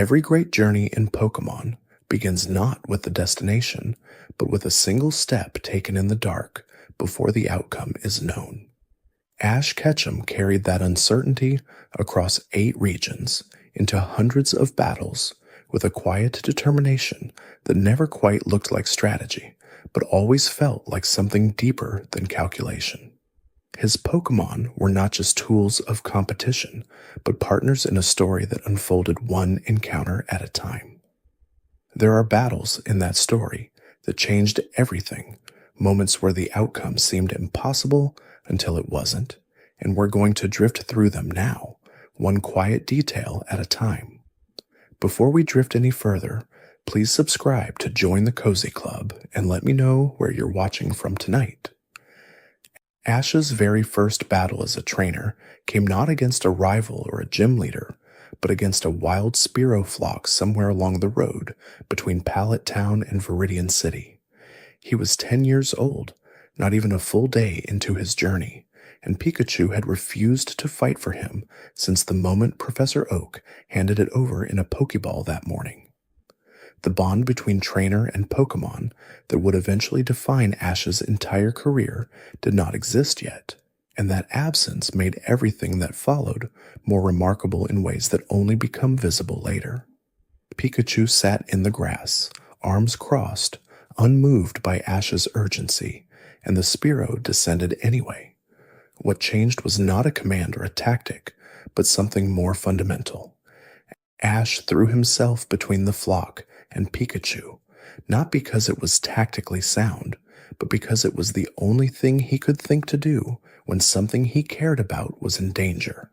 Every great journey in Pokémon begins not with the destination, but with a single step taken in the dark before the outcome is known. Ash Ketchum carried that uncertainty across 8 regions into hundreds of battles with a quiet determination that never quite looked like strategy, but always felt like something deeper than calculation. His Pokémon were not just tools of competition, but partners in a story that unfolded one encounter at a time. There are battles in that story that changed everything, moments where the outcome seemed impossible until it wasn't, and we're going to drift through them now, one quiet detail at a time. Before we drift any further, please subscribe to join the Cozy Club and let me know where you're watching from tonight. Ash's very first battle as a trainer came not against a rival or a gym leader, but against a wild Spearow flock somewhere along the road between Pallet Town and Viridian City. He was 10 years old, not even a full day into his journey, and Pikachu had refused to fight for him since the moment Professor Oak handed it over in a Pokeball that morning. The bond between trainer and Pokémon that would eventually define Ash's entire career did not exist yet, and that absence made everything that followed more remarkable in ways that only become visible later. Pikachu sat in the grass, arms crossed, unmoved by Ash's urgency, and the Spearow descended anyway. What changed was not a command or a tactic, but something more fundamental. Ash threw himself between the flock and Pikachu, not because it was tactically sound, but because it was the only thing he could think to do when something he cared about was in danger.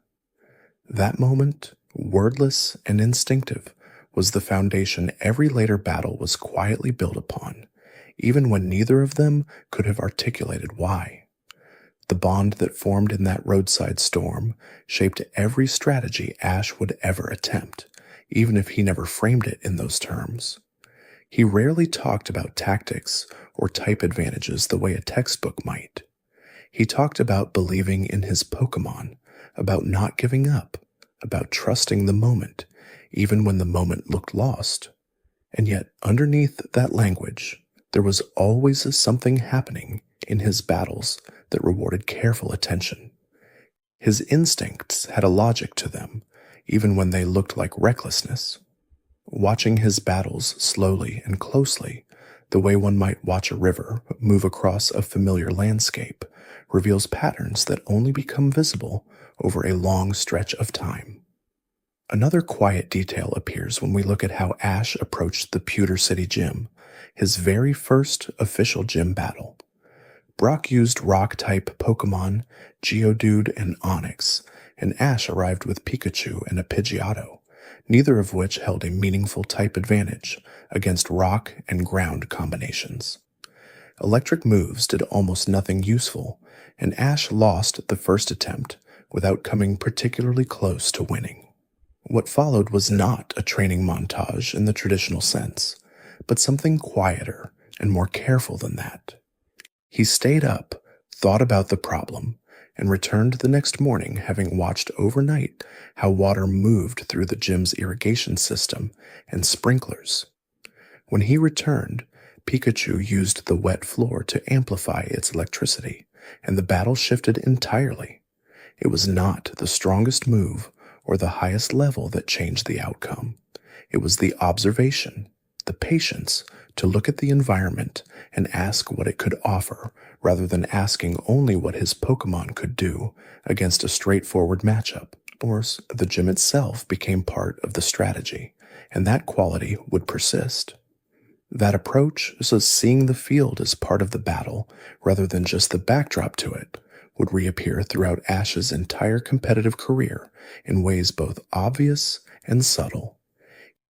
That moment, wordless and instinctive, was the foundation every later battle was quietly built upon, even when neither of them could have articulated why. The bond that formed in that roadside storm shaped every strategy Ash would ever attempt, even if he never framed it in those terms. He rarely talked about tactics or type advantages the way a textbook might. He talked about believing in his Pokémon, about not giving up, about trusting the moment, even when the moment looked lost. And yet, underneath that language, there was always something happening in his battles that rewarded careful attention. His instincts had a logic to them, even when they looked like recklessness. Watching his battles slowly and closely, the way one might watch a river move across a familiar landscape, reveals patterns that only become visible over a long stretch of time. Another quiet detail appears when we look at how Ash approached the Pewter City Gym, his very first official gym battle. Brock used Rock-type Pokémon, Geodude and Onix, and Ash arrived with Pikachu and a Pidgeotto, neither of which held a meaningful type advantage against rock and ground combinations. Electric moves did almost nothing useful, and Ash lost the first attempt without coming particularly close to winning. What followed was not a training montage in the traditional sense, but something quieter and more careful than that. He stayed up, thought about the problem, and returned the next morning having watched overnight how water moved through the gym's irrigation system and sprinklers. When he returned, Pikachu used the wet floor to amplify its electricity, and the battle shifted entirely. It was not the strongest move or the highest level that changed the outcome. It was the observation, the patience to look at the environment and ask what it could offer, rather than asking only what his Pokémon could do against a straightforward matchup. Or the gym itself became part of the strategy, and that quality would persist. That approach, so seeing the field as part of the battle rather than just the backdrop to it, would reappear throughout Ash's entire competitive career in ways both obvious and subtle.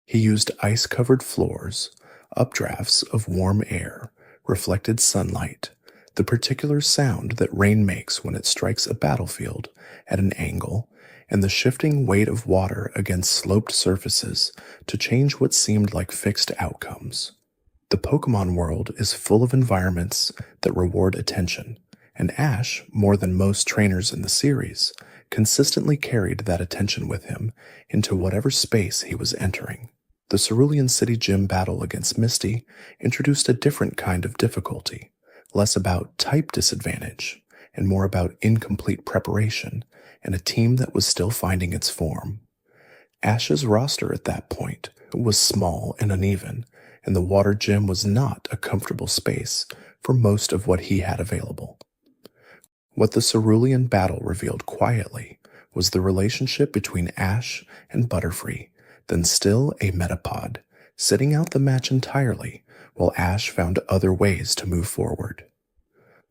He used ice-covered floors, updrafts of warm air, reflected sunlight, the particular sound that rain makes when it strikes a battlefield at an angle, and the shifting weight of water against sloped surfaces to change what seemed like fixed outcomes. The Pokémon world is full of environments that reward attention, and Ash, more than most trainers in the series, consistently carried that attention with him into whatever space he was entering. The Cerulean City Gym battle against Misty introduced a different kind of difficulty, less about type disadvantage and more about incomplete preparation and a team that was still finding its form. Ash's roster at that point was small and uneven, and the water gym was not a comfortable space for most of what he had available. What the Cerulean battle revealed quietly was the relationship between Ash and Butterfree, then still a Metapod, sitting out the match entirely while Ash found other ways to move forward.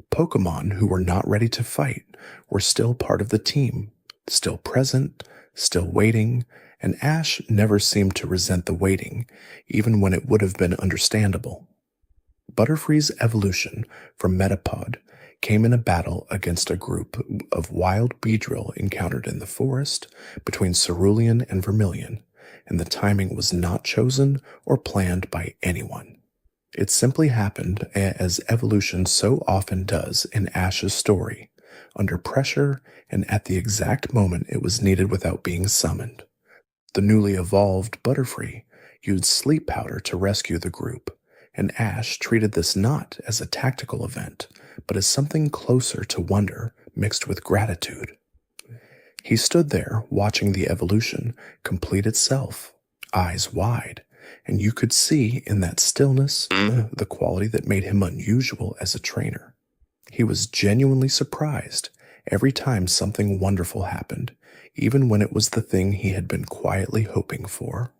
Pokémon who were not ready to fight were still part of the team, still present, still waiting, and Ash never seemed to resent the waiting, even when it would have been understandable. Butterfree's evolution from Metapod came in a battle against a group of wild Beedrill encountered in the forest between Cerulean and Vermilion, and the timing was not chosen or planned by anyone. It simply happened, as evolution so often does in Ash's story, under pressure and at the exact moment it was needed without being summoned. The newly evolved Butterfree used sleep powder to rescue the group, and Ash treated this not as a tactical event, but as something closer to wonder mixed with gratitude. He stood there watching the evolution complete itself, eyes wide, and you could see in that stillness the quality that made him unusual as a trainer. He was genuinely surprised every time something wonderful happened, even when it was the thing he had been quietly hoping for.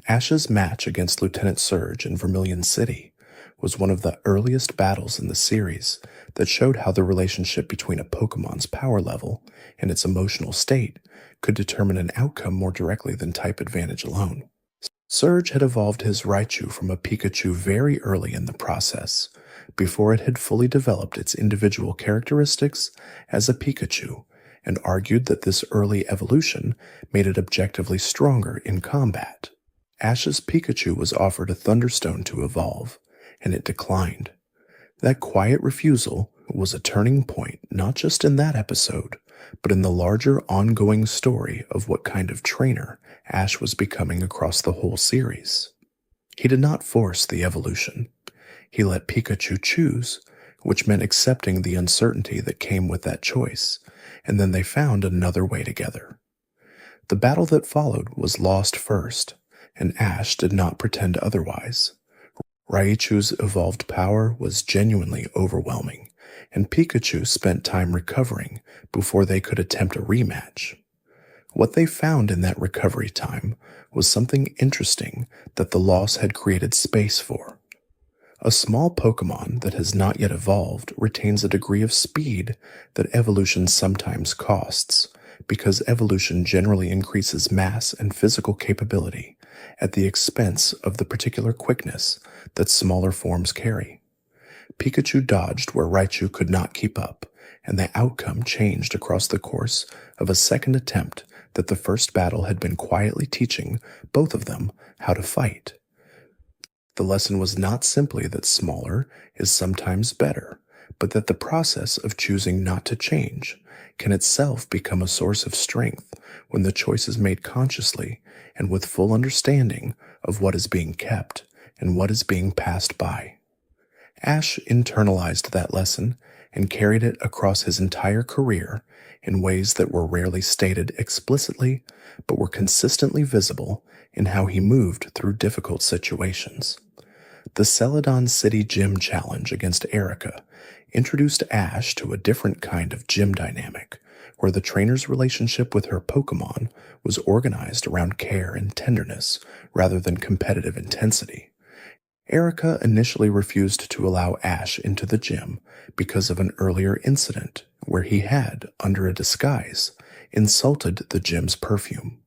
Ash's match against Lieutenant Surge in Vermilion City was one of the earliest battles in the series that showed how the relationship between a Pokemon's power level and its emotional state could determine an outcome more directly than type advantage alone. Surge had evolved his Raichu from a Pikachu very early in the process, before it had fully developed its individual characteristics as a Pikachu, and argued that this early evolution made it objectively stronger in combat. Ash's Pikachu was offered a Thunderstone to evolve, and it declined. That quiet refusal was a turning point not just in that episode, but in the larger ongoing story of what kind of trainer Ash was becoming across the whole series. He did not force the evolution. He let Pikachu choose, which meant accepting the uncertainty that came with that choice, and then they found another way together. The battle that followed was lost first, and Ash did not pretend otherwise. Raichu's evolved power was genuinely overwhelming, and Pikachu spent time recovering before they could attempt a rematch. What they found in that recovery time was something interesting that the loss had created space for. A small Pokémon that has not yet evolved retains a degree of speed that evolution sometimes costs, because evolution generally increases mass and physical capability at the expense of the particular quickness that smaller forms carry. Pikachu dodged where Raichu could not keep up, and the outcome changed across the course of a second attempt that the first battle had been quietly teaching both of them how to fight. The lesson was not simply that smaller is sometimes better, but that the process of choosing not to change can itself become a source of strength when the choice is made consciously and with full understanding of what is being kept and what is being passed by. Ash internalized that lesson and carried it across his entire career in ways that were rarely stated explicitly, but were consistently visible in how he moved through difficult situations. The Celadon City Gym Challenge against Erica introduced Ash to a different kind of gym dynamic, where the trainer's relationship with her Pokémon was organized around care and tenderness rather than competitive intensity. Erica initially refused to allow Ash into the gym because of an earlier incident where he had, under a disguise, insulted the gym's perfume.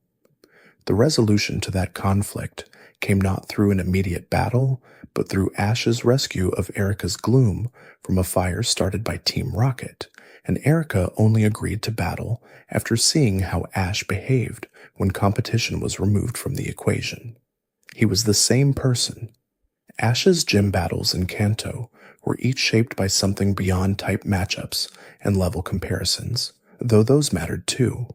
The resolution to that conflict came not through an immediate battle, but through Ash's rescue of Erica's gloom from a fire started by Team Rocket, and Erica only agreed to battle after seeing how Ash behaved when competition was removed from the equation. He was the same person. Ash's gym battles in Kanto were each shaped by something beyond type matchups and level comparisons, though those mattered too.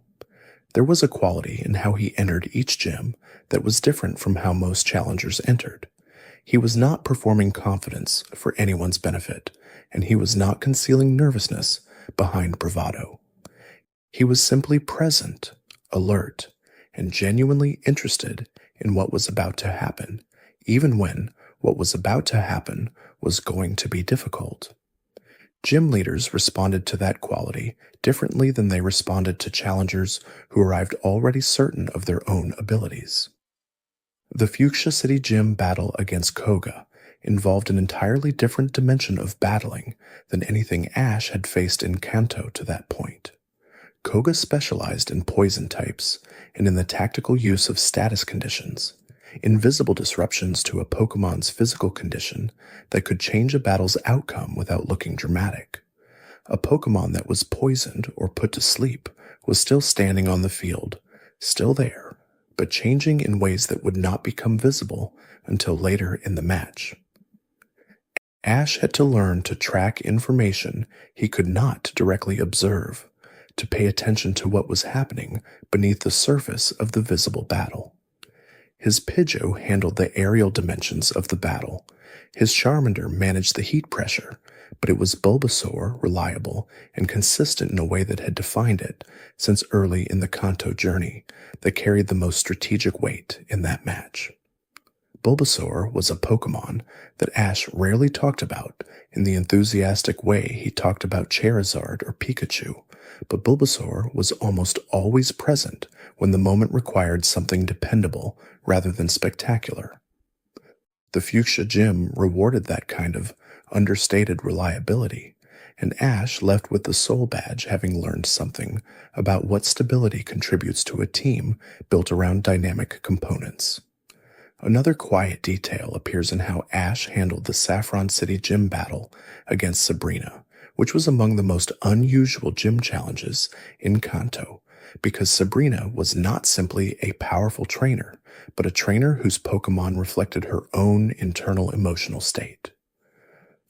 There was a quality in how he entered each gym that was different from how most challengers entered. He was not performing confidence for anyone's benefit, and he was not concealing nervousness behind bravado. He was simply present, alert, and genuinely interested in what was about to happen, even when what was about to happen was going to be difficult. Gym leaders responded to that quality differently than they responded to challengers who arrived already certain of their own abilities. The Fuchsia City Gym battle against Koga involved an entirely different dimension of battling than anything Ash had faced in Kanto to that point. Koga specialized in poison types and in the tactical use of status conditions, invisible disruptions to a Pokemon's physical condition that could change a battle's outcome without looking dramatic. A Pokemon that was poisoned or put to sleep was still standing on the field, still there, but changing in ways that would not become visible until later in the match. Ash had to learn to track information he could not directly observe, to pay attention to what was happening beneath the surface of the visible battle. His Pidgeot handled the aerial dimensions of the battle. His Charmander managed the heat pressure, but it was Bulbasaur reliable and consistent in a way that had defined it since early in the Kanto journey that carried the most strategic weight in that match. Bulbasaur was a Pokemon that Ash rarely talked about in the enthusiastic way he talked about Charizard or Pikachu, but Bulbasaur was almost always present when the moment required something dependable rather than spectacular. The Fuchsia Gym rewarded that kind of understated reliability, and Ash left with the Soul Badge having learned something about what stability contributes to a team built around dynamic components. Another quiet detail appears in how Ash handled the Saffron City Gym battle against Sabrina, which was among the most unusual gym challenges in Kanto, because Sabrina was not simply a powerful trainer, but a trainer whose Pokemon reflected her own internal emotional state.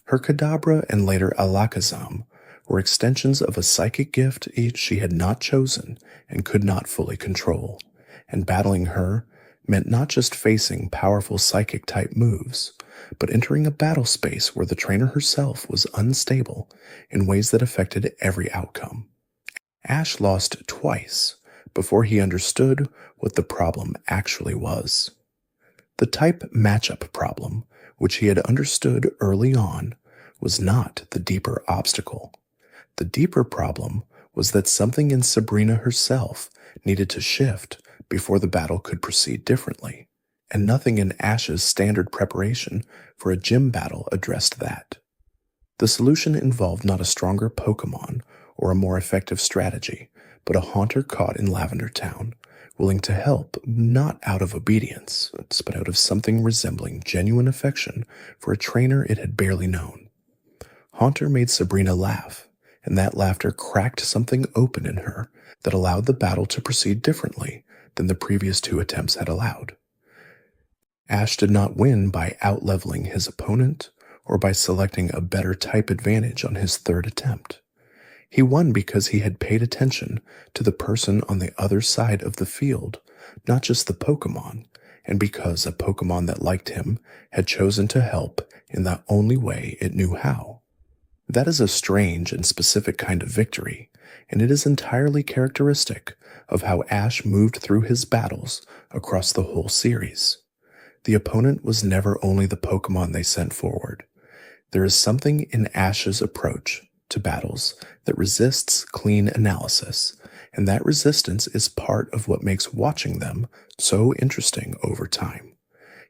Her Kadabra and later Alakazam were extensions of a psychic gift she had not chosen and could not fully control, and battling her meant not just facing powerful psychic-type moves, but entering a battle space where the trainer herself was unstable in ways that affected every outcome. Ash lost twice before he understood what the problem actually was. The type matchup problem, which he had understood early on, was not the deeper obstacle. The deeper problem was that something in Sabrina herself needed to shift before the battle could proceed differently, and nothing in Ash's standard preparation for a gym battle addressed that. The solution involved not a stronger Pokemon or a more effective strategy, but a haunter caught in Lavender Town, willing to help not out of obedience, but out of something resembling genuine affection for a trainer it had barely known. Haunter made Sabrina laugh, and that laughter cracked something open in her that allowed the battle to proceed differently than the previous two attempts had allowed. Ash did not win by out-leveling his opponent or by selecting a better type advantage on his third attempt. He won because he had paid attention to the person on the other side of the field, not just the Pokemon, and because a Pokemon that liked him had chosen to help in the only way it knew how. That is a strange and specific kind of victory, and it is entirely characteristic of how Ash moved through his battles across the whole series. The opponent was never only the Pokemon they sent forward. There is something in Ash's approach to battles that resists clean analysis, and that resistance is part of what makes watching them so interesting over time.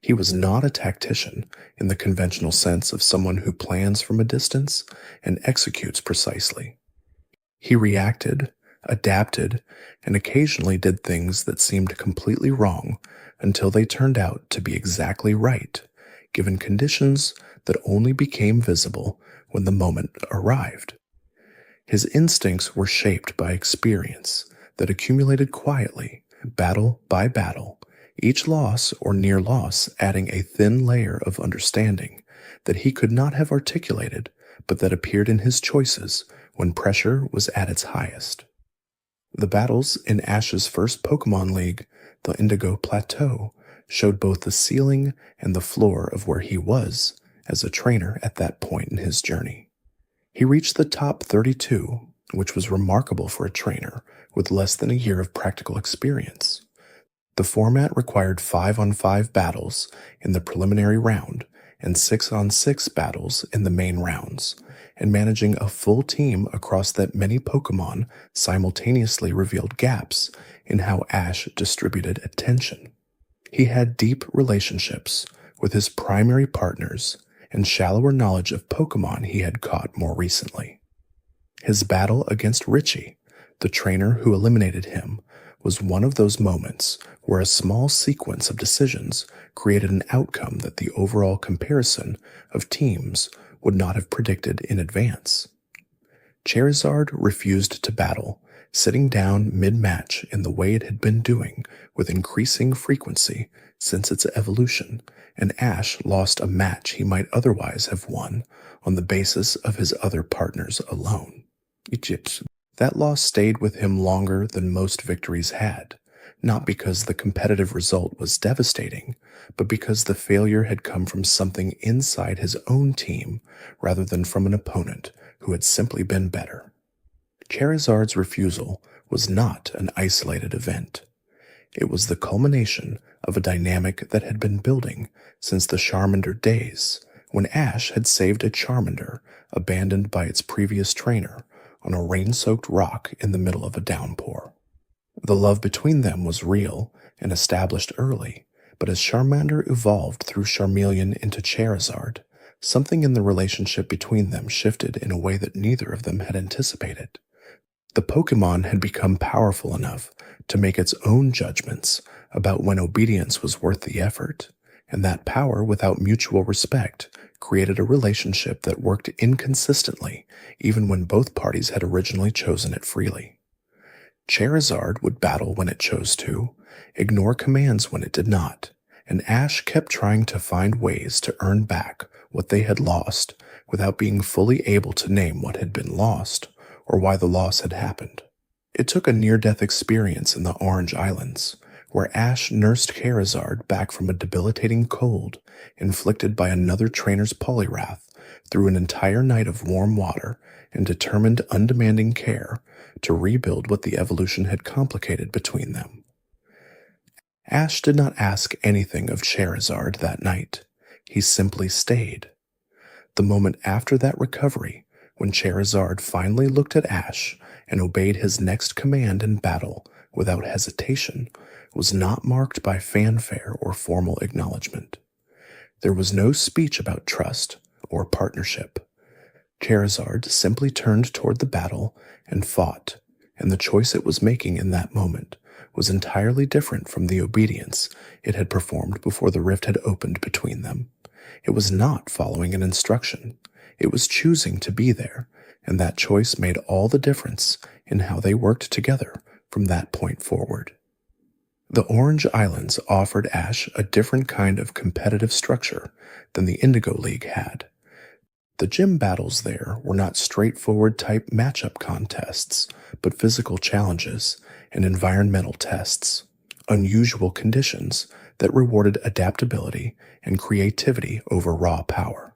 He was not a tactician in the conventional sense of someone who plans from a distance and executes precisely. He reacted, adapted, and occasionally did things that seemed completely wrong until they turned out to be exactly right, given conditions that only became visible when the moment arrived. His instincts were shaped by experience that accumulated quietly, battle by battle, each loss or near loss adding a thin layer of understanding that he could not have articulated, but that appeared in his choices when pressure was at its highest. The battles in Ash's first Pokemon League, the Indigo Plateau, showed both the ceiling and the floor of where he was as a trainer at that point in his journey. He reached the top 32, which was remarkable for a trainer with less than a year of practical experience. The format required 5-on-5 battles in the preliminary round and 6-on-6 battles in the main rounds, and managing a full team across that many Pokemon simultaneously revealed gaps in how Ash distributed attention. He had deep relationships with his primary partners and shallower knowledge of Pokemon he had caught more recently. His battle against Richie, the trainer who eliminated him, was one of those moments where a small sequence of decisions created an outcome that the overall comparison of teams would not have predicted in advance. Charizard refused to battle, sitting down mid-match in the way it had been doing with increasing frequency since its evolution, and Ash lost a match he might otherwise have won on the basis of his other partners alone. That loss stayed with him longer than most victories had, not because the competitive result was devastating, but because the failure had come from something inside his own team rather than from an opponent who had simply been better. Charizard's refusal was not an isolated event. It was the culmination of a dynamic that had been building since the Charmander days, when Ash had saved a Charmander abandoned by its previous trainer on a rain-soaked rock in the middle of a downpour. The love between them was real and established early, but as Charmander evolved through Charmeleon into Charizard, something in the relationship between them shifted in a way that neither of them had anticipated. The Pokémon had become powerful enough to make its own judgments about when obedience was worth the effort, and that power without mutual respect created a relationship that worked inconsistently even when both parties had originally chosen it freely. Charizard would battle when it chose to, ignore commands when it did not, and Ash kept trying to find ways to earn back what they had lost without being fully able to name what had been lost or why the loss had happened. It took a near-death experience in the Orange Islands, where Ash nursed Charizard back from a debilitating cold inflicted by another trainer's Poliwrath through an entire night of warm water and determined undemanding care to rebuild what the evolution had complicated between them. Ash did not ask anything of Charizard that night. He simply stayed. The moment after that recovery, when Charizard finally looked at Ash and obeyed his next command in battle without hesitation, was not marked by fanfare or formal acknowledgement. There was no speech about trust or partnership. Charizard simply turned toward the battle and fought, and the choice it was making in that moment was entirely different from the obedience it had performed before the rift had opened between them. It was not following an instruction. It was choosing to be there, and that choice made all the difference in how they worked together from that point forward. The Orange Islands offered Ash a different kind of competitive structure than the Indigo League had. The gym battles there were not straightforward type matchup contests, but physical challenges and environmental tests, unusual conditions that rewarded adaptability and creativity over raw power.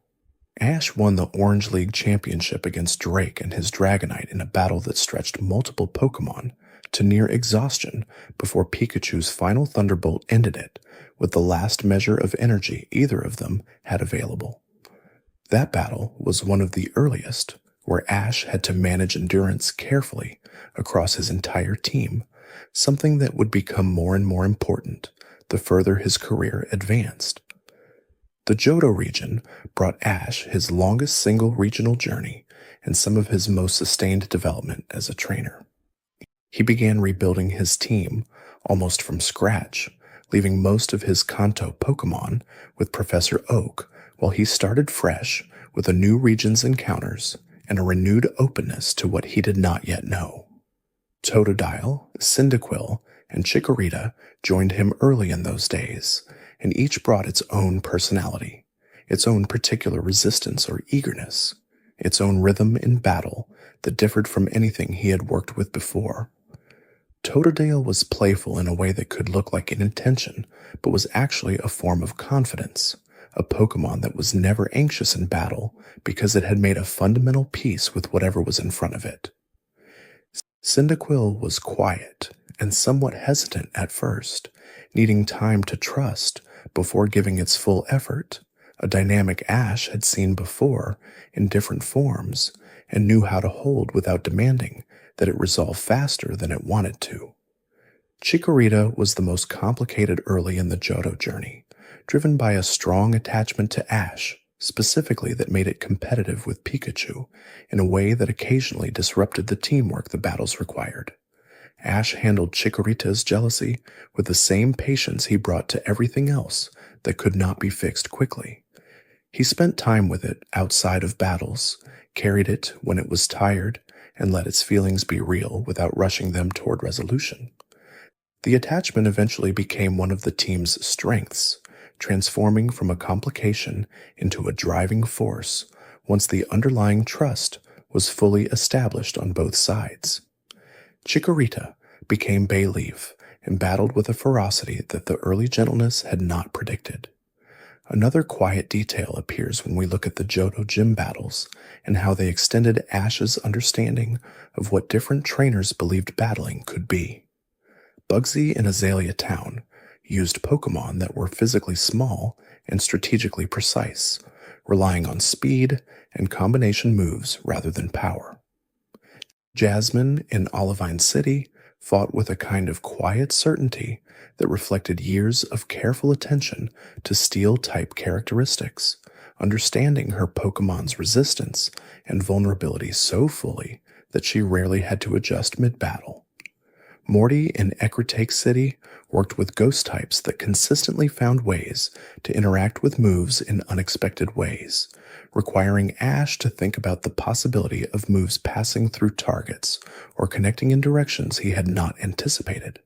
Ash won the Orange League Championship against Drake and his Dragonite in a battle that stretched multiple Pokémon to near exhaustion before Pikachu's final Thunderbolt ended it with the last measure of energy either of them had available. That battle was one of the earliest, where Ash had to manage endurance carefully across his entire team, something that would become more and more important the further his career advanced. The Johto region brought Ash his longest single regional journey and some of his most sustained development as a trainer. He began rebuilding his team almost from scratch, leaving most of his Kanto Pokémon with Professor Oak, while he started fresh with a new region's encounters and a renewed openness to what he did not yet know. Totodile, Cyndaquil, and Chikorita joined him early in those days, and each brought its own personality, its own particular resistance or eagerness, its own rhythm in battle that differed from anything he had worked with before. Totodile was playful in a way that could look like an intention, but was actually a form of confidence, a Pokemon that was never anxious in battle because it had made a fundamental peace with whatever was in front of it. Cyndaquil was quiet and somewhat hesitant at first, needing time to trust before giving its full effort, a dynamic Ash had seen before in different forms and knew how to hold without demanding that it resolve faster than it wanted to. Chikorita was the most complicated early in the Johto journey, driven by a strong attachment to Ash, specifically that made it competitive with Pikachu in a way that occasionally disrupted the teamwork the battles required. Ash handled Chikorita's jealousy with the same patience he brought to everything else that could not be fixed quickly. He spent time with it outside of battles, carried it when it was tired, and let its feelings be real without rushing them toward resolution. The attachment eventually became one of the team's strengths, transforming from a complication into a driving force once the underlying trust was fully established on both sides. Chikorita became Bayleaf and battled with a ferocity that the early gentleness had not predicted. Another quiet detail appears when we look at the Johto gym battles and how they extended Ash's understanding of what different trainers believed battling could be. Bugsy in Azalea Town used Pokemon that were physically small and strategically precise, relying on speed and combination moves rather than power. Jasmine in Olivine City fought with a kind of quiet certainty that reflected years of careful attention to Steel-type characteristics, understanding her Pokemon's resistance and vulnerability so fully that she rarely had to adjust mid-battle. Morty in Ecruteak City worked with ghost types that consistently found ways to interact with moves in unexpected ways, requiring Ash to think about the possibility of moves passing through targets or connecting in directions he had not anticipated.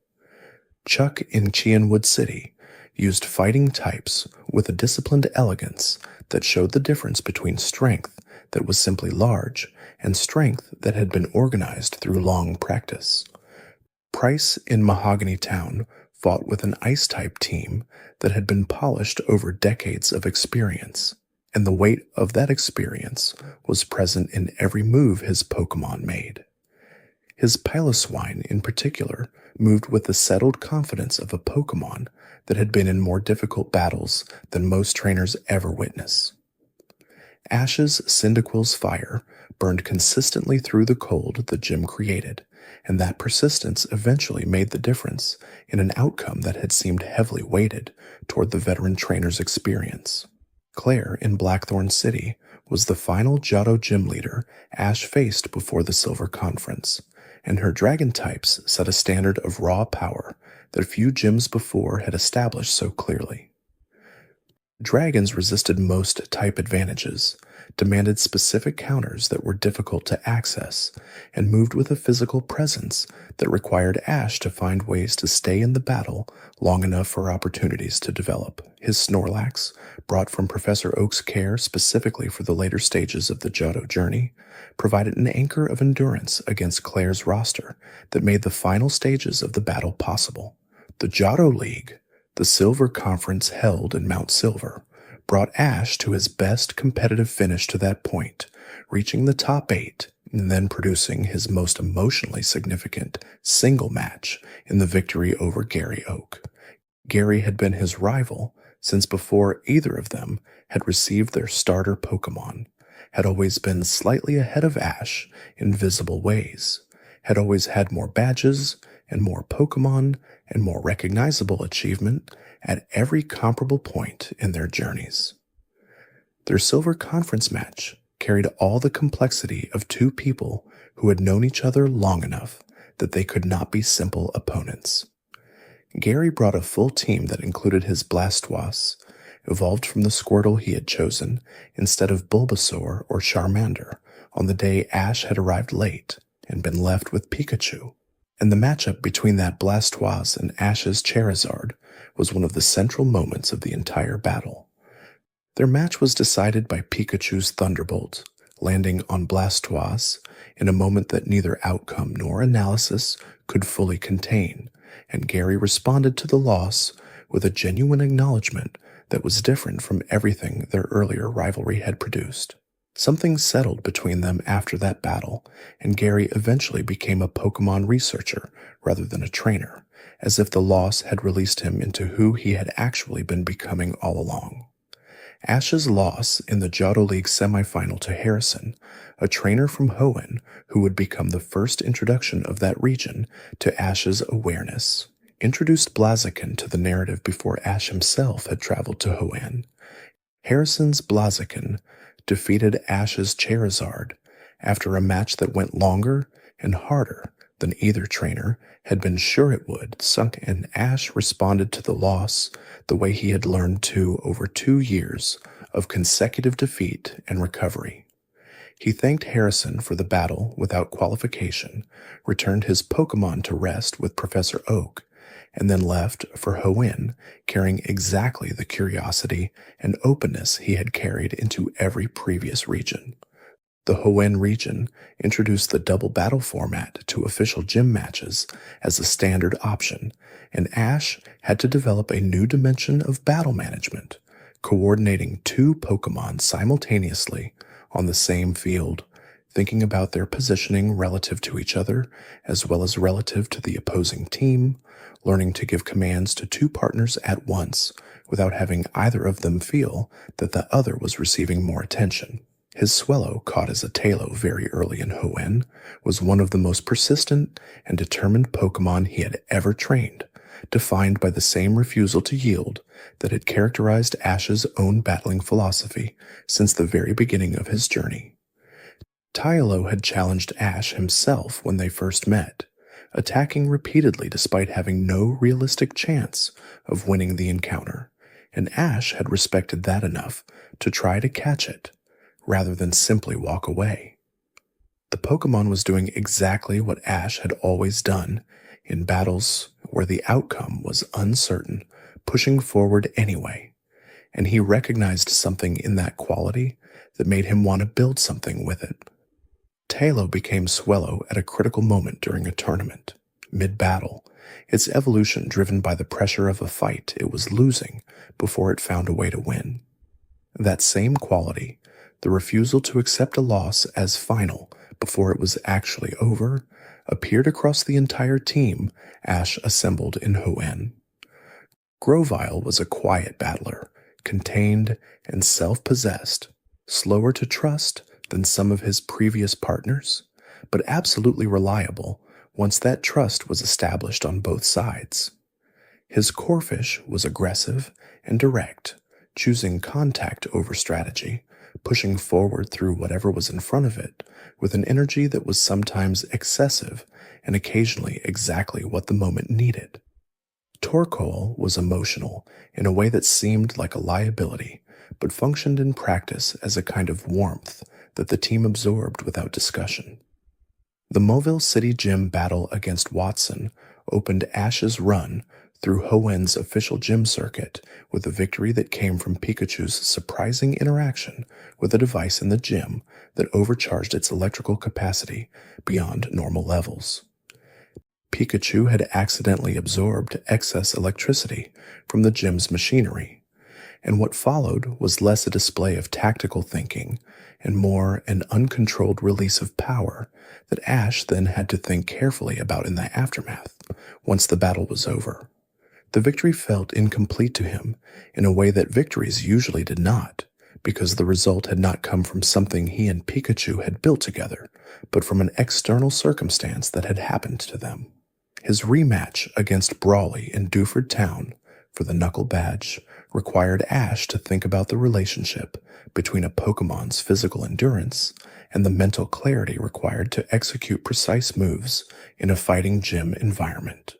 Chuck in Chianwood City used fighting types with a disciplined elegance that showed the difference between strength that was simply large and strength that had been organized through long practice. Price in Mahogany Town fought with an ice-type team that had been polished over decades of experience, and the weight of that experience was present in every move his Pokemon made. His Piloswine, in particular, moved with the settled confidence of a Pokemon that had been in more difficult battles than most trainers ever witness. Ash's Cyndaquil's fire burned consistently through the cold the gym created, and that persistence eventually made the difference in an outcome that had seemed heavily weighted toward the veteran trainer's experience. Claire in Blackthorn City was the final Johto gym leader Ash faced before the Silver Conference, and her dragon types set a standard of raw power that few gyms before had established so clearly. Dragons resisted most type advantages, demanded specific counters that were difficult to access, and moved with a physical presence that required Ash to find ways to stay in the battle long enough for opportunities to develop. His Snorlax, brought from Professor Oak's care specifically for the later stages of the Johto journey, provided an anchor of endurance against Claire's roster that made the final stages of the battle possible. The Johto League, the Silver Conference held in Mount Silver, brought Ash to his best competitive finish to that point, reaching the top 8 and then producing his most emotionally significant single match in the victory over Gary Oak. Gary had been his rival since before either of them had received their starter Pokemon, had always been slightly ahead of Ash in visible ways, had always had more badges and more Pokemon and more recognizable achievement at every comparable point in their journeys. Their Silver Conference match carried all the complexity of two people who had known each other long enough that they could not be simple opponents. Gary brought a full team that included his Blastoise, evolved from the Squirtle he had chosen instead of Bulbasaur or Charmander on the day Ash had arrived late and been left with Pikachu. And the matchup between that Blastoise and Ash's Charizard was one of the central moments of the entire battle. Their match was decided by Pikachu's Thunderbolt, landing on Blastoise in a moment that neither outcome nor analysis could fully contain, and Gary responded to the loss with a genuine acknowledgement that was different from everything their earlier rivalry had produced. Something settled between them after that battle, and Gary eventually became a Pokémon researcher rather than a trainer, as if the loss had released him into who he had actually been becoming all along. Ash's loss in the Johto League semifinal to Harrison, a trainer from Hoenn who would become the first introduction of that region to Ash's awareness, introduced Blaziken to the narrative before Ash himself had traveled to Hoenn. Harrison's Blaziken defeated Ash's Charizard after a match that went longer and harder than either trainer had been sure it would, and Ash responded to the loss the way he had learned to over 2 years of consecutive defeat and recovery. He thanked Harrison for the battle without qualification, returned his Pokémon to rest with Professor Oak, and then left for Hoenn carrying exactly the curiosity and openness he had carried into every previous region. The Hoenn region introduced the double battle format to official gym matches as a standard option, and Ash had to develop a new dimension of battle management, coordinating 2 Pokémon simultaneously on the same field, thinking about their positioning relative to each other as well as relative to the opposing team, learning to give commands to 2 partners at once without having either of them feel that the other was receiving more attention. His Swellow, caught as a Taillow very early in Hoenn, was one of the most persistent and determined Pokémon he had ever trained, defined by the same refusal to yield that had characterized Ash's own battling philosophy since the very beginning of his journey. Taillow had challenged Ash himself when they first met, attacking repeatedly despite having no realistic chance of winning the encounter, and Ash had respected that enough to try to catch it, rather than simply walk away. The Pokémon was doing exactly what Ash had always done in battles where the outcome was uncertain, pushing forward anyway, and he recognized something in that quality that made him want to build something with it. Taillow became Swellow at a critical moment during a tournament, mid-battle, its evolution driven by the pressure of a fight it was losing before it found a way to win. That same quality, the refusal to accept a loss as final before it was actually over, appeared across the entire team Ash assembled in Hoenn. Grovyle was a quiet battler, contained and self-possessed, slower to trust than some of his previous partners, but absolutely reliable once that trust was established on both sides. His Corphish was aggressive and direct, choosing contact over strategy, pushing forward through whatever was in front of it with an energy that was sometimes excessive and occasionally exactly what the moment needed. Torkoal was emotional in a way that seemed like a liability, but functioned in practice as a kind of warmth that the team absorbed without discussion. The Mobile City Gym battle against Watson opened Ash's run through Hoenn's official gym circuit with a victory that came from Pikachu's surprising interaction with a device in the gym that overcharged its electrical capacity beyond normal levels. Pikachu had accidentally absorbed excess electricity from the gym's machinery, and what followed was less a display of tactical thinking and more an uncontrolled release of power that Ash then had to think carefully about in the aftermath once the battle was over. The victory felt incomplete to him in a way that victories usually did not, because the result had not come from something he and Pikachu had built together, but from an external circumstance that had happened to them. His rematch against Brawly in Dewford Town for the Knuckle Badge required Ash to think about the relationship between a Pokemon's physical endurance and the mental clarity required to execute precise moves in a fighting gym environment.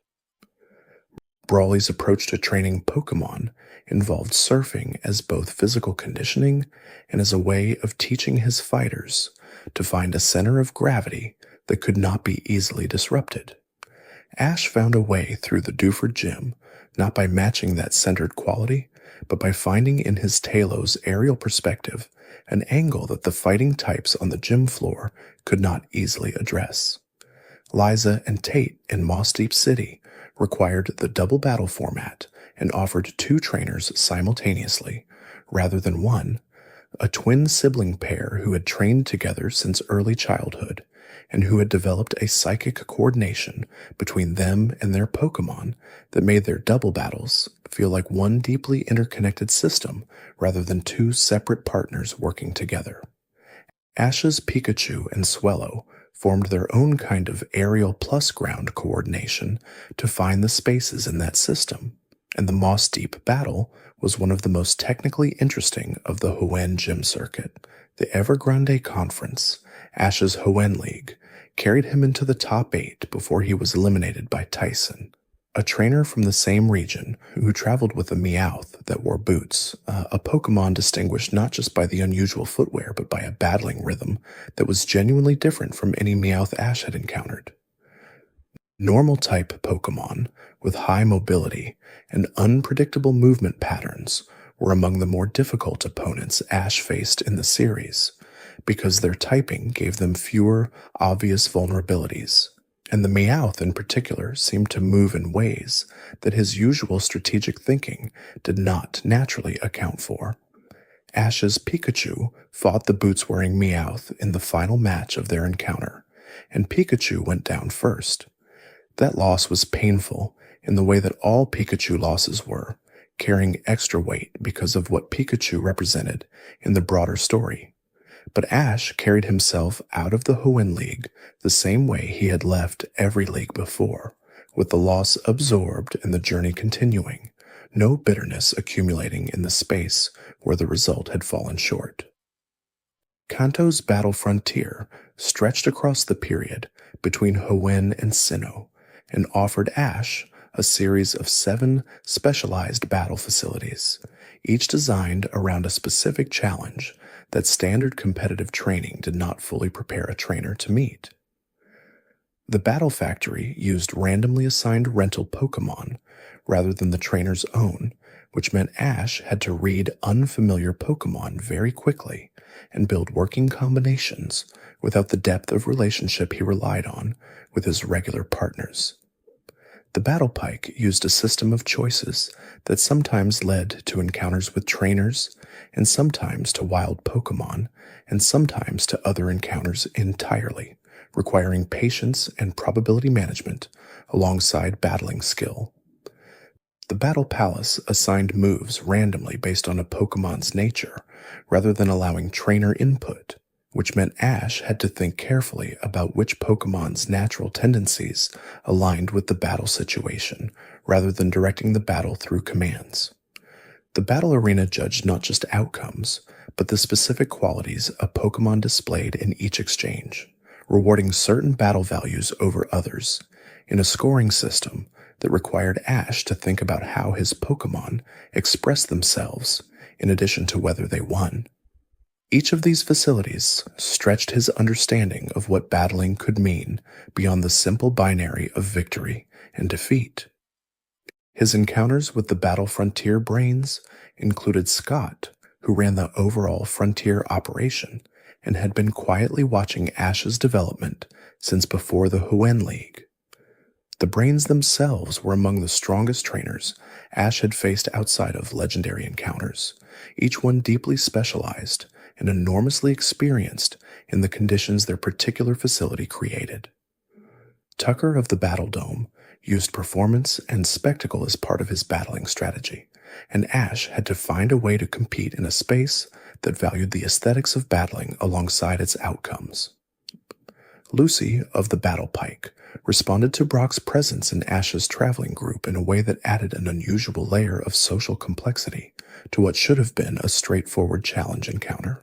Brawly's approach to training Pokémon involved surfing as both physical conditioning and as a way of teaching his fighters to find a center of gravity that could not be easily disrupted. Ash found a way through the Dewford Gym, not by matching that centered quality, but by finding in his Taillow's aerial perspective an angle that the fighting types on the gym floor could not easily address. Liza and Tate in Moss Deep City required the double battle format and offered two trainers simultaneously, rather than one, a twin sibling pair who had trained together since early childhood and who had developed a psychic coordination between them and their Pokémon that made their double battles feel like one deeply interconnected system rather than two separate partners working together. Ash's Pikachu and Swellow formed their own kind of aerial plus ground coordination to find the spaces in that system, and the Moss Deep battle was one of the most technically interesting of the Hoenn gym circuit. The Evergrande Conference, Ash's Hoenn League, carried him into the top 8 before he was eliminated by Tyson, a trainer from the same region who traveled with a Meowth that wore boots, a Pokémon distinguished not just by the unusual footwear but by a battling rhythm that was genuinely different from any Meowth Ash had encountered. Normal-type Pokémon with high mobility and unpredictable movement patterns were among the more difficult opponents Ash faced in the series, because their typing gave them fewer obvious vulnerabilities, and the Meowth in particular seemed to move in ways that his usual strategic thinking did not naturally account for. Ash's Pikachu fought the boots-wearing Meowth in the final match of their encounter, and Pikachu went down first. That loss was painful in the way that all Pikachu losses were, carrying extra weight because of what Pikachu represented in the broader story. But Ash carried himself out of the Hoenn League the same way he had left every league before, with the loss absorbed and the journey continuing, no bitterness accumulating in the space where the result had fallen short. Kanto's battle frontier stretched across the period between Hoenn and Sinnoh, and offered Ash a series of 7 specialized battle facilities, each designed around a specific challenge that standard competitive training did not fully prepare a trainer to meet. The Battle Factory used randomly assigned rental Pokémon rather than the trainer's own, which meant Ash had to read unfamiliar Pokémon very quickly and build working combinations without the depth of relationship he relied on with his regular partners. The Battle Pike used a system of choices that sometimes led to encounters with trainers, and sometimes to wild Pokémon, and sometimes to other encounters entirely, requiring patience and probability management alongside battling skill. The Battle Palace assigned moves randomly based on a Pokémon's nature, rather than allowing trainer input, which meant Ash had to think carefully about which Pokémon's natural tendencies aligned with the battle situation, rather than directing the battle through commands. The battle arena judged not just outcomes, but the specific qualities a Pokémon displayed in each exchange, rewarding certain battle values over others, in a scoring system that required Ash to think about how his Pokémon expressed themselves, in addition to whether they won. Each of these facilities stretched his understanding of what battling could mean beyond the simple binary of victory and defeat. His encounters with the Battle Frontier brains included Scott, who ran the overall Frontier operation and had been quietly watching Ash's development since before the Hoenn League. The brains themselves were among the strongest trainers Ash had faced outside of legendary encounters, each one deeply specialized and enormously experienced in the conditions their particular facility created. Tucker of the Battle Dome used performance and spectacle as part of his battling strategy, and Ash had to find a way to compete in a space that valued the aesthetics of battling alongside its outcomes. Lucy of the Battle Pike responded to Brock's presence in Ash's traveling group in a way that added an unusual layer of social complexity to what should have been a straightforward challenge encounter.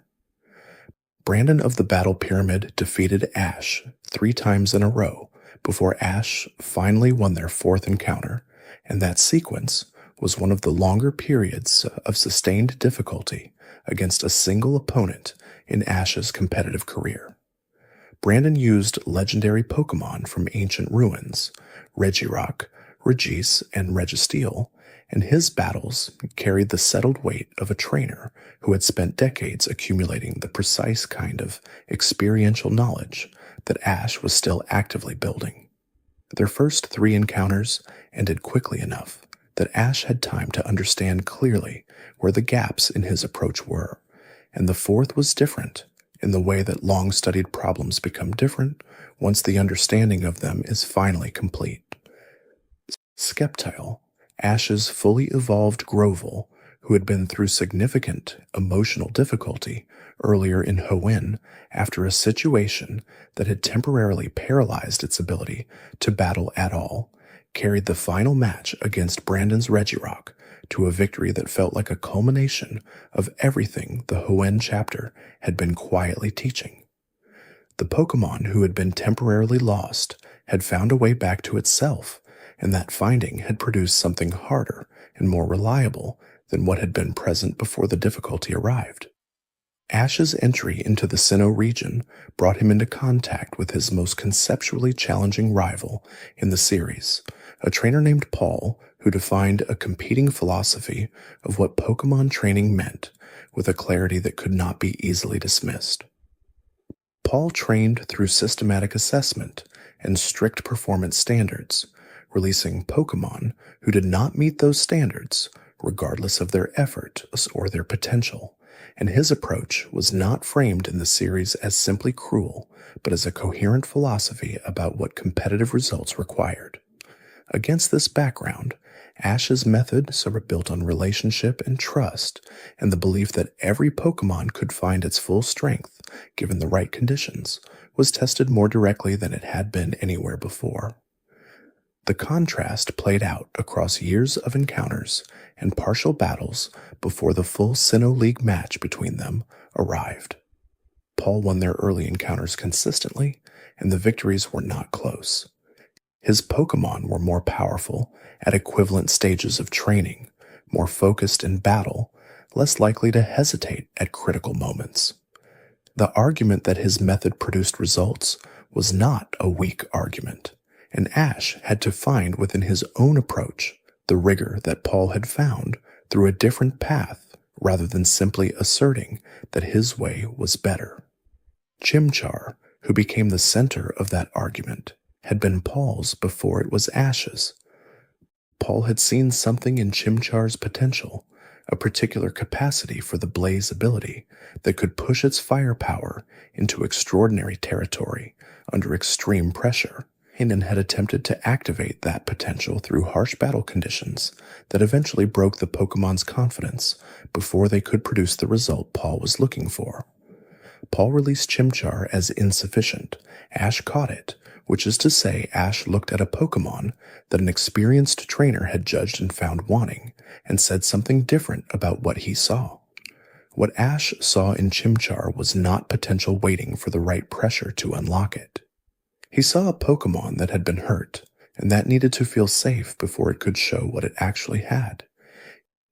Brandon of the Battle Pyramid defeated Ash 3 times in a row before Ash finally won their 4th encounter, and that sequence was one of the longer periods of sustained difficulty against a single opponent in Ash's competitive career. Brandon used legendary Pokémon from ancient ruins, Regirock, Regis, and Registeel, and his battles carried the settled weight of a trainer who had spent decades accumulating the precise kind of experiential knowledge that Ash was still actively building. Their first 3 encounters ended quickly enough that Ash had time to understand clearly where the gaps in his approach were, and the 4th was different in the way that long-studied problems become different once the understanding of them is finally complete. Skeptile, Ash's fully evolved Grovel, who had been through significant emotional difficulty earlier in Hoenn after a situation that had temporarily paralyzed its ability to battle at all, carried the final match against Brandon's Regirock to a victory that felt like a culmination of everything the Hoenn chapter had been quietly teaching. The Pokémon who had been temporarily lost had found a way back to itself, and that finding had produced something harder and more reliable than what had been present before the difficulty arrived. Ash's entry into the Sinnoh region brought him into contact with his most conceptually challenging rival in the series, a trainer named Paul who defined a competing philosophy of what Pokémon training meant with a clarity that could not be easily dismissed. Paul trained through systematic assessment and strict performance standards, releasing Pokémon who did not meet those standards, regardless of their effort or their potential, and his approach was not framed in the series as simply cruel, but as a coherent philosophy about what competitive results required. Against this background, Ash's methods are built on relationship and trust, and the belief that every Pokémon could find its full strength, given the right conditions, was tested more directly than it had been anywhere before. The contrast played out across years of encounters and partial battles before the full Sinnoh League match between them arrived. Paul won their early encounters consistently, and the victories were not close. His Pokémon were more powerful at equivalent stages of training, more focused in battle, less likely to hesitate at critical moments. The argument that his method produced results was not a weak argument, and Ash had to find within his own approach the rigor that Paul had found through a different path rather than simply asserting that his way was better. Chimchar, who became the center of that argument, had been Paul's before it was Ash's. Paul had seen something in Chimchar's potential, a particular capacity for the Blaze ability that could push its firepower into extraordinary territory under extreme pressure. Hoenn had attempted to activate that potential through harsh battle conditions that eventually broke the Pokémon's confidence before they could produce the result Paul was looking for. Paul released Chimchar as insufficient. Ash caught it, which is to say Ash looked at a Pokémon that an experienced trainer had judged and found wanting, and said something different about what he saw. What Ash saw in Chimchar was not potential waiting for the right pressure to unlock it. He saw a Pokémon that had been hurt, and that needed to feel safe before it could show what it actually had.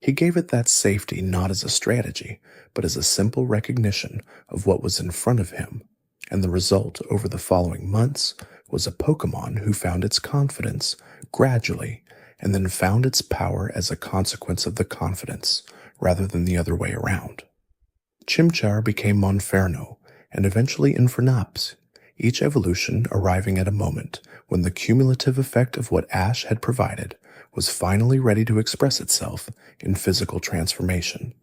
He gave it that safety not as a strategy, but as a simple recognition of what was in front of him, and the result over the following months was a Pokémon who found its confidence gradually, and then found its power as a consequence of the confidence, rather than the other way around. Chimchar became Monferno, and eventually Infernaps, each evolution arriving at a moment when the cumulative effect of what Ash had provided was finally ready to express itself in physical transformation.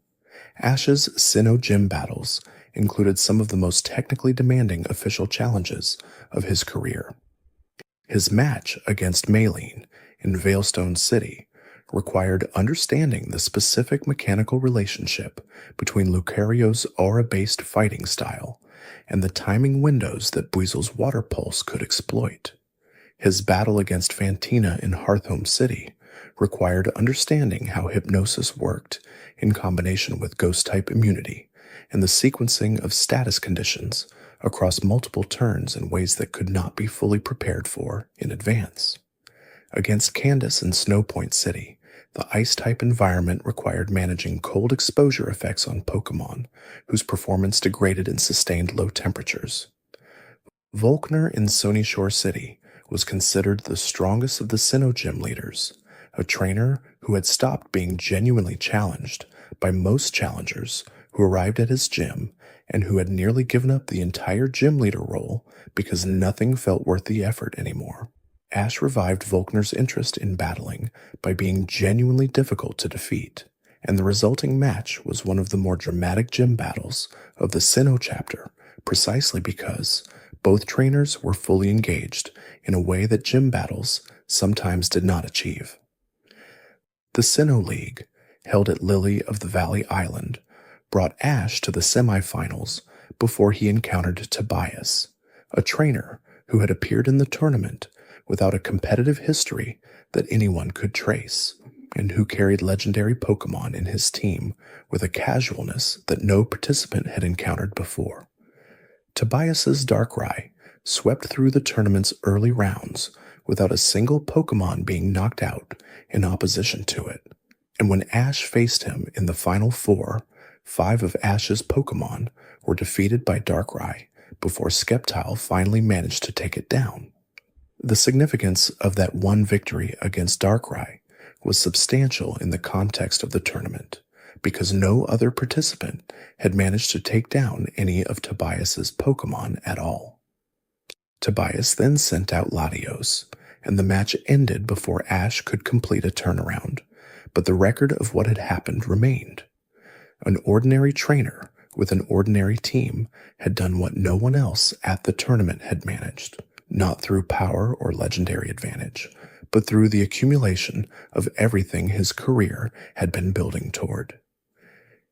Ash's Sinnoh Gym battles included some of the most technically demanding official challenges of his career. His match against Maylene in Veilstone City required understanding the specific mechanical relationship between Lucario's aura-based fighting style and the timing windows that Buizel's water pulse could exploit. His battle against Fantina in Hearthome City required understanding how hypnosis worked in combination with ghost-type immunity and the sequencing of status conditions across multiple turns in ways that could not be fully prepared for in advance. Against Candace in Snowpoint City, the ice-type environment required managing cold exposure effects on Pokémon, whose performance degraded in sustained low temperatures. Volkner in Stony Shore City was considered the strongest of the Sinnoh Gym leaders, a trainer who had stopped being genuinely challenged by most challengers who arrived at his gym and who had nearly given up the entire gym leader role because nothing felt worth the effort anymore. Ash revived Volkner's interest in battling by being genuinely difficult to defeat, and the resulting match was one of the more dramatic gym battles of the Sinnoh chapter, precisely because both trainers were fully engaged in a way that gym battles sometimes did not achieve. The Sinnoh League, held at Lily of the Valley Island, brought Ash to the semifinals before he encountered Tobias, a trainer who had appeared in the tournament without a competitive history that anyone could trace, and who carried legendary Pokémon in his team with a casualness that no participant had encountered before. Tobias's Darkrai swept through the tournament's early rounds without a single Pokémon being knocked out in opposition to it, and when Ash faced him in the Final Four, 5 of Ash's Pokémon were defeated by Darkrai before Sceptile finally managed to take it down. The significance of that one victory against Darkrai was substantial in the context of the tournament, because no other participant had managed to take down any of Tobias's Pokémon at all. Tobias then sent out Latios, and the match ended before Ash could complete a turnaround, but the record of what had happened remained. An ordinary trainer with an ordinary team had done what no one else at the tournament had managed, not through power or legendary advantage, but through the accumulation of everything his career had been building toward.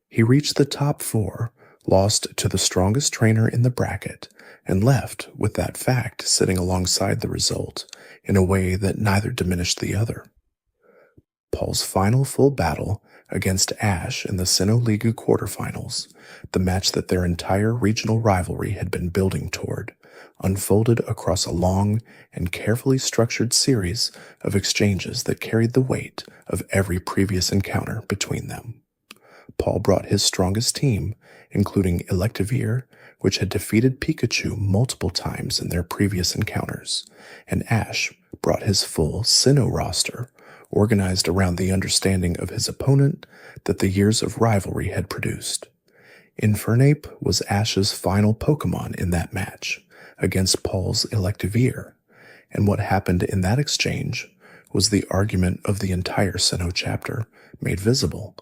He reached the top 4, lost to the strongest trainer in the bracket, and left with that fact sitting alongside the result in a way that neither diminished the other. Paul's final full battle against Ash in the Sinnoh League quarterfinals, the match that their entire regional rivalry had been building toward, unfolded across a long and carefully structured series of exchanges that carried the weight of every previous encounter between them. Paul brought his strongest team, including Electivire, which had defeated Pikachu multiple times in their previous encounters, and Ash brought his full Sinnoh roster, organized around the understanding of his opponent that the years of rivalry had produced. Infernape was Ash's final Pokémon in that match, against Paul's Electivire, and what happened in that exchange was the argument of the entire Sinnoh chapter made visible.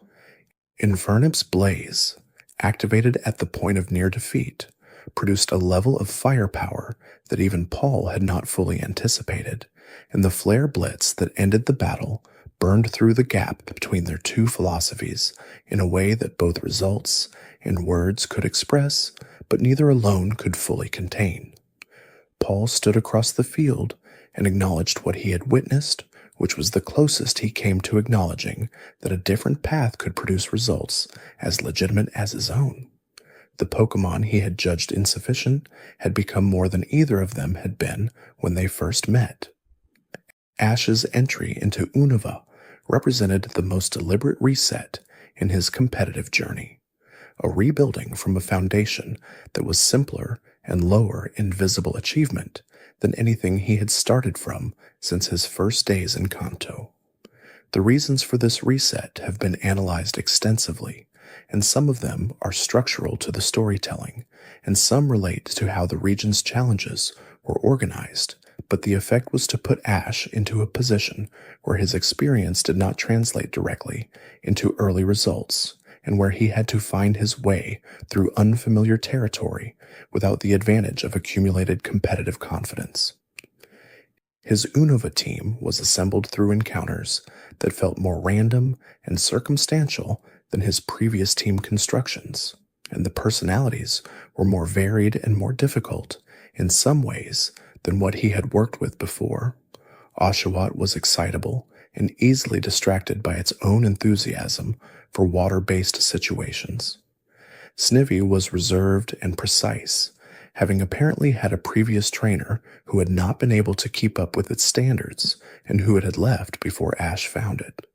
Infernape's Blaze, activated at the point of near defeat, produced a level of firepower that even Paul had not fully anticipated, and the Flare Blitz that ended the battle burned through the gap between their two philosophies in a way that both results and words could express, but neither alone could fully contain. Paul stood across the field and acknowledged what he had witnessed, which was the closest he came to acknowledging that a different path could produce results as legitimate as his own. The Pokémon he had judged insufficient had become more than either of them had been when they first met. Ash's entry into Unova represented the most deliberate reset in his competitive journey, a rebuilding from a foundation that was simpler and lower in visible achievement than anything he had started from since his first days in Kanto. The reasons for this reset have been analyzed extensively, and some of them are structural to the storytelling, and some relate to how the region's challenges were organized, but the effect was to put Ash into a position where his experience did not translate directly into early results, and where he had to find his way through unfamiliar territory without the advantage of accumulated competitive confidence. His Unova team was assembled through encounters that felt more random and circumstantial than his previous team constructions, and the personalities were more varied and more difficult in some ways than what he had worked with before. Oshawott was excitable and easily distracted by its own enthusiasm for water-based situations. Snivy was reserved and precise, having apparently had a previous trainer who had not been able to keep up with its standards and who it had left before Ash found it.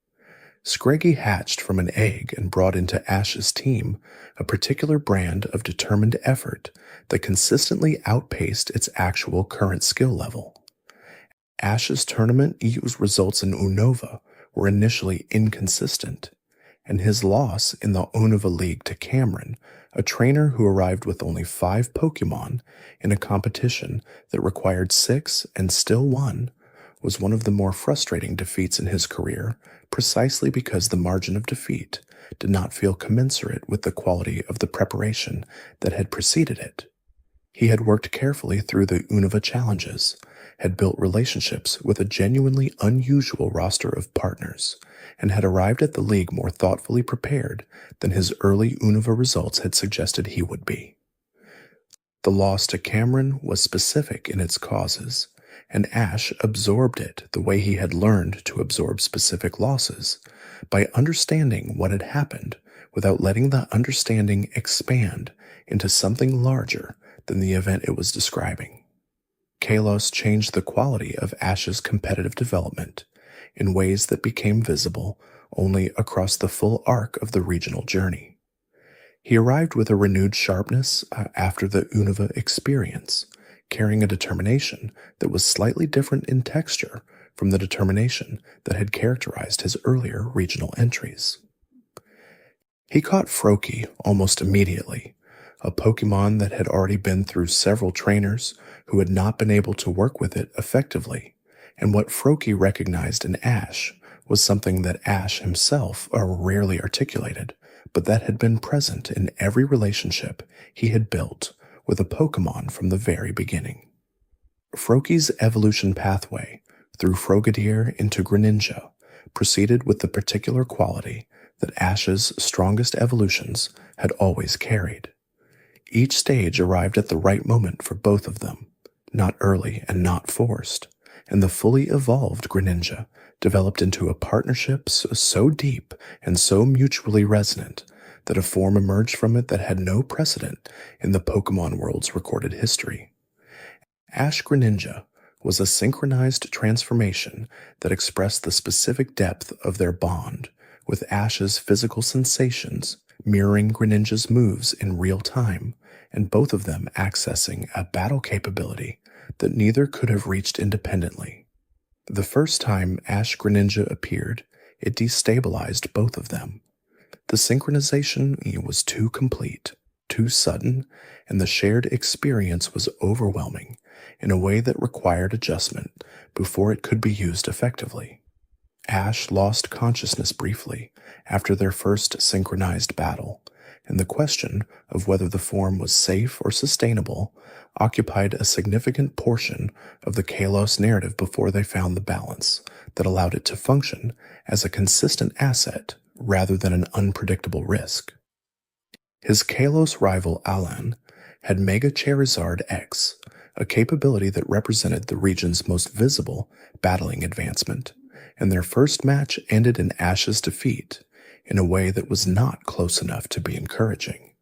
Scraggy hatched from an egg and brought into Ash's team a particular brand of determined effort that consistently outpaced its actual current skill level. Ash's tournament results in Unova were initially inconsistent, and his loss in the Unova League to Cameron, a trainer who arrived with only 5 Pokémon in a competition that required 6 and still won, was one of the more frustrating defeats in his career, precisely because the margin of defeat did not feel commensurate with the quality of the preparation that had preceded it. He had worked carefully through the Unova challenges, had built relationships with a genuinely unusual roster of partners, and had arrived at the league more thoughtfully prepared than his early Unova results had suggested he would be. The loss to Cameron was specific in its causes, and Ash absorbed it the way he had learned to absorb specific losses, by understanding what had happened without letting the understanding expand into something larger than the event it was describing. Kalos changed the quality of Ash's competitive development in ways that became visible only across the full arc of the regional journey. He arrived with a renewed sharpness after the Unova experience, carrying a determination that was slightly different in texture from the determination that had characterized his earlier regional entries. He caught Froakie almost immediately, a Pokémon that had already been through several trainers who had not been able to work with it effectively, and what Froakie recognized in Ash was something that Ash himself rarely articulated, but that had been present in every relationship he had built with a Pokémon from the very beginning. Froakie's evolution pathway through Frogadier into Greninja proceeded with the particular quality that Ash's strongest evolutions had always carried. Each stage arrived at the right moment for both of them, not early and not forced, and the fully evolved Greninja developed into a partnership so deep and so mutually resonant that a form emerged from it that had no precedent in the Pokémon world's recorded history. Ash Greninja was a synchronized transformation that expressed the specific depth of their bond, with Ash's physical sensations mirroring Greninja's moves in real time, and both of them accessing a battle capability that neither could have reached independently. The first time Ash Greninja appeared, it destabilized both of them. The synchronization was too complete, too sudden, and the shared experience was overwhelming in a way that required adjustment before it could be used effectively. Ash lost consciousness briefly after their first synchronized battle, and the question of whether the form was safe or sustainable occupied a significant portion of the Kalos narrative before they found the balance that allowed it to function as a consistent asset rather than an unpredictable risk. His Kalos rival Alolan had Mega Charizard X, a capability that represented the region's most visible battling advancement, and their first match ended in Ash's defeat in a way that was not close enough to be encouraging.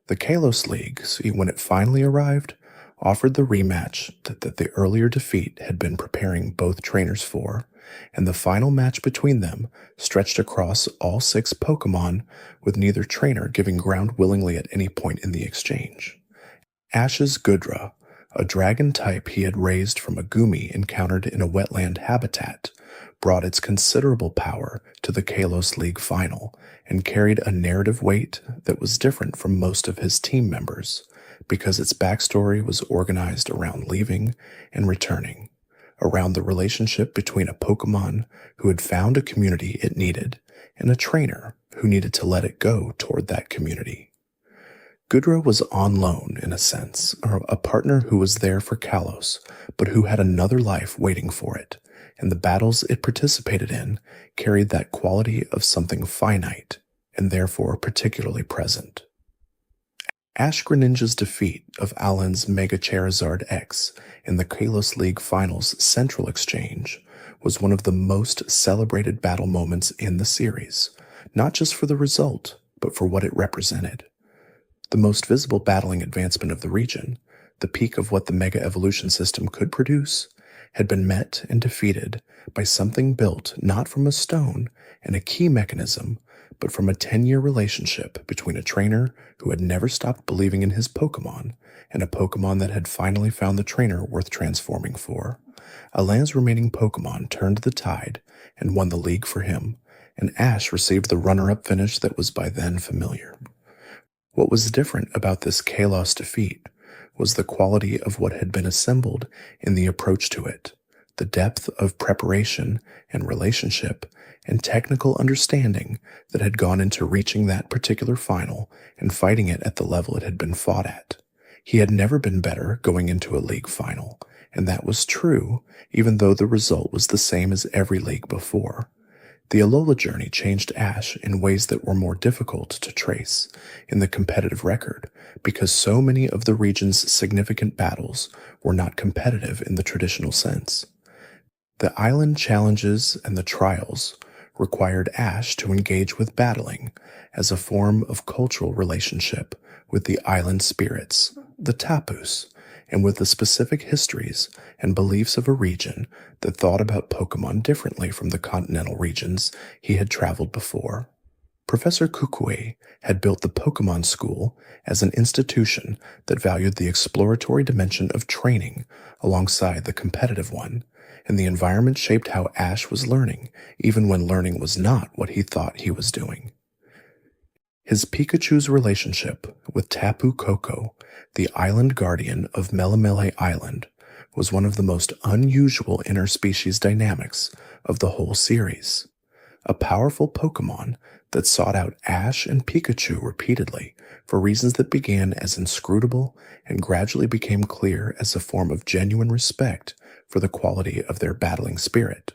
The Kalos League, when it finally arrived, offered the rematch that the earlier defeat had been preparing both trainers for, and the final match between them stretched across all 6 Pokémon, with neither trainer giving ground willingly at any point in the exchange. Ash's Goodra, a dragon type he had raised from a Gumi encountered in a wetland habitat, brought its considerable power to the Kalos League final and carried a narrative weight that was different from most of his team members because its backstory was organized around leaving and returning, around the relationship between a Pokémon who had found a community it needed and a trainer who needed to let it go toward that community. Goodra was on loan, in a sense, or a partner who was there for Kalos, but who had another life waiting for it, and the battles it participated in carried that quality of something finite, and therefore particularly present. Ash Greninja's defeat of Alan's Mega Charizard X in the Kalos League Finals Central Exchange was one of the most celebrated battle moments in the series, not just for the result, but for what it represented. The most visible battling advancement of the region, the peak of what the Mega Evolution system could produce, had been met and defeated by something built not from a stone and a key mechanism, but from a 10-year relationship between a trainer who had never stopped believing in his Pokémon and a Pokémon that had finally found the trainer worth transforming for. Alan's remaining Pokémon turned the tide and won the league for him, and Ash received the runner-up finish that was by then familiar. What was different about this Kalos defeat was the quality of what had been assembled in the approach to it, the depth of preparation and relationship and technical understanding that had gone into reaching that particular final and fighting it at the level it had been fought at. He had never been better going into a league final, and that was true even though the result was the same as every league before. The Alola journey changed Ash in ways that were more difficult to trace in the competitive record because so many of the region's significant battles were not competitive in the traditional sense. The island challenges and the trials required Ash to engage with battling as a form of cultural relationship with the island spirits, the Tapus, and with the specific histories and beliefs of a region that thought about Pokémon differently from the continental regions he had traveled before. Professor Kukui had built the Pokémon School as an institution that valued the exploratory dimension of training alongside the competitive one, and the environment shaped how Ash was learning, even when learning was not what he thought he was doing. His Pikachu's relationship with Tapu Koko, the island guardian of Melemele Island, was one of the most unusual interspecies dynamics of the whole series. A powerful Pokémon that sought out Ash and Pikachu repeatedly for reasons that began as inscrutable and gradually became clear as a form of genuine respect for the quality of their battling spirit.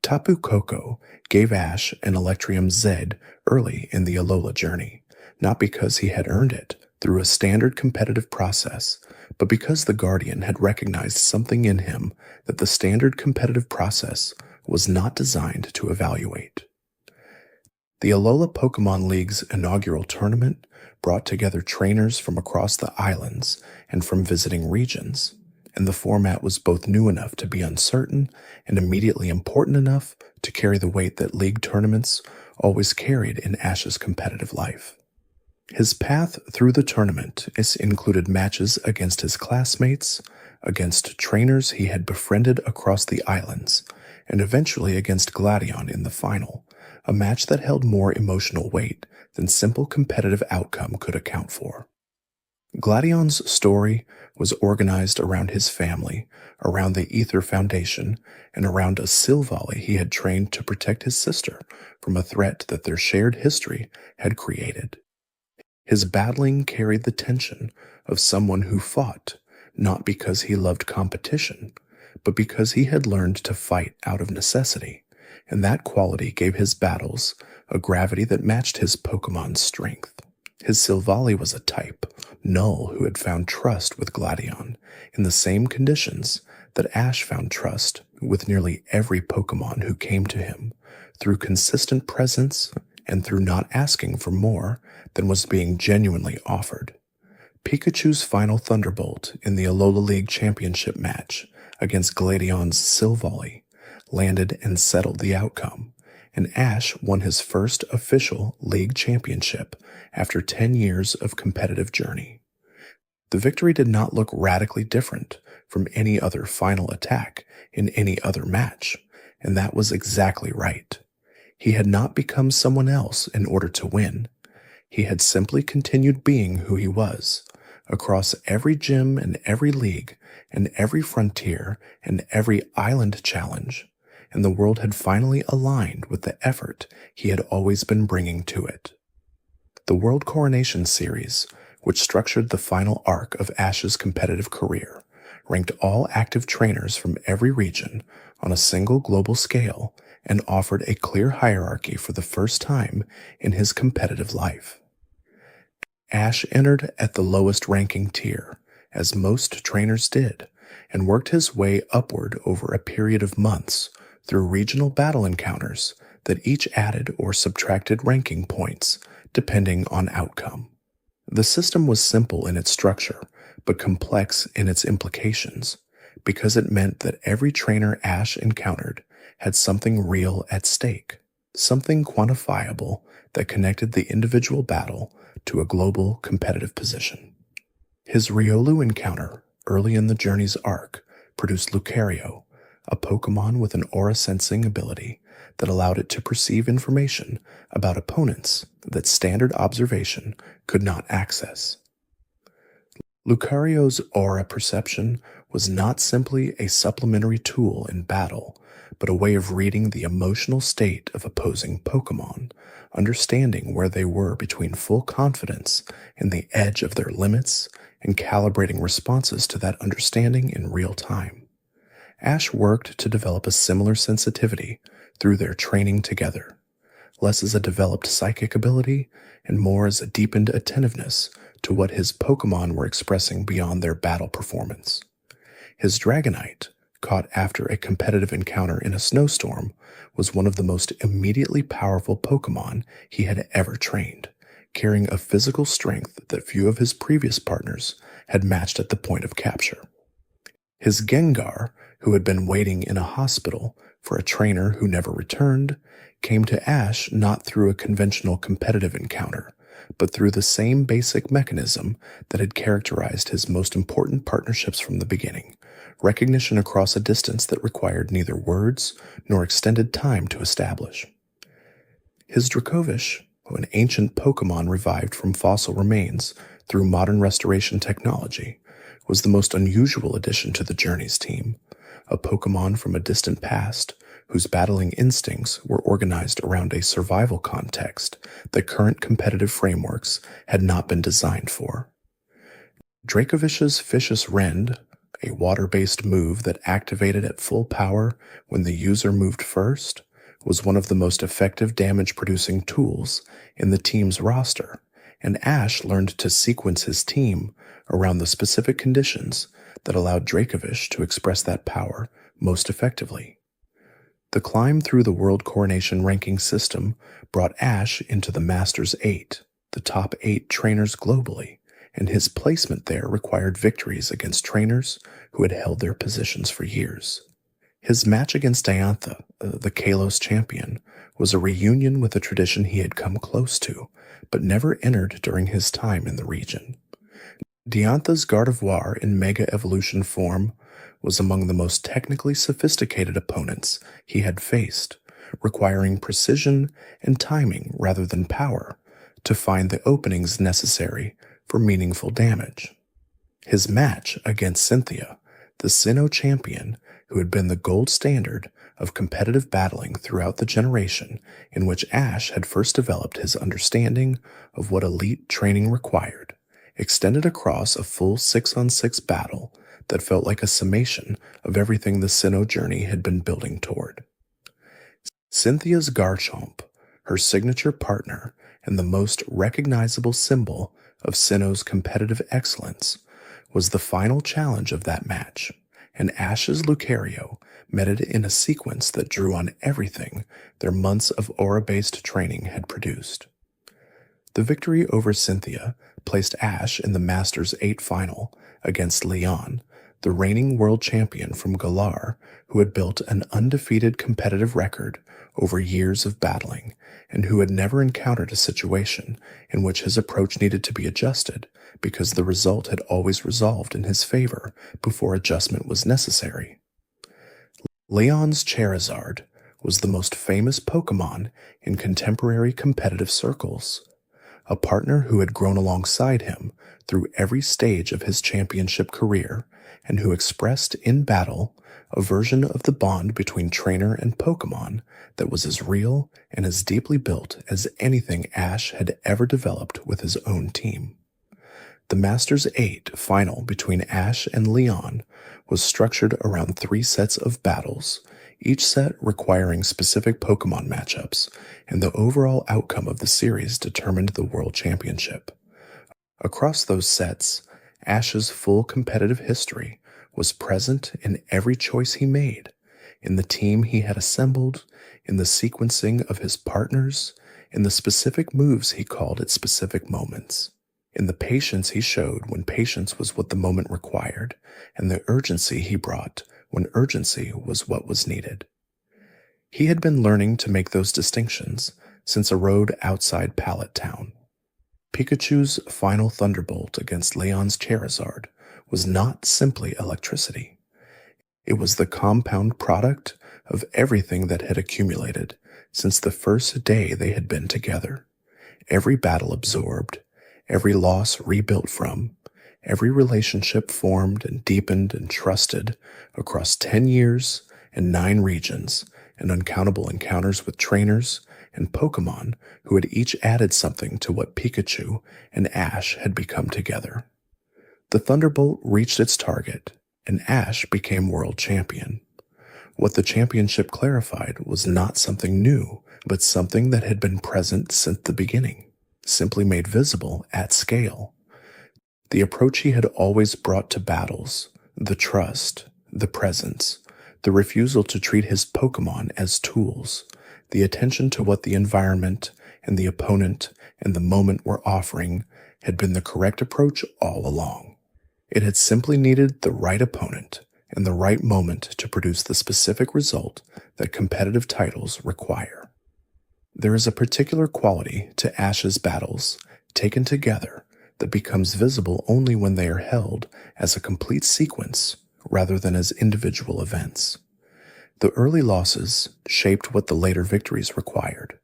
Tapu Koko gave Ash an Electrium Z early in the Alola journey, not because he had earned it through a standard competitive process, but because the Guardian had recognized something in him that the standard competitive process was not designed to evaluate. The Alola Pokemon League's inaugural tournament brought together trainers from across the islands and from visiting regions, and the format was both new enough to be uncertain and immediately important enough to carry the weight that league tournaments always carried in Ash's competitive life. His path through the tournament included matches against his classmates, against trainers he had befriended across the islands, and eventually against Gladion in the final, a match that held more emotional weight than simple competitive outcome could account for. Gladion's story was organized around his family, around the Ether Foundation, and around a Silvally he had trained to protect his sister from a threat that their shared history had created. His battling carried the tension of someone who fought, not because he loved competition, but because he had learned to fight out of necessity, and that quality gave his battles a gravity that matched his Pokemon's strength. His Silvally was a type, Null, who had found trust with Gladion in the same conditions that Ash found trust with nearly every Pokemon who came to him, through consistent presence and through not asking for more than was being genuinely offered. Pikachu's final Thunderbolt in the Alola League Championship match against Gladion's Silvally landed and settled the outcome, and Ash won his first official league championship after 10 years of competitive journey. The victory did not look radically different from any other final attack in any other match, and that was exactly right. He had not become someone else in order to win. He had simply continued being who he was, across every gym and every league and every frontier and every island challenge, and the world had finally aligned with the effort he had always been bringing to it. The World Coronation Series, which structured the final arc of Ash's competitive career, ranked all active trainers from every region on a single global scale and offered a clear hierarchy for the first time in his competitive life. Ash entered at the lowest ranking tier, as most trainers did, and worked his way upward over a period of months through regional battle encounters that each added or subtracted ranking points depending on outcome. The system was simple in its structure, but complex in its implications, because it meant that every trainer Ash encountered had something real at stake, something quantifiable that connected the individual battle to a global competitive position. His Riolu encounter early in the journey's arc produced Lucario, a Pokemon with an aura sensing ability that allowed it to perceive information about opponents that standard observation could not access. Lucario's aura perception was not simply a supplementary tool in battle, but a way of reading the emotional state of opposing Pokémon, understanding where they were between full confidence in the edge of their limits and calibrating responses to that understanding in real time. Ash worked to develop a similar sensitivity through their training together, less as a developed psychic ability and more as a deepened attentiveness to what his Pokémon were expressing beyond their battle performance. His Dragonite, caught after a competitive encounter in a snowstorm, was one of the most immediately powerful Pokémon he had ever trained, carrying a physical strength that few of his previous partners had matched at the point of capture. His Gengar, who had been waiting in a hospital for a trainer who never returned, came to Ash not through a conventional competitive encounter, but through the same basic mechanism that had characterized his most important partnerships from the beginning: recognition across a distance that required neither words nor extended time to establish. His Dracovish, an ancient Pokémon revived from fossil remains through modern restoration technology, was the most unusual addition to the Journeys team, a Pokémon from a distant past whose battling instincts were organized around a survival context that current competitive frameworks had not been designed for. Dracovish's Vicious Rend, a water-based move that activated at full power when the user moved first, was one of the most effective damage-producing tools in the team's roster, and Ash learned to sequence his team around the specific conditions that allowed Dracovish to express that power most effectively. The climb through the World Coronation ranking system brought Ash into the Masters 8, the top 8 trainers globally, and his placement there required victories against trainers who had held their positions for years. His match against Diantha, the Kalos champion, was a reunion with a tradition he had come close to, but never entered during his time in the region. Diantha's Gardevoir in Mega Evolution form was among the most technically sophisticated opponents he had faced, requiring precision and timing rather than power to find the openings necessary for meaningful damage. His match against Cynthia, the Sinnoh champion who had been the gold standard of competitive battling throughout the generation in which Ash had first developed his understanding of what elite training required, extended across a full 6-on-6 battle that felt like a summation of everything the Sinnoh journey had been building toward. Cynthia's Garchomp, her signature partner and the most recognizable symbol of Sinnoh's competitive excellence, was the final challenge of that match, and Ash's Lucario met it in a sequence that drew on everything their months of aura-based training had produced. The victory over Cynthia placed Ash in the Masters 8 final against Leon, the reigning world champion from Galar, who had built an undefeated competitive record over years of battling, and who had never encountered a situation in which his approach needed to be adjusted because the result had always resolved in his favor before adjustment was necessary. Leon's Charizard was the most famous Pokémon in contemporary competitive circles, a partner who had grown alongside him through every stage of his championship career and who expressed in battle a version of the bond between trainer and Pokémon that was as real and as deeply built as anything Ash had ever developed with his own team. The Masters 8 final between Ash and Leon was structured around 3 sets of battles, each set requiring specific Pokémon matchups, and the overall outcome of the series determined the World Championship. Across those sets, Ash's full competitive history was present in every choice he made, in the team he had assembled, in the sequencing of his partners, in the specific moves he called at specific moments, in the patience he showed when patience was what the moment required, and the urgency he brought when urgency was what was needed. He had been learning to make those distinctions since a road outside Pallet Town. Pikachu's final thunderbolt against Leon's Charizard was not simply electricity. It was the compound product of everything that had accumulated since the first day they had been together. Every battle absorbed, every loss rebuilt from, every relationship formed and deepened and trusted across 10 years and 9 regions, and uncountable encounters with trainers and Pokémon who had each added something to what Pikachu and Ash had become together. The Thunderbolt reached its target, and Ash became world champion. What the championship clarified was not something new, but something that had been present since the beginning, simply made visible at scale. The approach he had always brought to battles, the trust, the presence, the refusal to treat his Pokémon as tools, the attention to what the environment and the opponent and the moment were offering, had been the correct approach all along. It had simply needed the right opponent and the right moment to produce the specific result that competitive titles require. There is a particular quality to Ash's battles, taken together, that becomes visible only when they are held as a complete sequence rather than as individual events. The early losses shaped what the later victories required.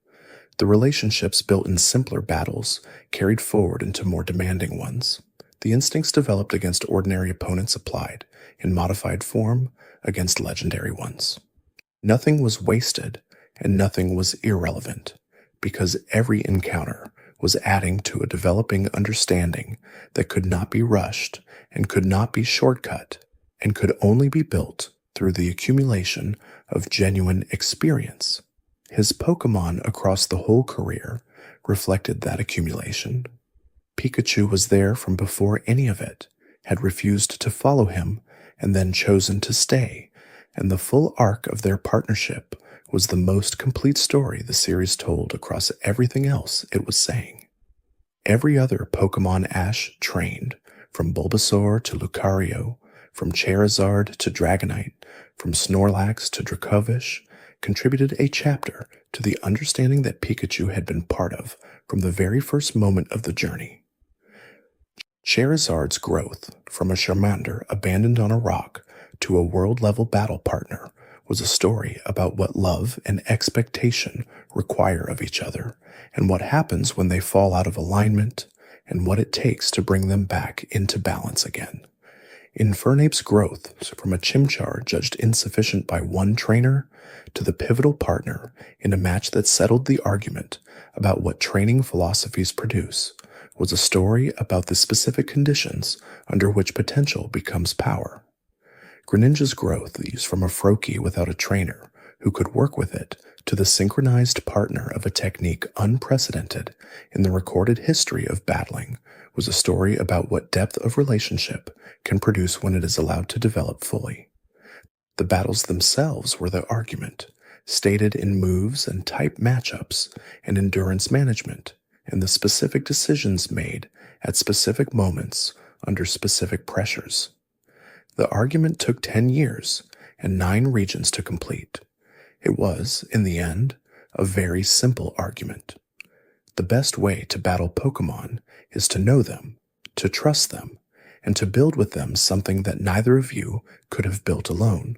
The relationships built in simpler battles carried forward into more demanding ones. The instincts developed against ordinary opponents applied, in modified form, against legendary ones. Nothing was wasted, and nothing was irrelevant, because every encounter was adding to a developing understanding that could not be rushed and could not be shortcut and could only be built through the accumulation of genuine experience. His Pokémon across the whole career reflected that accumulation. Pikachu was there from before any of it, had refused to follow him, and then chosen to stay, and the full arc of their partnership was the most complete story the series told across everything else it was saying. Every other Pokémon Ash trained, from Bulbasaur to Lucario, from Charizard to Dragonite, from Snorlax to Dracovish, contributed a chapter to the understanding that Pikachu had been part of from the very first moment of the journey. Charizard's growth from a Charmander abandoned on a rock to a world-level battle partner was a story about what love and expectation require of each other, and what happens when they fall out of alignment, and what it takes to bring them back into balance again. Infernape's growth from a Chimchar judged insufficient by one trainer to the pivotal partner in a match that settled the argument about what training philosophies produce was a story about the specific conditions under which potential becomes power. Greninja's growth from a Froakie without a trainer who could work with it to the synchronized partner of a technique unprecedented in the recorded history of battling was a story about what depth of relationship can produce when it is allowed to develop fully. The battles themselves were the argument, stated in moves and type matchups and endurance management, and the specific decisions made at specific moments under specific pressures. The argument took 10 years and 9 regions to complete. It was, in the end, a very simple argument. The best way to battle Pokémon is to know them, to trust them, and to build with them something that neither of you could have built alone.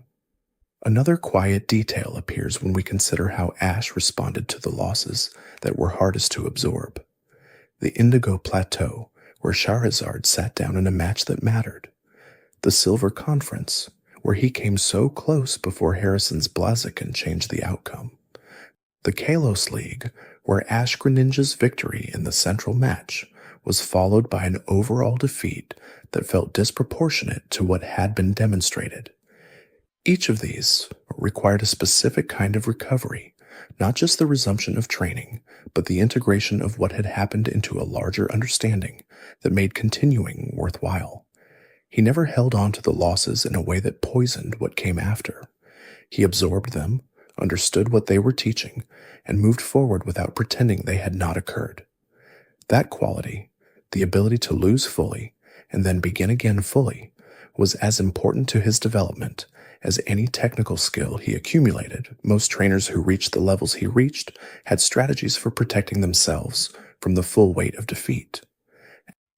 Another quiet detail appears when we consider how Ash responded to the losses that were hardest to absorb. The Indigo Plateau, where Charizard sat down in a match that mattered. The Silver Conference, where he came so close before Harrison's Blaziken changed the outcome. The Kalos League, where Ash Greninja's victory in the central match was followed by an overall defeat that felt disproportionate to what had been demonstrated. Each of these required a specific kind of recovery, not just the resumption of training, but the integration of what had happened into a larger understanding that made continuing worthwhile. He never held on to the losses in a way that poisoned what came after. He absorbed them, understood what they were teaching, and moved forward without pretending they had not occurred. That quality, the ability to lose fully and then begin again fully, was as important to his development as any technical skill he accumulated. Most trainers who reached the levels he reached had strategies for protecting themselves from the full weight of defeat.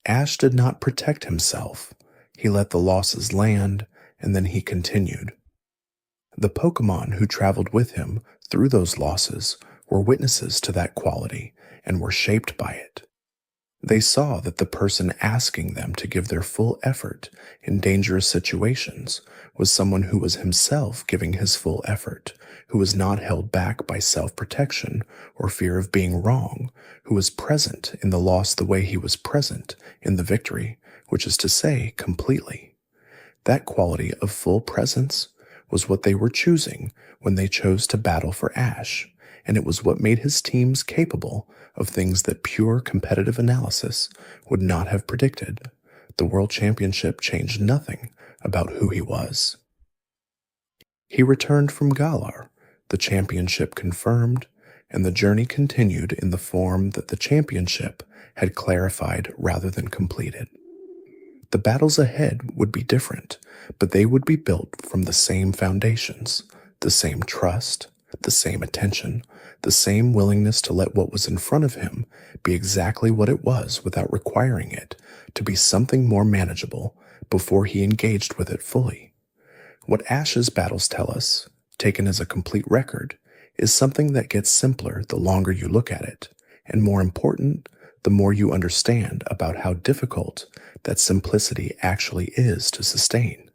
Ash did not protect himself. He let the losses land, and then he continued. The Pokémon who traveled with him through those losses were witnesses to that quality and were shaped by it. They saw that the person asking them to give their full effort in dangerous situations was someone who was himself giving his full effort, who was not held back by self-protection or fear of being wrong, who was present in the loss the way he was present in the victory, which is to say, completely. That quality of full presence was what they were choosing when they chose to battle for Ash, and it was what made his teams capable of things that pure competitive analysis would not have predicted. The World Championship changed nothing about who he was. He returned from Galar, the championship confirmed, and the journey continued in the form that the championship had clarified rather than completed. The battles ahead would be different, but they would be built from the same foundations, the same trust, the same attention, the same willingness to let what was in front of him be exactly what it was without requiring it to be something more manageable before he engaged with it fully. What Ash's battles tell us, taken as a complete record, is something that gets simpler the longer you look at it, and more important, the more you understand about how difficult that simplicity actually is to sustain.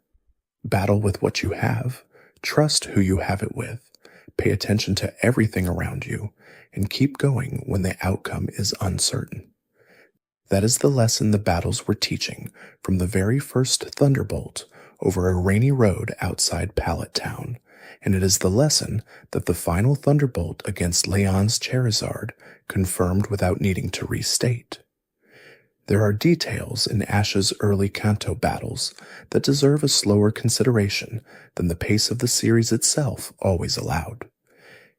Battle with what you have, trust who you have it with, pay attention to everything around you, and keep going when the outcome is uncertain. That is the lesson the battles were teaching from the very first thunderbolt over a rainy road outside Pallet Town, and it is the lesson that the final thunderbolt against Leon's Charizard confirmed without needing to restate. There are details in Ash's early Kanto battles that deserve a slower consideration than the pace of the series itself always allowed.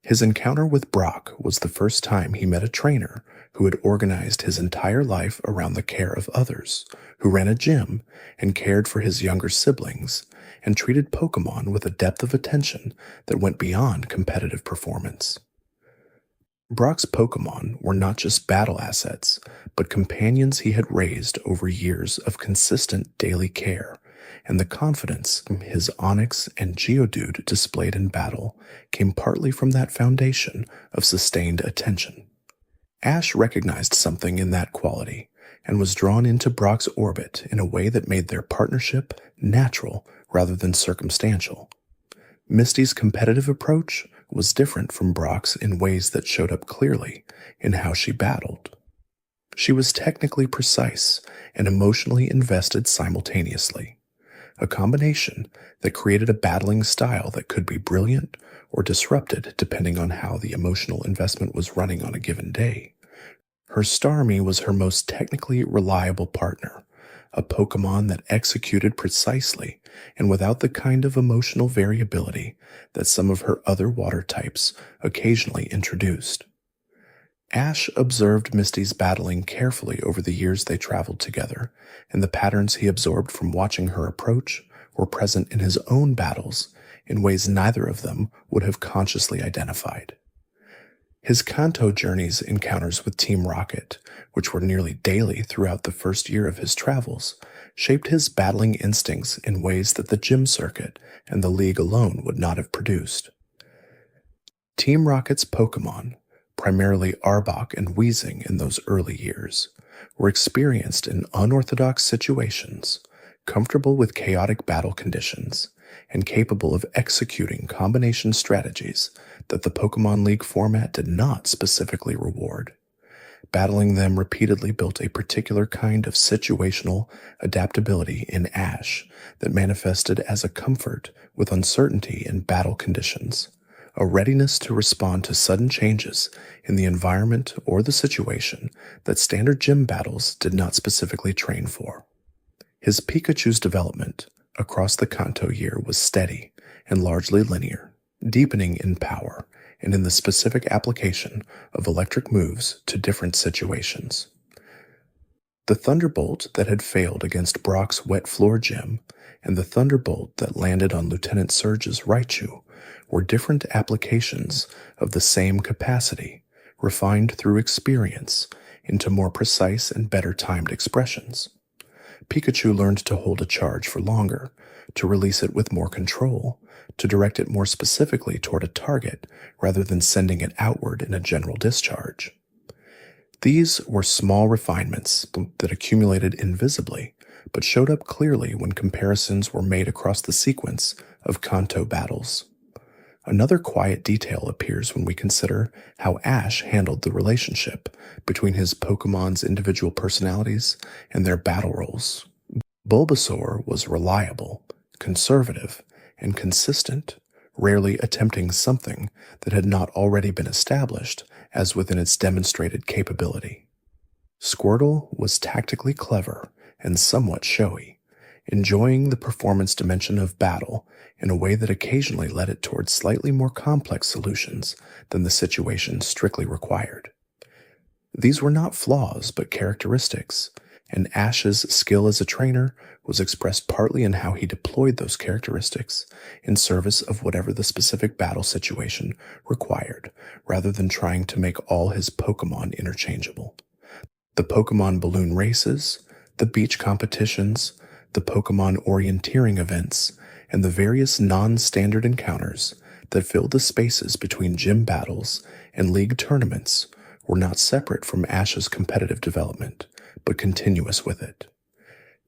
His encounter with Brock was the first time he met a trainer who had organized his entire life around the care of others, who ran a gym and cared for his younger siblings, and treated Pokémon with a depth of attention that went beyond competitive performance. Brock's Pokémon were not just battle assets, but companions he had raised over years of consistent daily care, and the confidence his Onix and Geodude displayed in battle came partly from that foundation of sustained attention. Ash recognized something in that quality, and was drawn into Brock's orbit in a way that made their partnership natural rather than circumstantial. Misty's competitive approach was different from Brock's in ways that showed up clearly in how she battled. She was technically precise and emotionally invested simultaneously, a combination that created a battling style that could be brilliant or disrupted depending on how the emotional investment was running on a given day. Her Starmie was her most technically reliable partner, a Pokémon that executed precisely and without the kind of emotional variability that some of her other water types occasionally introduced. Ash observed Misty's battling carefully over the years they traveled together, and the patterns he absorbed from watching her approach were present in his own battles in ways neither of them would have consciously identified. His Kanto journey's encounters with Team Rocket, which were nearly daily throughout the first year of his travels, shaped his battling instincts in ways that the gym circuit and the league alone would not have produced. Team Rocket's Pokémon, primarily Arbok and Weezing in those early years, were experienced in unorthodox situations, comfortable with chaotic battle conditions, and capable of executing combination strategies that the Pokémon League format did not specifically reward. Battling them repeatedly built a particular kind of situational adaptability in Ash that manifested as a comfort with uncertainty in battle conditions, a readiness to respond to sudden changes in the environment or the situation that standard gym battles did not specifically train for. His Pikachu's development across the Kanto year was steady and largely linear, deepening in power and in the specific application of electric moves to different situations. The Thunderbolt that had failed against Brock's Wet Floor Gym and the Thunderbolt that landed on Lieutenant Surge's Raichu were different applications of the same capacity, refined through experience into more precise and better timed expressions. Pikachu learned to hold a charge for longer, to release it with more control, to direct it more specifically toward a target rather than sending it outward in a general discharge. These were small refinements that accumulated invisibly, but showed up clearly when comparisons were made across the sequence of Kanto battles. Another quiet detail appears when we consider how Ash handled the relationship between his Pokemon's individual personalities and their battle roles. Bulbasaur was reliable, conservative, and consistent, rarely attempting something that had not already been established as within its demonstrated capability. Squirtle was tactically clever and somewhat showy, enjoying the performance dimension of battle in a way that occasionally led it towards slightly more complex solutions than the situation strictly required. These were not flaws but characteristics, and Ash's skill as a trainer was expressed partly in how he deployed those characteristics in service of whatever the specific battle situation required, rather than trying to make all his Pokémon interchangeable. The Pokémon balloon races, the beach competitions, the Pokémon orienteering events, and the various non-standard encounters that filled the spaces between gym battles and league tournaments were not separate from Ash's competitive development, but continuous with it.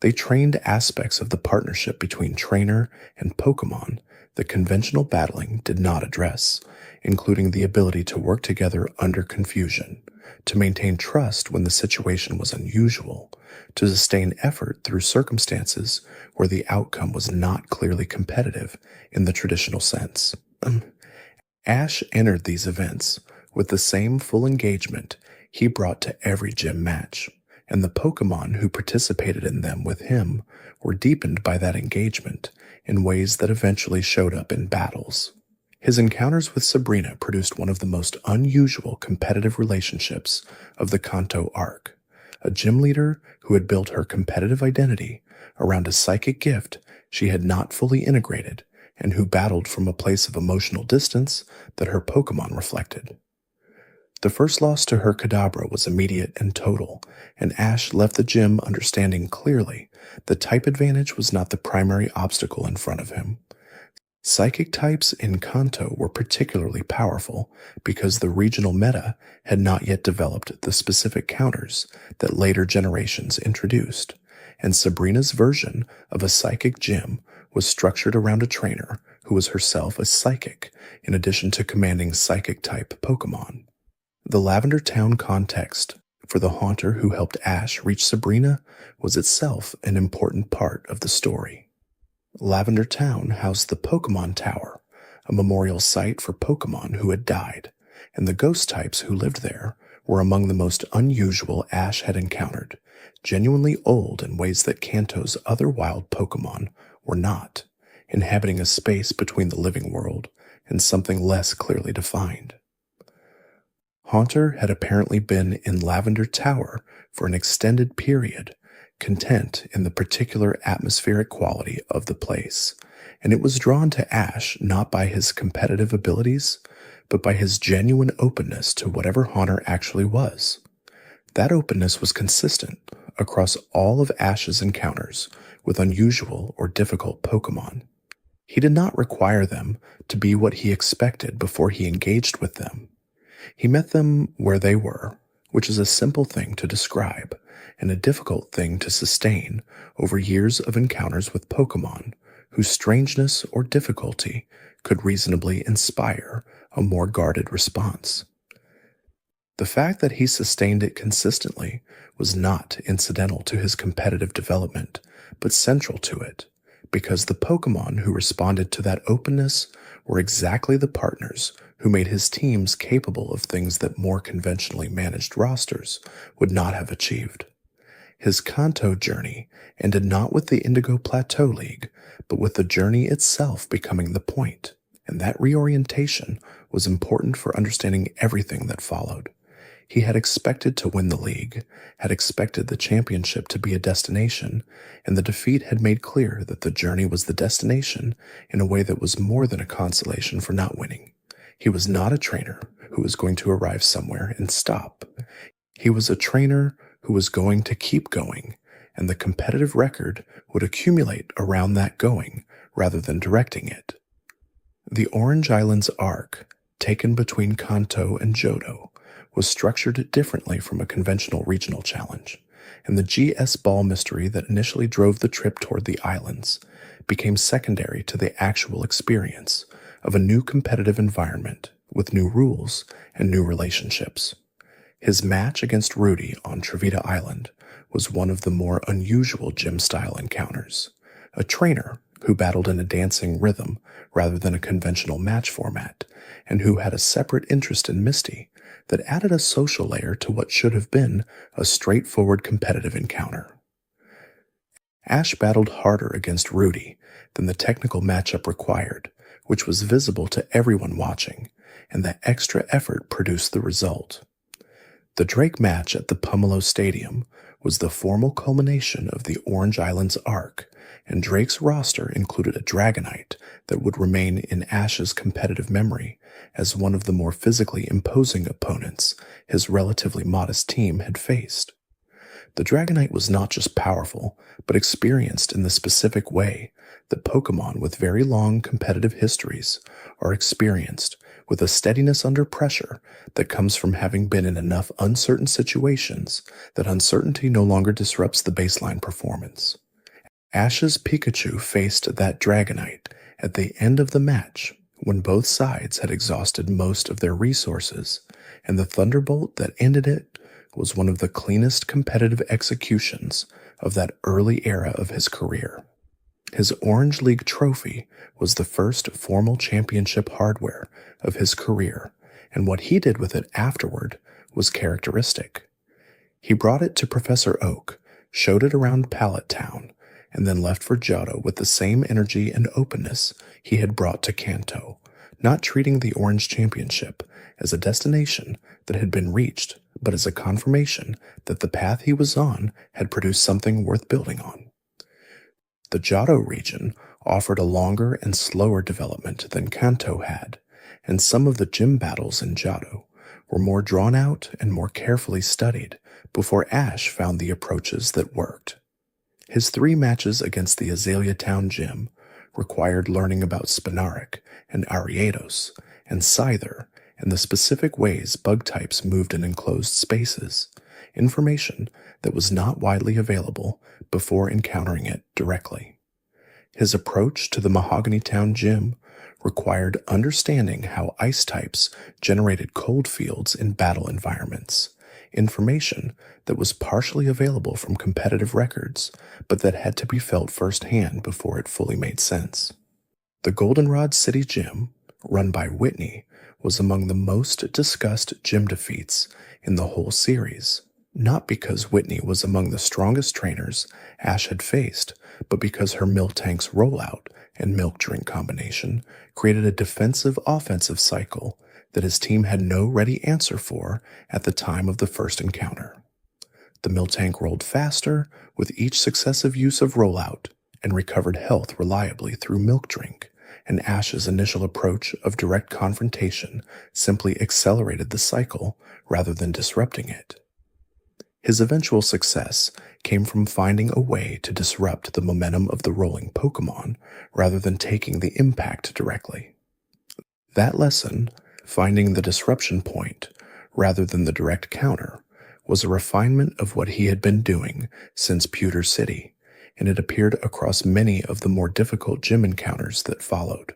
They trained aspects of the partnership between trainer and Pokémon that conventional battling did not address, including the ability to work together under confusion, to maintain trust when the situation was unusual, to sustain effort through circumstances where the outcome was not clearly competitive in the traditional sense. Ash entered these events with the same full engagement he brought to every gym match, and the Pokémon who participated in them with him were deepened by that engagement in ways that eventually showed up in battles. His encounters with Sabrina produced one of the most unusual competitive relationships of the Kanto arc, a gym leader who had built her competitive identity around a psychic gift she had not fully integrated and who battled from a place of emotional distance that her Pokémon reflected. The first loss to her Kadabra was immediate and total, and Ash left the gym understanding clearly that type advantage was not the primary obstacle in front of him. Psychic types in Kanto were particularly powerful because the regional meta had not yet developed the specific counters that later generations introduced, and Sabrina's version of a psychic gym was structured around a trainer who was herself a psychic, in addition to commanding psychic-type Pokémon. The Lavender Town context for the Haunter who helped Ash reach Sabrina was itself an important part of the story. Lavender Town housed the Pokémon Tower, a memorial site for Pokémon who had died, and the ghost types who lived there were among the most unusual Ash had encountered, genuinely old in ways that Kanto's other wild Pokémon were not, inhabiting a space between the living world and something less clearly defined. Haunter had apparently been in Lavender Tower for an extended period, content in the particular atmospheric quality of the place, and it was drawn to Ash not by his competitive abilities, but by his genuine openness to whatever Haunter actually was. That openness was consistent across all of Ash's encounters with unusual or difficult Pokémon. He did not require them to be what he expected before he engaged with them. He met them where they were, which is a simple thing to describe and a difficult thing to sustain over years of encounters with Pokémon whose strangeness or difficulty could reasonably inspire a more guarded response. The fact that he sustained it consistently was not incidental to his competitive development, but central to it, because the Pokémon who responded to that openness were exactly the partners who made his teams capable of things that more conventionally managed rosters would not have achieved. His Kanto journey ended not with the Indigo Plateau League, but with the journey itself becoming the point, and that reorientation was important for understanding everything that followed. He had expected to win the league, had expected the championship to be a destination, and the defeat had made clear that the journey was the destination in a way that was more than a consolation for not winning. He was not a trainer who was going to arrive somewhere and stop. He was a trainer who was going to keep going, and the competitive record would accumulate around that going rather than directing it. The Orange Islands arc, taken between Kanto and Johto, was structured differently from a conventional regional challenge, and the GS Ball mystery that initially drove the trip toward the islands became secondary to the actual experience of a new competitive environment with new rules and new relationships. His match against Rudy on Trevita Island was one of the more unusual gym-style encounters. A trainer who battled in a dancing rhythm rather than a conventional match format, and who had a separate interest in Misty that added a social layer to what should have been a straightforward competitive encounter. Ash battled harder against Rudy than the technical matchup required, which was visible to everyone watching, and that extra effort produced the result. The Drake match at the Pomelo Stadium was the formal culmination of the Orange Islands arc, and Drake's roster included a Dragonite that would remain in Ash's competitive memory as one of the more physically imposing opponents his relatively modest team had faced. The Dragonite was not just powerful, but experienced in the specific way that Pokémon with very long competitive histories are experienced, with a steadiness under pressure that comes from having been in enough uncertain situations that uncertainty no longer disrupts the baseline performance. Ash's Pikachu faced that Dragonite at the end of the match when both sides had exhausted most of their resources, and the Thunderbolt that ended it was one of the cleanest competitive executions of that early era of his career. His Orange League trophy was the first formal championship hardware of his career, and what he did with it afterward was characteristic. He brought it to Professor Oak, showed it around Pallet Town, and then left for Johto with the same energy and openness he had brought to Kanto, not treating the Orange Championship as a destination that had been reached, but as a confirmation that the path he was on had produced something worth building on. The Johto region offered a longer and slower development than Kanto had, and some of the gym battles in Johto were more drawn out and more carefully studied before Ash found the approaches that worked. His 3 matches against the Azalea Town gym required learning about Spinarak and Ariados and Scyther and the specific ways bug types moved in enclosed spaces, information that was not widely available before encountering it directly. His approach to the Mahogany Town gym required understanding how ice types generated cold fields in battle environments, information that was partially available from competitive records, but that had to be felt firsthand before it fully made sense. The Goldenrod City Gym, run by Whitney, was among the most discussed gym defeats in the whole series, not because Whitney was among the strongest trainers Ash had faced, but because her Miltank's rollout and milk drink combination created a defensive-offensive cycle that his team had no ready answer for at the time of the first encounter. The Miltank rolled faster with each successive use of rollout and recovered health reliably through milk drink, and Ash's initial approach of direct confrontation simply accelerated the cycle rather than disrupting it. His eventual success came from finding a way to disrupt the momentum of the rolling Pokémon rather than taking the impact directly. That lesson, finding the disruption point rather than the direct counter, was a refinement of what he had been doing since Pewter City, and it appeared across many of the more difficult gym encounters that followed.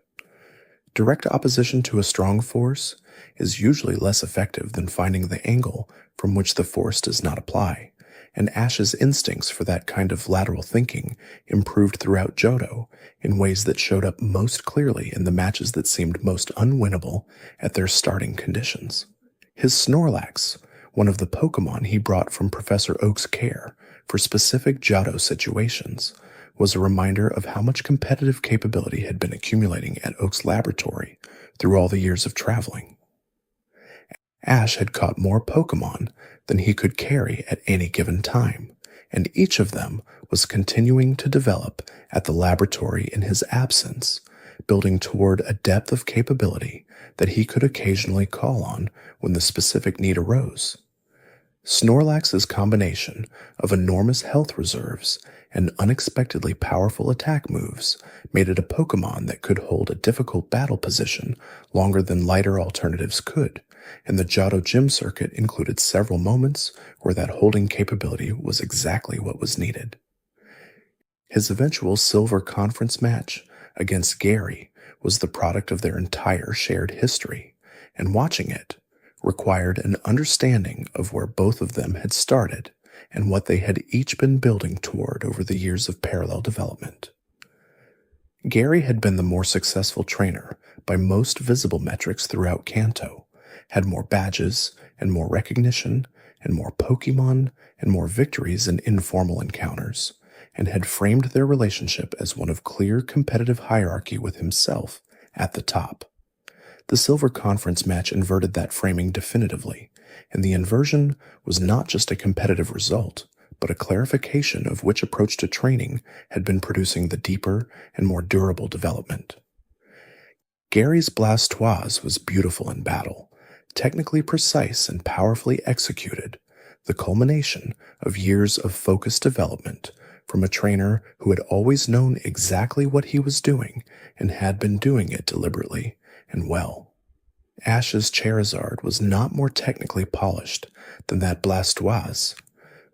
Direct opposition to a strong force is usually less effective than finding the angle from which the force does not apply, and Ash's instincts for that kind of lateral thinking improved throughout Johto in ways that showed up most clearly in the matches that seemed most unwinnable at their starting conditions. His Snorlax, one of the Pokémon he brought from Professor Oak's care for specific Johto situations, was a reminder of how much competitive capability had been accumulating at Oak's laboratory through all the years of traveling. Ash had caught more Pokémon than he could carry at any given time, and each of them was continuing to develop at the laboratory in his absence, building toward a depth of capability that he could occasionally call on when the specific need arose. Snorlax's combination of enormous health reserves and unexpectedly powerful attack moves made it a Pokémon that could hold a difficult battle position longer than lighter alternatives could, and the Johto Gym circuit included several moments where that holding capability was exactly what was needed. His eventual Silver Conference match against Gary was the product of their entire shared history, and watching it required an understanding of where both of them had started and what they had each been building toward over the years of parallel development. Gary had been the more successful trainer by most visible metrics throughout Kanto, had more badges and more recognition and more Pokémon and more victories in informal encounters, and had framed their relationship as one of clear competitive hierarchy with himself at the top. The Silver Conference match inverted that framing definitively, and the inversion was not just a competitive result, but a clarification of which approach to training had been producing the deeper and more durable development. Gary's Blastoise was beautiful in battle, technically precise and powerfully executed, the culmination of years of focused development from a trainer who had always known exactly what he was doing and had been doing it deliberately and well. Ash's Charizard was not more technically polished than that Blastoise,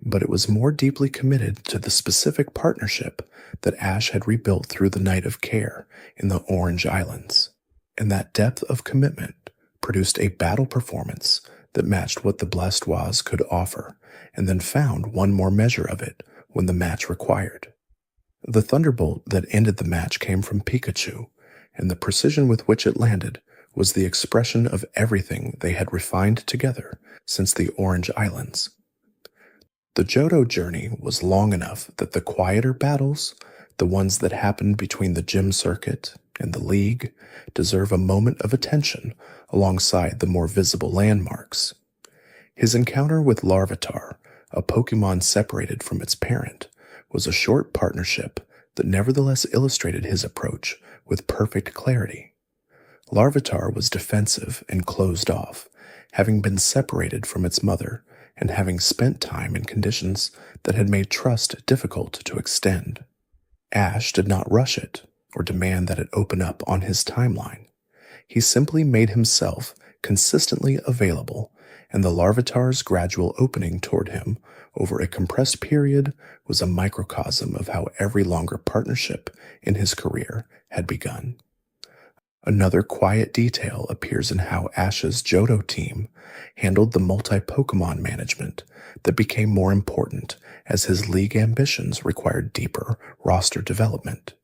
but it was more deeply committed to the specific partnership that Ash had rebuilt through the Night of Care in the Orange Islands, and that depth of commitment produced a battle performance that matched what the Blastoise could offer, and then found one more measure of it when the match required. The thunderbolt that ended the match came from Pikachu, and the precision with which it landed was the expression of everything they had refined together since the Orange Islands. The Johto journey was long enough that the quieter battles, the ones that happened between the gym circuit and the league, deserve a moment of attention alongside the more visible landmarks. His encounter with Larvitar, a Pokémon separated from its parent, was a short partnership that nevertheless illustrated his approach with perfect clarity. Larvitar was defensive and closed off, having been separated from its mother and having spent time in conditions that had made trust difficult to extend. Ash did not rush it or demand that it open up on his timeline. He simply made himself consistently available, and the Larvitar's gradual opening toward him over a compressed period was a microcosm of how every longer partnership in his career had begun. Another quiet detail appears in how Ash's Johto team handled the multi-Pokémon management that became more important as his league ambitions required deeper roster development.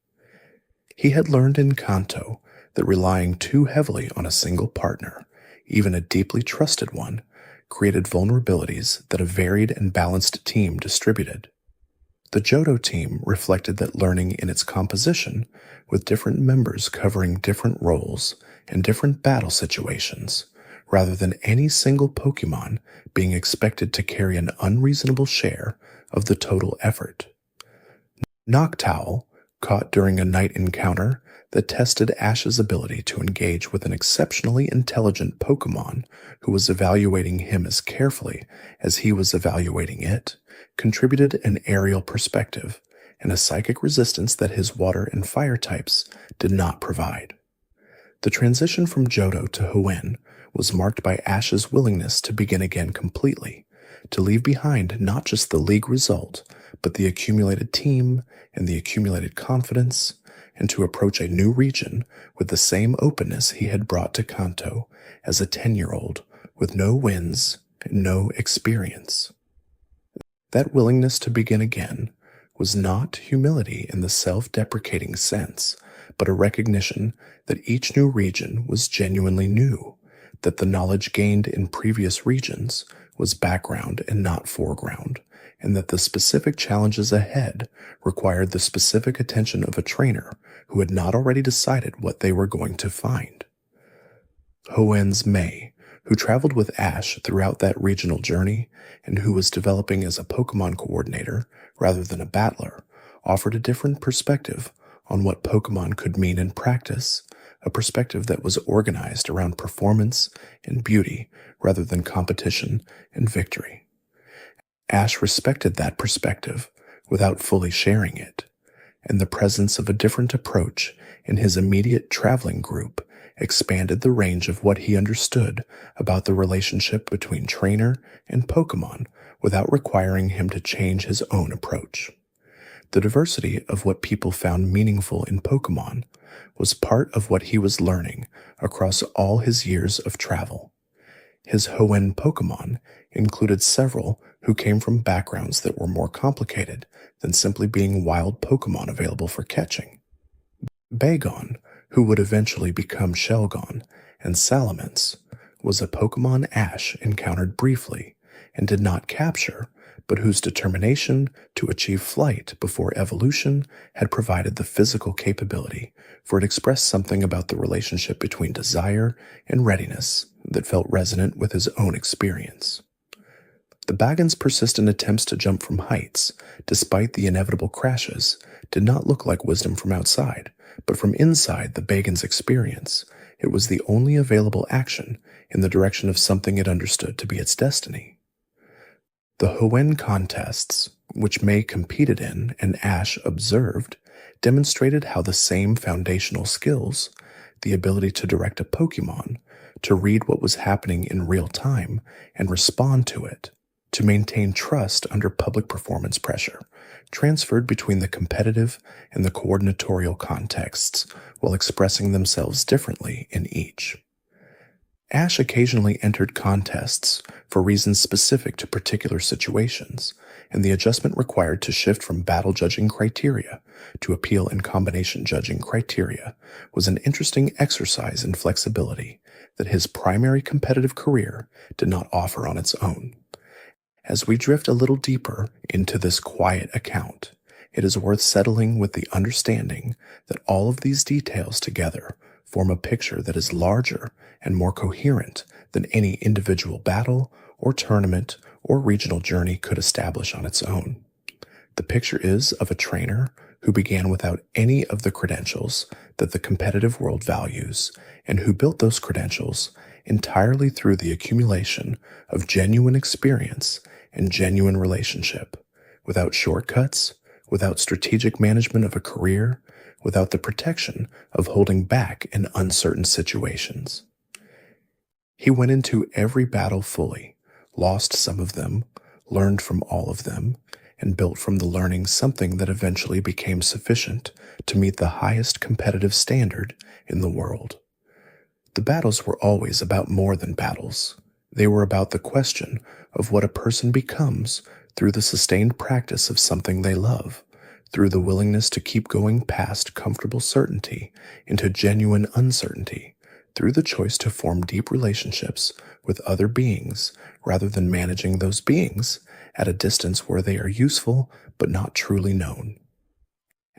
He had learned in Kanto that relying too heavily on a single partner, even a deeply trusted one, created vulnerabilities that a varied and balanced team distributed. The Johto team reflected that learning in its composition, with different members covering different roles and different battle situations, rather than any single Pokémon being expected to carry an unreasonable share of the total effort. Noctowl, caught during a night encounter that tested Ash's ability to engage with an exceptionally intelligent Pokémon who was evaluating him as carefully as he was evaluating it, contributed an aerial perspective and a psychic resistance that his water and fire types did not provide. The transition from Johto to Hoenn was marked by Ash's willingness to begin again completely, to leave behind not just the league result, but the accumulated team and the accumulated confidence, and to approach a new region with the same openness he had brought to Kanto as a 10-year-old with no wins and no experience. That willingness to begin again was not humility in the self-deprecating sense, but a recognition that each new region was genuinely new, that the knowledge gained in previous regions was background and not foreground, and that the specific challenges ahead required the specific attention of a trainer who had not already decided what they were going to find. Hoenn's May, who traveled with Ash throughout that regional journey and who was developing as a Pokémon coordinator rather than a battler, offered a different perspective on what Pokémon could mean in practice, a perspective that was organized around performance and beauty rather than competition and victory. Ash respected that perspective without fully sharing it, and the presence of a different approach in his immediate traveling group expanded the range of what he understood about the relationship between trainer and Pokémon without requiring him to change his own approach. The diversity of what people found meaningful in Pokémon was part of what he was learning across all his years of travel. His Hoenn Pokémon included several who came from backgrounds that were more complicated than simply being wild Pokémon available for catching. Bagon, who would eventually become Shelgon, and Salamence, was a Pokémon Ash encountered briefly and did not capture, but whose determination to achieve flight before evolution had provided the physical capability, for it expressed something about the relationship between desire and readiness that felt resonant with his own experience. The Bagon's persistent attempts to jump from heights, despite the inevitable crashes, did not look like wisdom from outside, but from inside the Bagon's experience. It was the only available action in the direction of something it understood to be its destiny. The Hoenn contests, which May competed in and Ash observed, demonstrated how the same foundational skills, the ability to direct a Pokémon, to read what was happening in real time and respond to it, to maintain trust under public performance pressure, transferred between the competitive and the coordinatorial contexts while expressing themselves differently in each. Ash occasionally entered contests for reasons specific to particular situations, and the adjustment required to shift from battle judging criteria to appeal and combination judging criteria was an interesting exercise in flexibility that his primary competitive career did not offer on its own. As we drift a little deeper into this quiet account, it is worth settling with the understanding that all of these details together form a picture that is larger and more coherent than any individual battle or tournament or regional journey could establish on its own. The picture is of a trainer who began without any of the credentials that the competitive world values and who built those credentials entirely through the accumulation of genuine experience and genuine relationship, without shortcuts, without strategic management of a career, without the protection of holding back in uncertain situations. He went into every battle fully, lost some of them, learned from all of them, and built from the learning something that eventually became sufficient to meet the highest competitive standard in the world. The battles were always about more than battles. They were about the question of what a person becomes through the sustained practice of something they love, through the willingness to keep going past comfortable certainty into genuine uncertainty, through the choice to form deep relationships with other beings rather than managing those beings at a distance where they are useful but not truly known.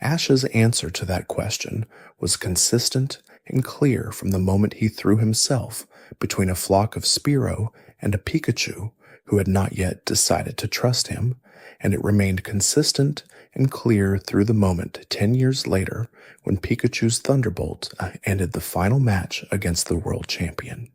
Ash's answer to that question was consistent and clear from the moment he threw himself between a flock of Spearow and a Pikachu who had not yet decided to trust him, and it remained consistent and clear through the moment 10 years later when Pikachu's Thunderbolt ended the final match against the world champion.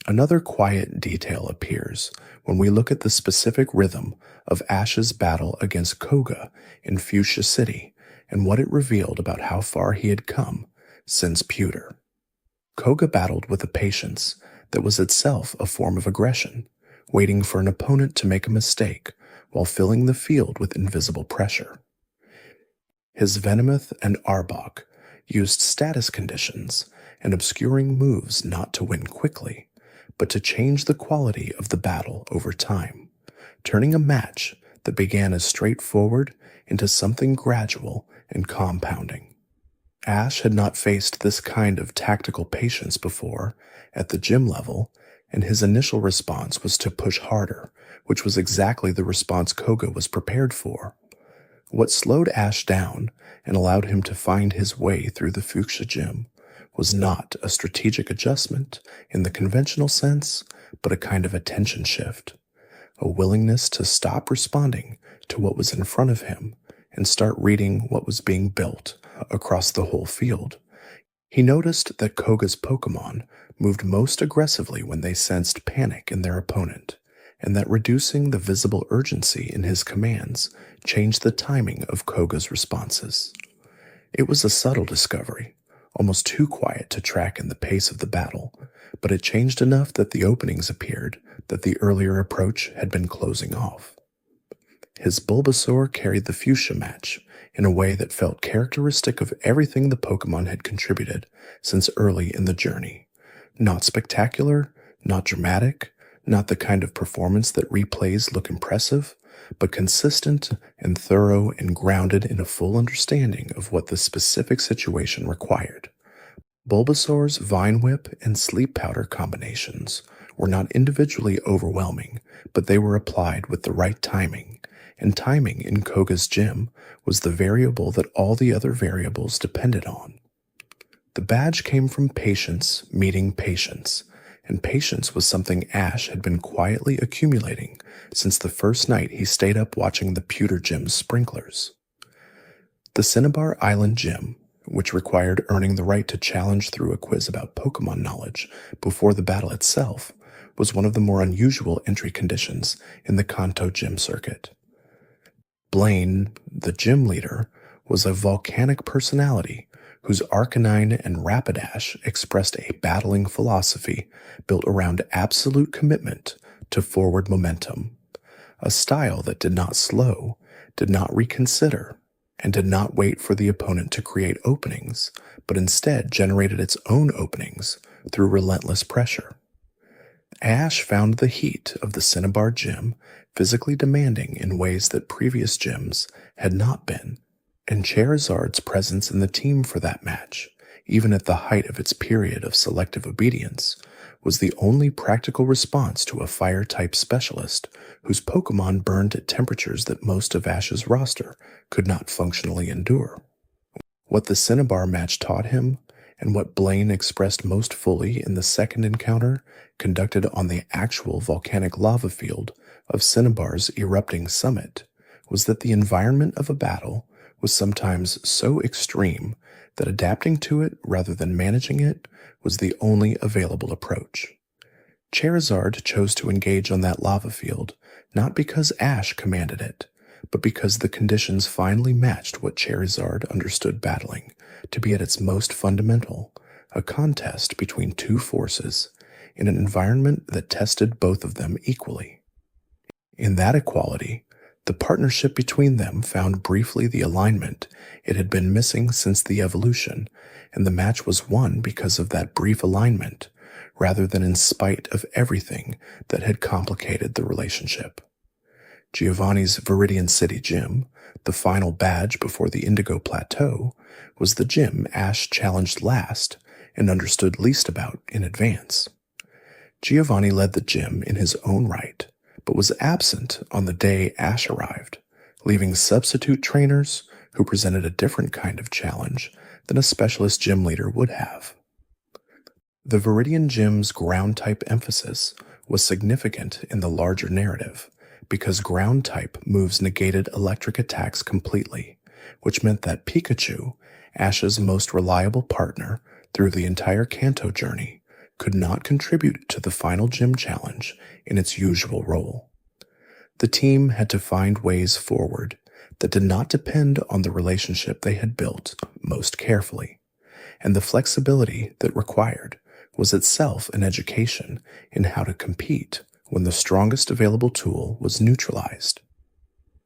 Another quiet detail appears when we look at the specific rhythm of Ash's battle against Koga in Fuchsia City and what it revealed about how far he had come since Pewter. Koga battled with a patience that was itself a form of aggression, waiting for an opponent to make a mistake while filling the field with invisible pressure. His Venomoth and Arbok used status conditions and obscuring moves not to win quickly, but to change the quality of the battle over time, turning a match that began as straightforward into something gradual and compounding. Ash had not faced this kind of tactical patience before at the gym level, and his initial response was to push harder, which was exactly the response Koga was prepared for. What slowed Ash down and allowed him to find his way through the Fuchsia gym was not a strategic adjustment in the conventional sense, but a kind of attention shift, a willingness to stop responding to what was in front of him and start reading what was being built across the whole field. He noticed that Koga's Pokémon moved most aggressively when they sensed panic in their opponent, and that reducing the visible urgency in his commands changed the timing of Koga's responses. It was a subtle discovery, almost too quiet to track in the pace of the battle, but it changed enough that the openings appeared that the earlier approach had been closing off. His Bulbasaur carried the fuchsia match in a way that felt characteristic of everything the Pokémon had contributed since early in the journey. Not spectacular, not dramatic, not the kind of performance that replays look impressive, but consistent and thorough and grounded in a full understanding of what the specific situation required. Bulbasaur's Vine Whip and Sleep Powder combinations were not individually overwhelming, but they were applied with the right timing, and timing in Koga's gym was the variable that all the other variables depended on. The badge came from patience meeting patience, and patience was something Ash had been quietly accumulating since the first night he stayed up watching the Pewter Gym's sprinklers. The Cinnabar Island Gym, which required earning the right to challenge through a quiz about Pokémon knowledge before the battle itself, was one of the more unusual entry conditions in the Kanto Gym circuit. Blaine, the gym leader, was a volcanic personality whose Arcanine and Rapidash expressed a battling philosophy built around absolute commitment to forward momentum, a style that did not slow, did not reconsider, and did not wait for the opponent to create openings, but instead generated its own openings through relentless pressure. Ash found the heat of the Cinnabar Gym physically demanding in ways that previous gyms had not been, and Charizard's presence in the team for that match, even at the height of its period of selective obedience, was the only practical response to a fire-type specialist whose Pokémon burned at temperatures that most of Ash's roster could not functionally endure. What the Cinnabar match taught him, and what Blaine expressed most fully in the second encounter conducted on the actual volcanic lava field of Cinnabar's erupting summit, was that the environment of a battle was sometimes so extreme that adapting to it rather than managing it was the only available approach. Charizard chose to engage on that lava field not because Ash commanded it, but because the conditions finally matched what Charizard understood battling to be at its most fundamental, a contest between two forces in an environment that tested both of them equally. In that equality, the partnership between them found briefly the alignment it had been missing since the evolution, and the match was won because of that brief alignment, rather than in spite of everything that had complicated the relationship. Giovanni's Viridian City Gym, the final badge before the Indigo Plateau, was the gym Ash challenged last and understood least about in advance. Giovanni led the gym in his own right, but was absent on the day Ash arrived, leaving substitute trainers who presented a different kind of challenge than a specialist gym leader would have. The Viridian Gym's ground-type emphasis was significant in the larger narrative because ground-type moves negated electric attacks completely, which meant that Pikachu, Ash's most reliable partner through the entire Kanto journey, could not contribute to the final gym challenge in its usual role. The team had to find ways forward that did not depend on the relationship they had built most carefully, and the flexibility that required was itself an education in how to compete when the strongest available tool was neutralized.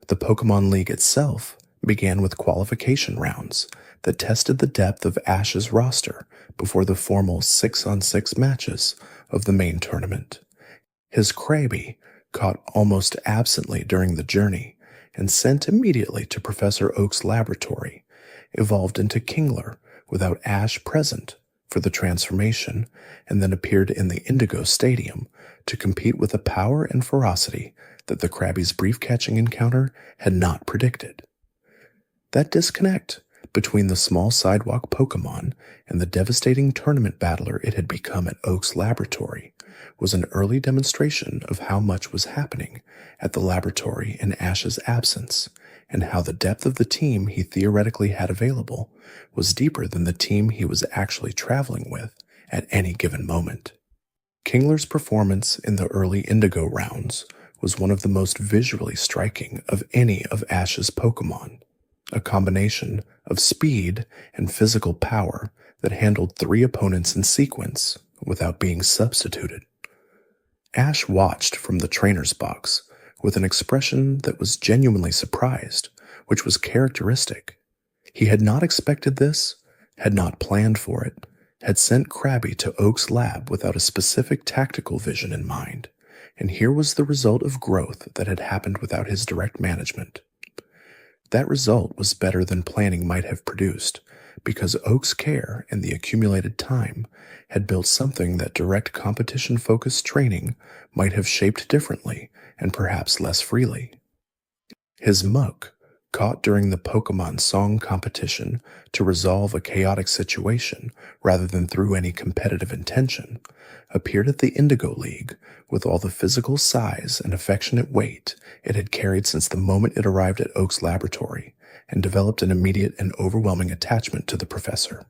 The Pokémon League itself began with qualification rounds that tested the depth of Ash's roster before the formal 6-on-6 matches of the main tournament. His Krabby, caught almost absently during the journey and sent immediately to Professor Oak's laboratory, evolved into Kingler without Ash present for the transformation, and then appeared in the Indigo Stadium to compete with a power and ferocity that the Krabby's brief catching encounter had not predicted. That disconnect between the small sidewalk Pokémon and the devastating tournament battler it had become at Oak's laboratory was an early demonstration of how much was happening at the laboratory in Ash's absence, and how the depth of the team he theoretically had available was deeper than the team he was actually traveling with at any given moment. Kingler's performance in the early Indigo rounds was one of the most visually striking of any of Ash's Pokémon, a combination of speed and physical power that handled 3 opponents in sequence without being substituted. Ash watched from the trainer's box with an expression that was genuinely surprised, which was characteristic. He had not expected this, had not planned for it, had sent Krabby to Oak's lab without a specific tactical vision in mind, and here was the result of growth that had happened without his direct management. That result was better than planning might have produced, because Oak's care and the accumulated time had built something that direct competition-focused training might have shaped differently and perhaps less freely. His Muk, caught during the Pokémon Song competition to resolve a chaotic situation rather than through any competitive intention, appeared at the Indigo League with all the physical size and affectionate weight it had carried since the moment it arrived at Oak's laboratory, and developed an immediate and overwhelming attachment to the professor.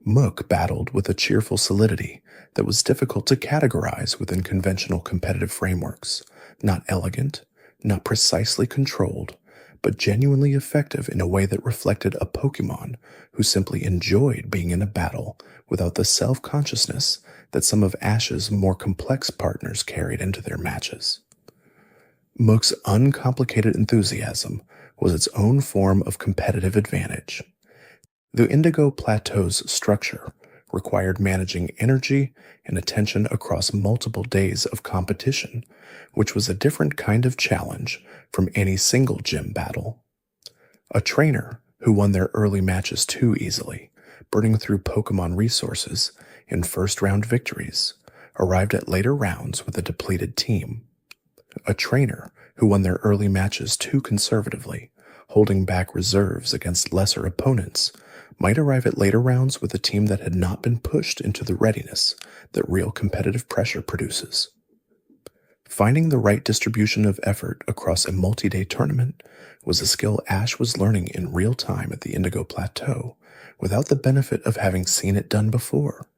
Muk battled with a cheerful solidity that was difficult to categorize within conventional competitive frameworks, not elegant, not precisely controlled, but genuinely effective in a way that reflected a Pokémon who simply enjoyed being in a battle without the self-consciousness that some of Ash's more complex partners carried into their matches. Muk's uncomplicated enthusiasm was its own form of competitive advantage. The Indigo Plateau's structure required managing energy and attention across multiple days of competition, which was a different kind of challenge from any single gym battle. A trainer who won their early matches too easily, burning through Pokémon resources in first-round victories, arrived at later rounds with a depleted team. A trainer who won their early matches too conservatively, holding back reserves against lesser opponents, might arrive at later rounds with a team that had not been pushed into the readiness that real competitive pressure produces. Finding the right distribution of effort across a multi-day tournament was a skill Ash was learning in real time at the Indigo Plateau without the benefit of having seen it done before.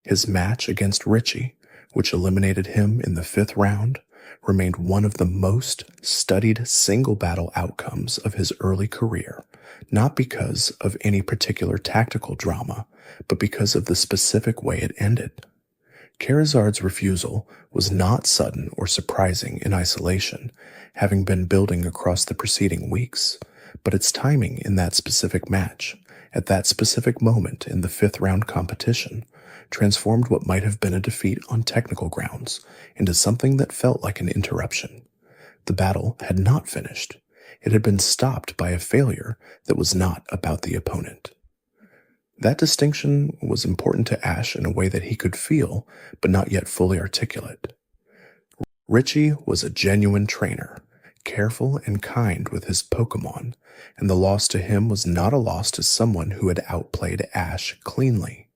His match against Richie, which eliminated him in the 5th round, remained one of the most studied single battle outcomes of his early career, not because of any particular tactical drama, but because of the specific way it ended. Charizard's refusal was not sudden or surprising in isolation, having been building across the preceding weeks, but its timing in that specific match, at that specific moment in the 5th round competition, transformed what might have been a defeat on technical grounds into something that felt like an interruption. The battle had not finished. It had been stopped by a failure that was not about the opponent. That distinction was important to Ash in a way that he could feel, but not yet fully articulate. Richie was a genuine trainer, careful and kind with his Pokémon, and the loss to him was not a loss to someone who had outplayed Ash cleanly.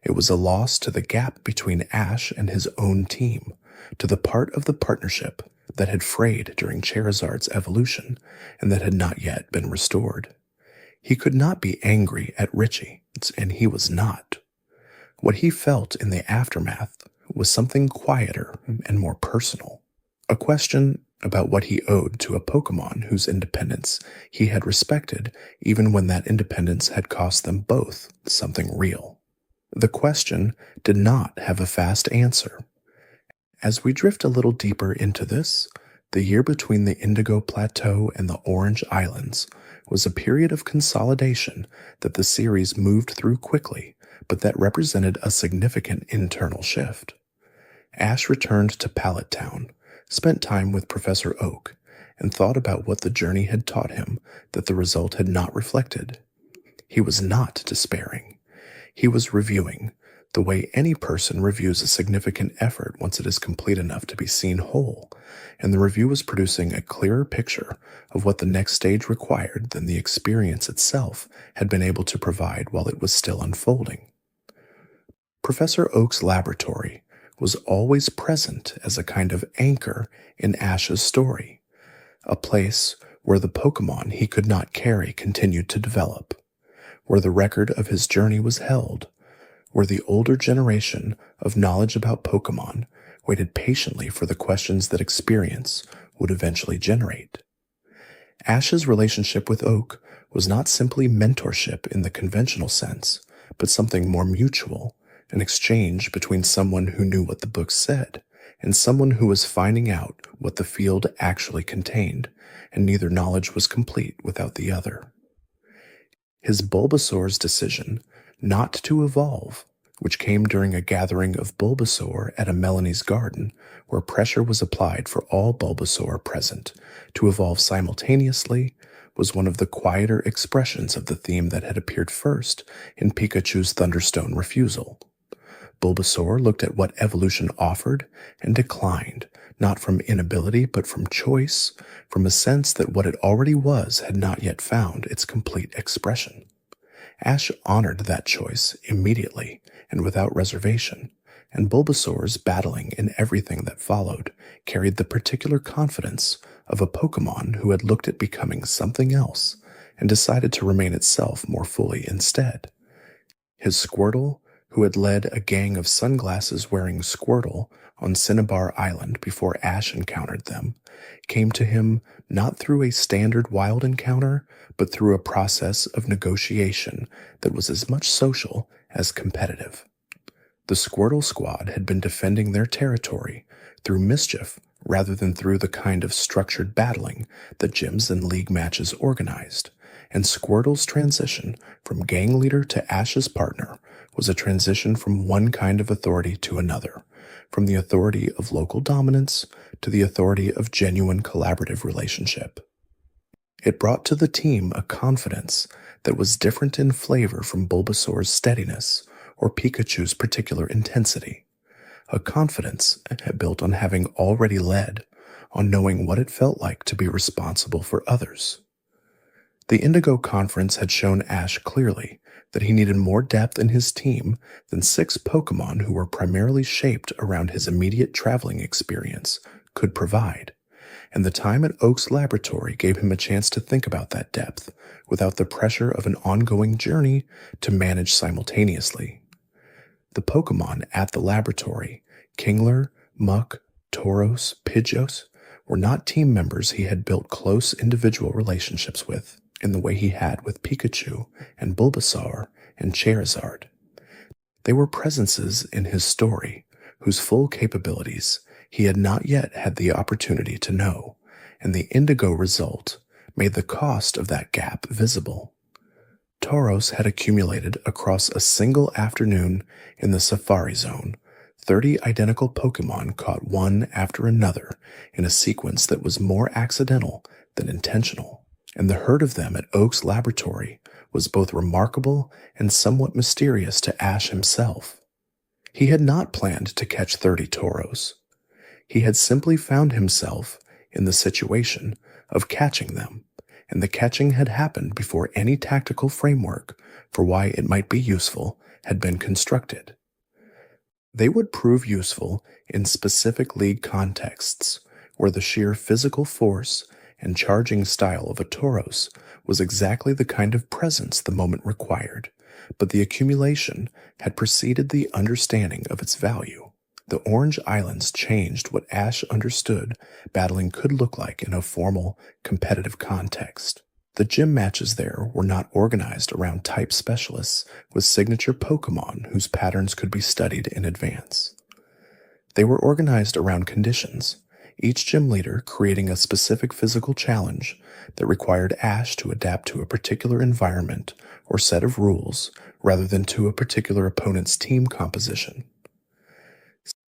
It was a loss to the gap between Ash and his own team, to the part of the partnership that had frayed during Charizard's evolution and that had not yet been restored. He could not be angry at Richie, and he was not. What he felt in the aftermath was something quieter and more personal, a question about what he owed to a Pokémon whose independence he had respected even when that independence had cost them both something real. The question did not have a fast answer. As we drift a little deeper into this, the year between the Indigo Plateau and the Orange Islands was a period of consolidation that the series moved through quickly, but that represented a significant internal shift. Ash returned to Pallet Town, spent time with Professor Oak, and thought about what the journey had taught him that the result had not reflected. He was not despairing. He was reviewing, the way any person reviews a significant effort once it is complete enough to be seen whole, and the review was producing a clearer picture of what the next stage required than the experience itself had been able to provide while it was still unfolding. Professor Oak's laboratory was always present as a kind of anchor in Ash's story, a place where the Pokémon he could not carry continued to develop, where the record of his journey was held, where the older generation of knowledge about Pokémon waited patiently for the questions that experience would eventually generate. Ash's relationship with Oak was not simply mentorship in the conventional sense, but something more mutual, an exchange between someone who knew what the book said and someone who was finding out what the field actually contained, and neither knowledge was complete without the other. His Bulbasaur's decision not to evolve, which came during a gathering of Bulbasaur at a Melanie's garden, where pressure was applied for all Bulbasaur present to evolve simultaneously, was one of the quieter expressions of the theme that had appeared first in Pikachu's Thunderstone refusal. Bulbasaur looked at what evolution offered and declined, not from inability but from choice, from a sense that what it already was had not yet found its complete expression. Ash honored that choice immediately and without reservation, and Bulbasaur's battling in everything that followed carried the particular confidence of a Pokémon who had looked at becoming something else and decided to remain itself more fully instead. His Squirtle, who had led a gang of sunglasses-wearing Squirtle on Cinnabar Island before Ash encountered them, came to him not through a standard wild encounter, but through a process of negotiation that was as much social as competitive. The Squirtle Squad had been defending their territory through mischief rather than through the kind of structured battling that gyms and league matches organized, and Squirtle's transition from gang leader to Ash's partner was a transition from one kind of authority to another, from the authority of local dominance to the authority of genuine collaborative relationship. It brought to the team a confidence that was different in flavor from Bulbasaur's steadiness or Pikachu's particular intensity, a confidence built on having already led, on knowing what it felt like to be responsible for others. The Indigo Conference had shown Ash clearly that he needed more depth in his team than 6 Pokémon who were primarily shaped around his immediate traveling experience could provide, and the time at Oak's laboratory gave him a chance to think about that depth without the pressure of an ongoing journey to manage simultaneously. The Pokémon at the laboratory, Kingler, Muck, Tauros, Pidgeot, were not team members he had built close individual relationships with in the way he had with Pikachu and Bulbasaur and Charizard. They were presences in his story whose full capabilities he had not yet had the opportunity to know, and the Indigo result made the cost of that gap visible. Tauros had accumulated across a single afternoon in the Safari Zone 30 identical Pokémon caught one after another in a sequence that was more accidental than intentional, and the herd of them at Oak's laboratory was both remarkable and somewhat mysterious to Ash himself. He had not planned to catch 30 Tauros. He had simply found himself in the situation of catching them, and the catching had happened before any tactical framework for why it might be useful had been constructed. They would prove useful in specific league contexts where the sheer physical force and charging style of a Tauros was exactly the kind of presence the moment required, but the accumulation had preceded the understanding of its value. The Orange Islands changed what Ash understood battling could look like in a formal, competitive context. The gym matches there were not organized around type specialists with signature Pokémon whose patterns could be studied in advance. They were organized around conditions, each gym leader creating a specific physical challenge that required Ash to adapt to a particular environment or set of rules rather than to a particular opponent's team composition.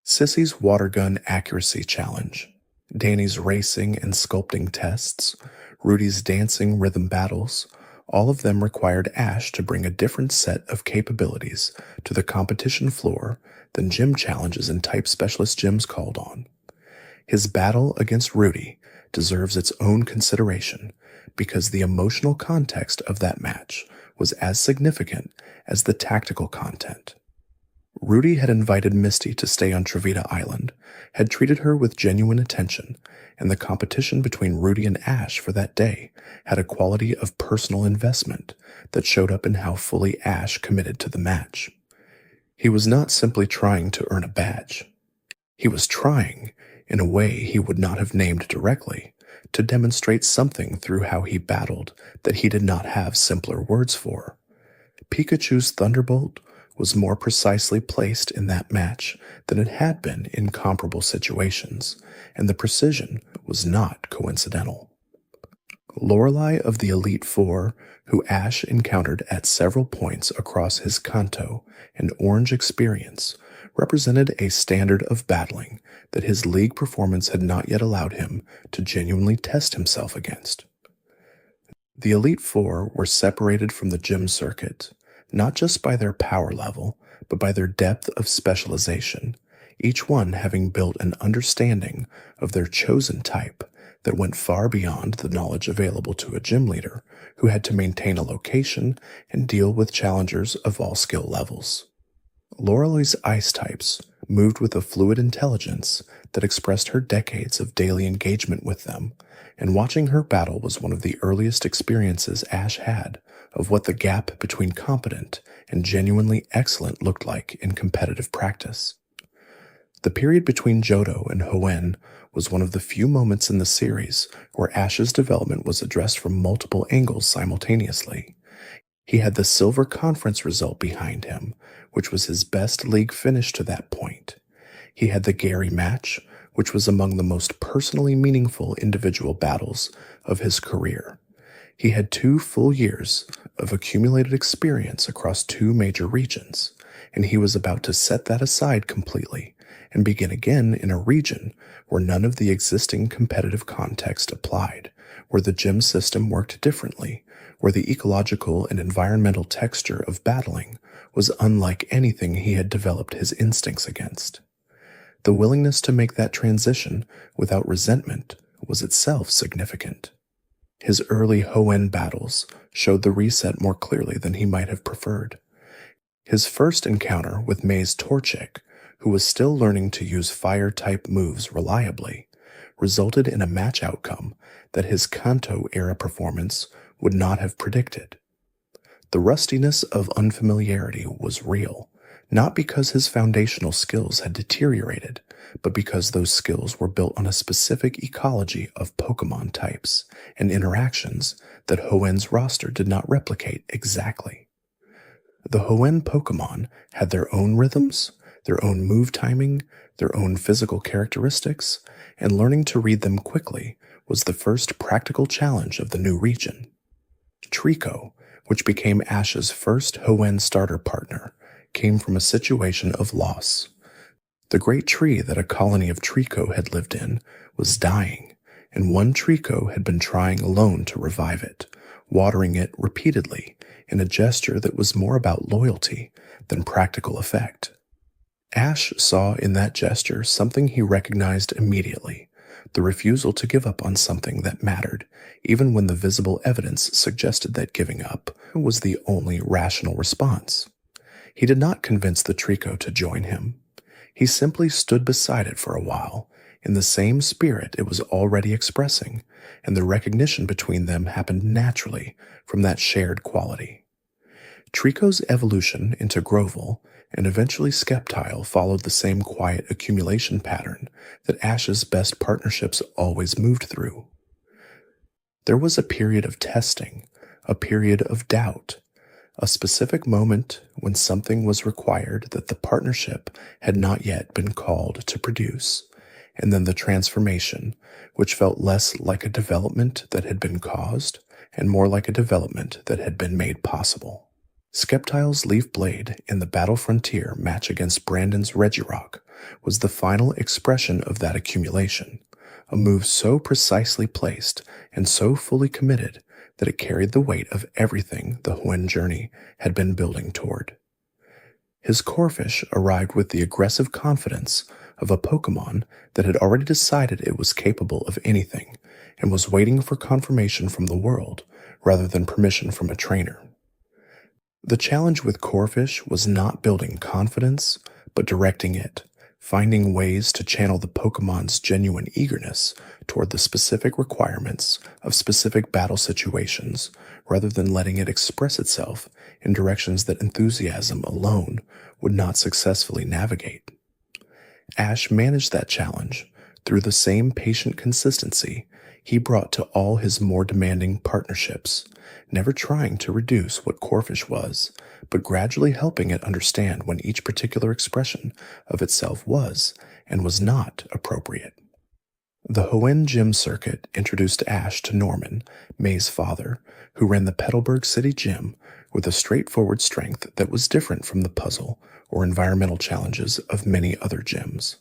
Sissy's water gun accuracy challenge, Danny's racing and sculpting tests, Rudy's dancing rhythm battles, all of them required Ash to bring a different set of capabilities to the competition floor than gym challenges and type specialist gyms called on. His battle against Rudy deserves its own consideration because the emotional context of that match was as significant as the tactical content. Rudy had invited Misty to stay on Trevita Island, had treated her with genuine attention, and the competition between Rudy and Ash for that day had a quality of personal investment that showed up in how fully Ash committed to the match. He was not simply trying to earn a badge. He was trying, in a way he would not have named directly, to demonstrate something through how he battled that he did not have simpler words for. Pikachu's Thunderbolt was more precisely placed in that match than it had been in comparable situations, and the precision was not coincidental. Lorelei of the Elite Four, who Ash encountered at several points across his Kanto and Orange experience, represented a standard of battling that his league performance had not yet allowed him to genuinely test himself against. The Elite Four were separated from the gym circuit, not just by their power level, but by their depth of specialization, each one having built an understanding of their chosen type that went far beyond the knowledge available to a gym leader who had to maintain a location and deal with challengers of all skill levels. Lorelei's ice types moved with a fluid intelligence that expressed her decades of daily engagement with them, and watching her battle was one of the earliest experiences Ash had of what the gap between competent and genuinely excellent looked like in competitive practice. The period between Johto and Hoenn was one of the few moments in the series where Ash's development was addressed from multiple angles simultaneously. He had the Silver Conference result behind him, which was his best league finish to that point. He had the Gary match, which was among the most personally meaningful individual battles of his career. He had 2 full years of accumulated experience across 2 major regions, and he was about to set that aside completely and begin again in a region where none of the existing competitive context applied, where the gym system worked differently, where the ecological and environmental texture of battling was unlike anything he had developed his instincts against. The willingness to make that transition without resentment was itself significant. His early Hoenn battles showed the reset more clearly than he might have preferred. His first encounter with May's Torchic, who was still learning to use fire-type moves reliably, resulted in a match outcome that his Kanto-era performance would not have predicted. The rustiness of unfamiliarity was real, not because his foundational skills had deteriorated, but because those skills were built on a specific ecology of Pokémon types and interactions that Hoenn's roster did not replicate exactly. The Hoenn Pokémon had their own rhythms, their own move timing, their own physical characteristics, and learning to read them quickly was the first practical challenge of the new region. Trico, which became Ash's first Hoenn starter partner, came from a situation of loss. The great tree that a colony of Trico had lived in was dying, and one Trico had been trying alone to revive it, watering it repeatedly in a gesture that was more about loyalty than practical effect. Ash saw in that gesture something he recognized immediately, the refusal to give up on something that mattered, even when the visible evidence suggested that giving up was the only rational response. He did not convince the Trico to join him. He simply stood beside it for a while, in the same spirit it was already expressing, and the recognition between them happened naturally from that shared quality. Trico's evolution into Grovyle and eventually Sceptile followed the same quiet accumulation pattern that Ash's best partnerships always moved through. There was a period of testing, a period of doubt, a specific moment when something was required that the partnership had not yet been called to produce, and then the transformation, which felt less like a development that had been caused and more like a development that had been made possible. Sceptile's Leaf Blade in the Battle Frontier match against Brandon's Regirock was the final expression of that accumulation, a move so precisely placed and so fully committed that it carried the weight of everything the Hoenn journey had been building toward. His Corphish arrived with the aggressive confidence of a Pokémon that had already decided it was capable of anything and was waiting for confirmation from the world rather than permission from a trainer. The challenge with Corphish was not building confidence, but directing it, finding ways to channel the Pokémon's genuine eagerness toward the specific requirements of specific battle situations, rather than letting it express itself in directions that enthusiasm alone would not successfully navigate. Ash managed that challenge through the same patient consistency he brought to all his more demanding partnerships, never trying to reduce what Corfish was, but gradually helping it understand when each particular expression of itself was and was not appropriate. The Hoenn gym circuit introduced Ash to Norman, May's father, who ran the Petalburg City Gym with a straightforward strength that was different from the puzzle or environmental challenges of many other gyms.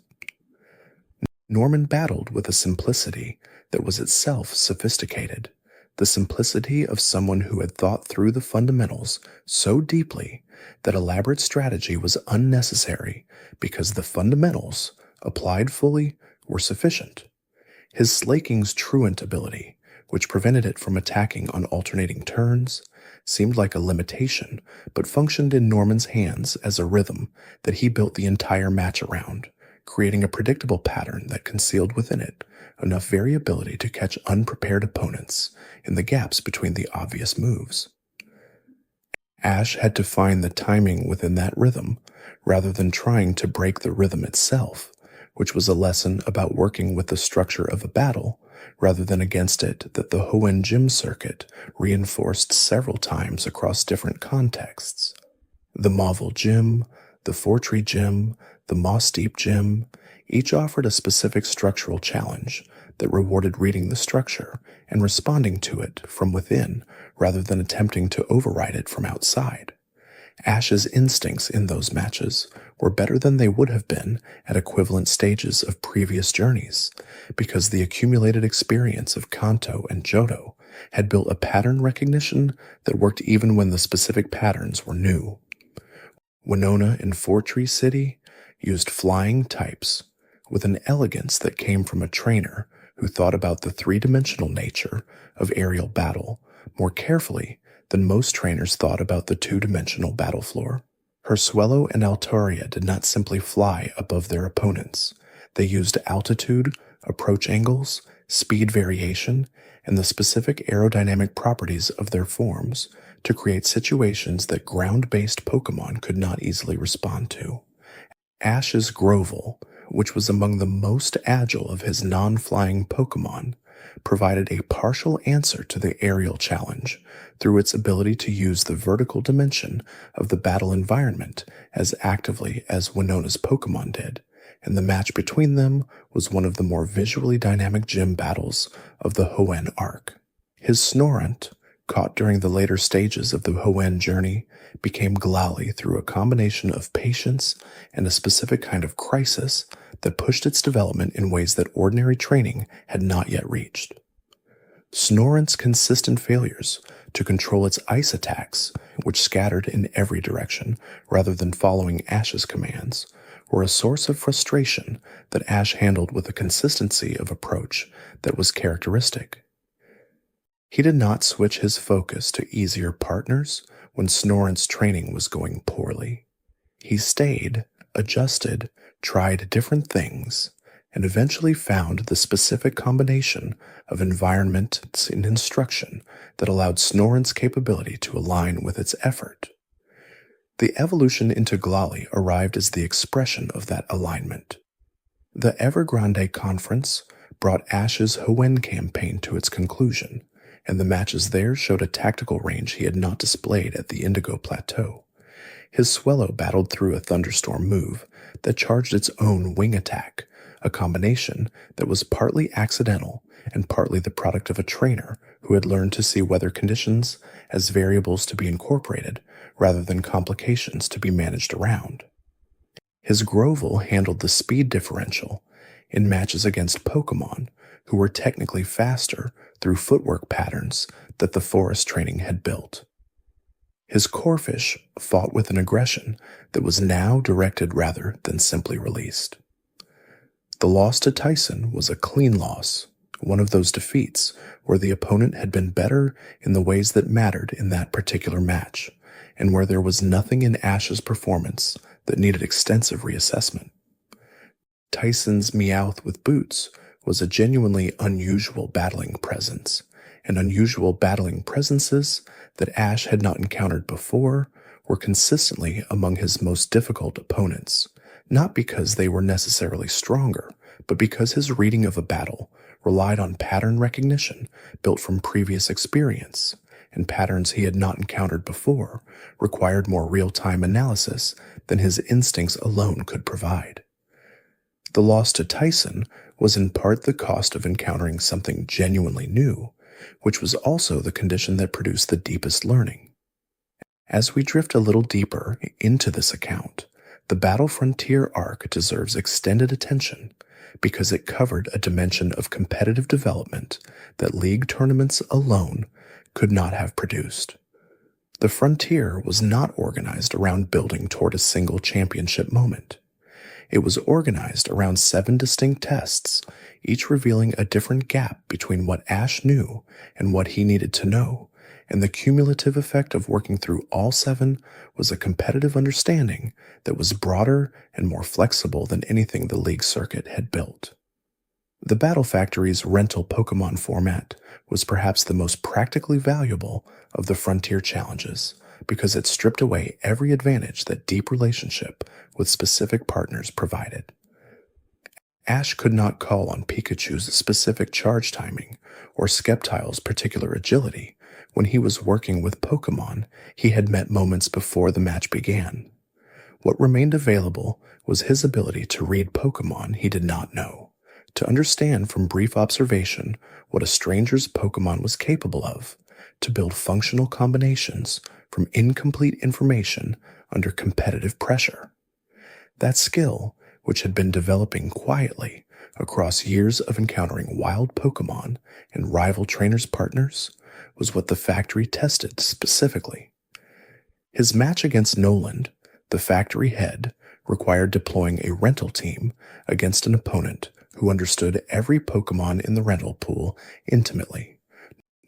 Norman battled with a simplicity that was itself sophisticated, the simplicity of someone who had thought through the fundamentals so deeply that elaborate strategy was unnecessary because the fundamentals, applied fully, were sufficient. His Slaking's truant ability, which prevented it from attacking on alternating turns, seemed like a limitation, but functioned in Norman's hands as a rhythm that he built the entire match around, creating a predictable pattern that concealed within it enough variability to catch unprepared opponents in the gaps between the obvious moves. Ash had to find the timing within that rhythm rather than trying to break the rhythm itself, which was a lesson about working with the structure of a battle rather than against it that the Hoenn gym circuit reinforced several times across different contexts. The Mauville Gym, the Fortree Gym, the Moss Deep Gym, each offered a specific structural challenge that rewarded reading the structure and responding to it from within rather than attempting to override it from outside. Ash's instincts in those matches were better than they would have been at equivalent stages of previous journeys, because the accumulated experience of Kanto and Johto had built a pattern recognition that worked even when the specific patterns were new. Winona in Fortree City used flying types with an elegance that came from a trainer who thought about the three-dimensional nature of aerial battle more carefully than most trainers thought about the two-dimensional battle floor. Her Swellow and Altaria did not simply fly above their opponents. They used altitude, approach angles, speed variation, and the specific aerodynamic properties of their forms to create situations that ground-based Pokémon could not easily respond to. Ash's Grovyle, which was among the most agile of his non-flying Pokémon, provided a partial answer to the aerial challenge through its ability to use the vertical dimension of the battle environment as actively as Winona's Pokémon did, and the match between them was one of the more visually dynamic gym battles of the Hoenn arc. His Snorunt, caught during the later stages of the Hoenn journey, became Glalie through a combination of patience and a specific kind of crisis that pushed its development in ways that ordinary training had not yet reached. Snorunt's consistent failures to control its ice attacks, which scattered in every direction rather than following Ash's commands, were a source of frustration that Ash handled with a consistency of approach that was characteristic. He did not switch his focus to easier partners when Snorunt's training was going poorly. He stayed, adjusted, tried different things, and eventually found the specific combination of environment and instruction that allowed Snorunt's capability to align with its effort. The evolution into Glalie arrived as the expression of that alignment. The Evergrande Conference brought Ash's Hoenn campaign to its conclusion, and the matches there showed a tactical range he had not displayed at the Indigo Plateau. His Swellow battled through a thunderstorm move that charged its own wing attack, a combination that was partly accidental and partly the product of a trainer who had learned to see weather conditions as variables to be incorporated rather than complications to be managed around. His Grovyle handled the speed differential in matches against Pokémon who were technically faster through footwork patterns that the forest training had built. His Corfish fought with an aggression that was now directed rather than simply released. The loss to Tyson was a clean loss, one of those defeats where the opponent had been better in the ways that mattered in that particular match, and where there was nothing in Ash's performance that needed extensive reassessment. Tyson's Meowth with boots was a genuinely unusual battling presence, and unusual battling presences that Ash had not encountered before were consistently among his most difficult opponents, not because they were necessarily stronger, but because his reading of a battle relied on pattern recognition built from previous experience, and patterns he had not encountered before required more real-time analysis than his instincts alone could provide. The loss to Tyson was in part the cost of encountering something genuinely new, which was also the condition that produced the deepest learning. As we drift a little deeper into this account, the Battle Frontier arc deserves extended attention because it covered a dimension of competitive development that league tournaments alone could not have produced. The Frontier was not organized around building toward a single championship moment. It was organized around 7 distinct tests, each revealing a different gap between what Ash knew and what he needed to know, and the cumulative effect of working through all 7 was a competitive understanding that was broader and more flexible than anything the League circuit had built. The Battle Factory's rental Pokémon format was perhaps the most practically valuable of the Frontier challenges because it stripped away every advantage that deep relationship with specific partners provided. Ash could not call on Pikachu's specific charge timing or Sceptile's particular agility when he was working with Pokémon he had met moments before the match began. What remained available was his ability to read Pokémon he did not know, to understand from brief observation what a stranger's Pokémon was capable of, to build functional combinations from incomplete information under competitive pressure. That skill, which had been developing quietly across years of encountering wild Pokémon and rival trainers' partners, was what the factory tested specifically. His match against Noland, the factory head, required deploying a rental team against an opponent who understood every Pokémon in the rental pool intimately.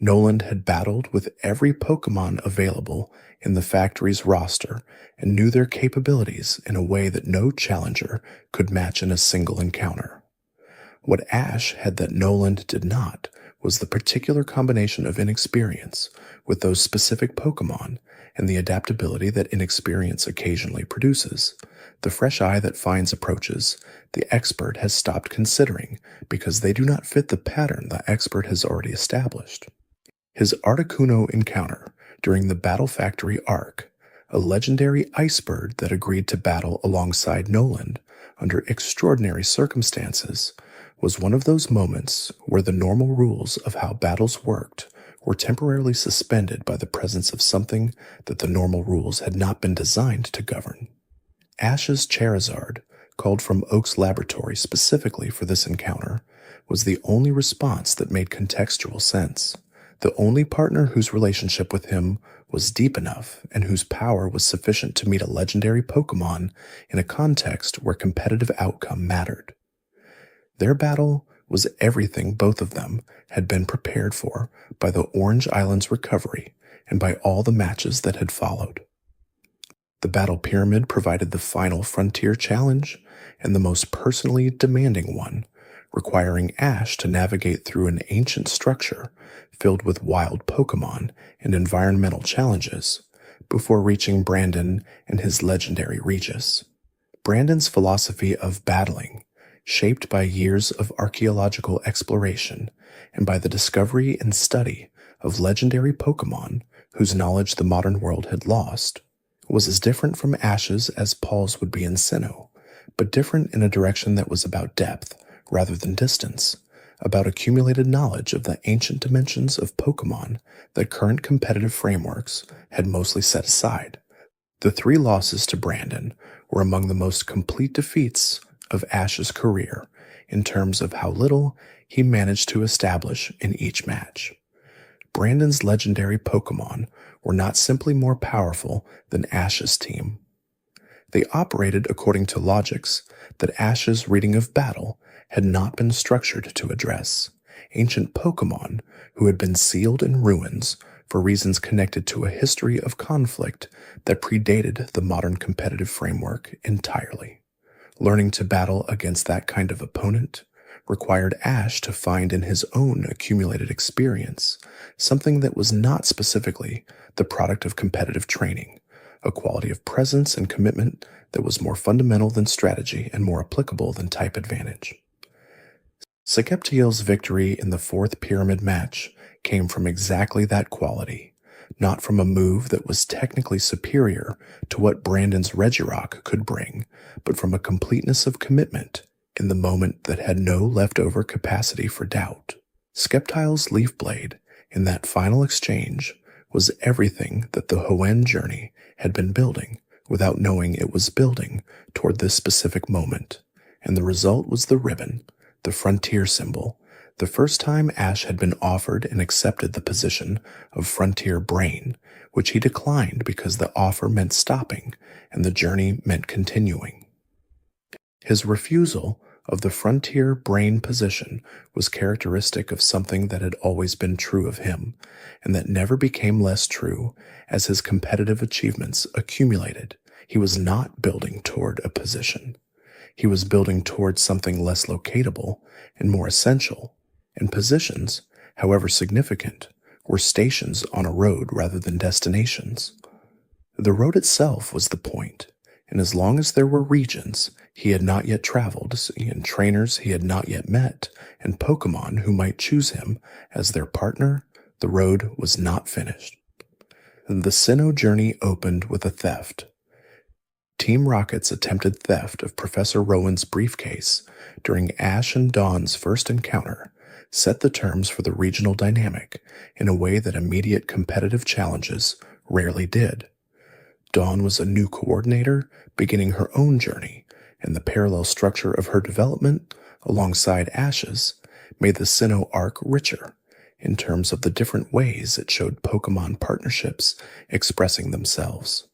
Noland had battled with every Pokémon available in the factory's roster and knew their capabilities in a way that no challenger could match in a single encounter. What Ash had that Noland did not was the particular combination of inexperience with those specific Pokémon and the adaptability that inexperience occasionally produces, the fresh eye that finds approaches the expert has stopped considering because they do not fit the pattern the expert has already established. His Articuno encounter during the Battle Factory arc, a legendary ice bird that agreed to battle alongside Noland under extraordinary circumstances, was one of those moments where the normal rules of how battles worked were temporarily suspended by the presence of something that the normal rules had not been designed to govern. Ash's Charizard, called from Oak's laboratory specifically for this encounter, was the only response that made contextual sense. The only partner whose relationship with him was deep enough and whose power was sufficient to meet a legendary Pokémon in a context where competitive outcome mattered. Their battle was everything both of them had been prepared for by the Orange Island's recovery and by all the matches that had followed. The Battle Pyramid provided the final frontier challenge and the most personally demanding one, requiring Ash to navigate through an ancient structure filled with wild Pokémon and environmental challenges before reaching Brandon and his legendary Regis. Brandon's philosophy of battling, shaped by years of archaeological exploration and by the discovery and study of legendary Pokémon whose knowledge the modern world had lost, was as different from Ash's as Paul's would be in Sinnoh, but different in a direction that was about depth rather than distance, about accumulated knowledge of the ancient dimensions of Pokémon that current competitive frameworks had mostly set aside. The 3 losses to Brandon were among the most complete defeats of Ash's career in terms of how little he managed to establish in each match. Brandon's legendary Pokémon were not simply more powerful than Ash's team. They operated according to logics that Ash's reading of battle had not been structured to address. Ancient Pokémon who had been sealed in ruins for reasons connected to a history of conflict that predated the modern competitive framework entirely. Learning to battle against that kind of opponent required Ash to find in his own accumulated experience something that was not specifically the product of competitive training, a quality of presence and commitment that was more fundamental than strategy and more applicable than type advantage. Sekeptiel's victory in the fourth pyramid match came from exactly that quality, not from a move that was technically superior to what Brandon's Regirock could bring, but from a completeness of commitment in the moment that had no leftover capacity for doubt. Skeptile's Leaf Blade, in that final exchange, was everything that the Hoenn journey had been building without knowing it was building toward this specific moment, and the result was the ribbon, the frontier symbol, the first time Ash had been offered and accepted the position of frontier brain, which he declined because the offer meant stopping and the journey meant continuing. His refusal of the frontier brain position was characteristic of something that had always been true of him, and that never became less true as his competitive achievements accumulated. He was not building toward a position. He was building towards something less locatable and more essential, and positions, however significant, were stations on a road rather than destinations. The road itself was the point, and as long as there were regions he had not yet traveled, and trainers he had not yet met, and Pokémon who might choose him as their partner, the road was not finished. The Sinnoh journey opened with a theft. Team Rocket's attempted theft of Professor Rowan's briefcase during Ash and Dawn's first encounter set the terms for the regional dynamic in a way that immediate competitive challenges rarely did. Dawn was a new coordinator beginning her own journey, and the parallel structure of her development, alongside Ash's, made the Sinnoh arc richer in terms of the different ways it showed Pokémon partnerships expressing themselves.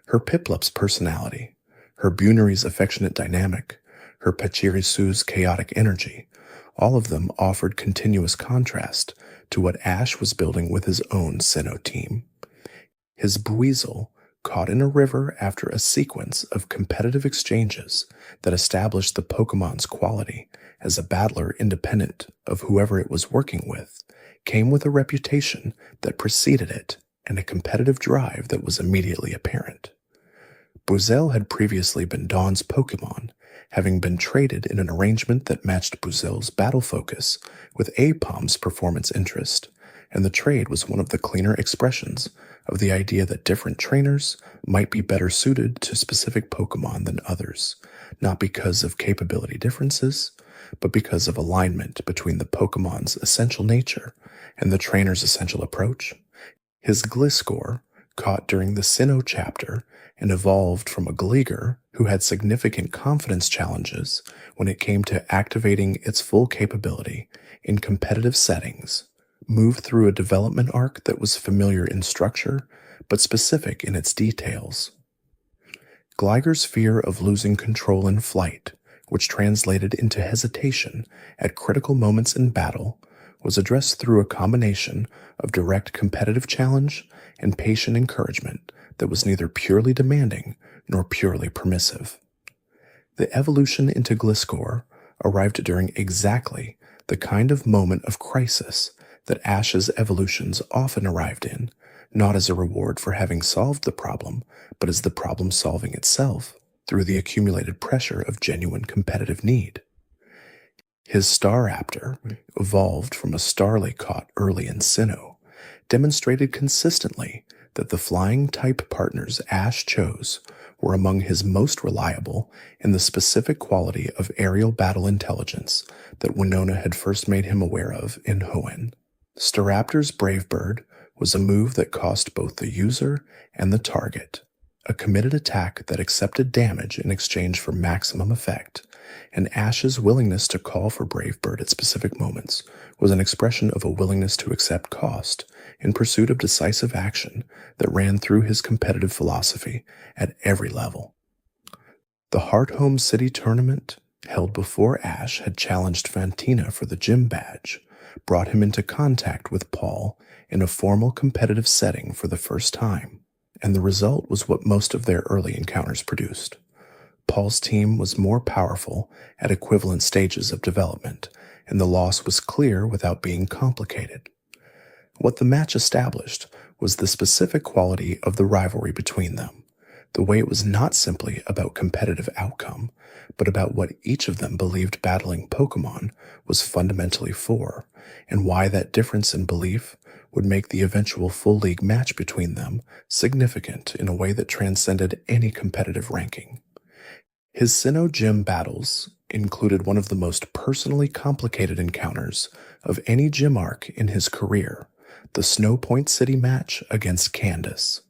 Her Piplup's personality, her Bunari's affectionate dynamic, her Pachirisu's chaotic energy, all of them offered continuous contrast to what Ash was building with his own Sinnoh team. His Buizel, caught in a river after a sequence of competitive exchanges that established the Pokémon's quality as a battler independent of whoever it was working with, came with a reputation that preceded it and a competitive drive that was immediately apparent. Buizel had previously been Dawn's Pokémon, having been traded in an arrangement that matched Buizel's battle focus with Apom's performance interest, and the trade was one of the cleaner expressions of the idea that different trainers might be better suited to specific Pokémon than others, not because of capability differences, but because of alignment between the Pokémon's essential nature and the trainer's essential approach. His Gliscor, caught during the Sinnoh chapter and evolved from a Gligar who had significant confidence challenges when it came to activating its full capability in competitive settings, moved through a development arc that was familiar in structure but specific in its details. Gligar's fear of losing control in flight, which translated into hesitation at critical moments in battle, was addressed through a combination of direct competitive challenge and patient encouragement that was neither purely demanding nor purely permissive. The evolution into Gliscor arrived during exactly the kind of moment of crisis that Ash's evolutions often arrived in, not as a reward for having solved the problem, but as the problem solving itself through the accumulated pressure of genuine competitive need. His Staraptor, evolved from a Starly caught early in Sinnoh, demonstrated consistently that the flying-type partners Ash chose were among his most reliable in the specific quality of aerial battle intelligence that Winona had first made him aware of in Hoenn. Staraptor's Brave Bird was a move that cost both the user and the target, a committed attack that accepted damage in exchange for maximum effect, and Ash's willingness to call for Brave Bird at specific moments was an expression of a willingness to accept cost in pursuit of decisive action that ran through his competitive philosophy at every level. The Hearthome City tournament, held before Ash had challenged Fantina for the gym badge, brought him into contact with Paul in a formal competitive setting for the first time, and the result was what most of their early encounters produced. Paul's team was more powerful at equivalent stages of development, and the loss was clear without being complicated. What the match established was the specific quality of the rivalry between them, the way it was not simply about competitive outcome, but about what each of them believed battling Pokémon was fundamentally for, and why that difference in belief would make the eventual full league match between them significant in a way that transcended any competitive ranking. His Sinnoh Gym battles included one of the most personally complicated encounters of any gym arc in his career, the Snow Point City match against Candace.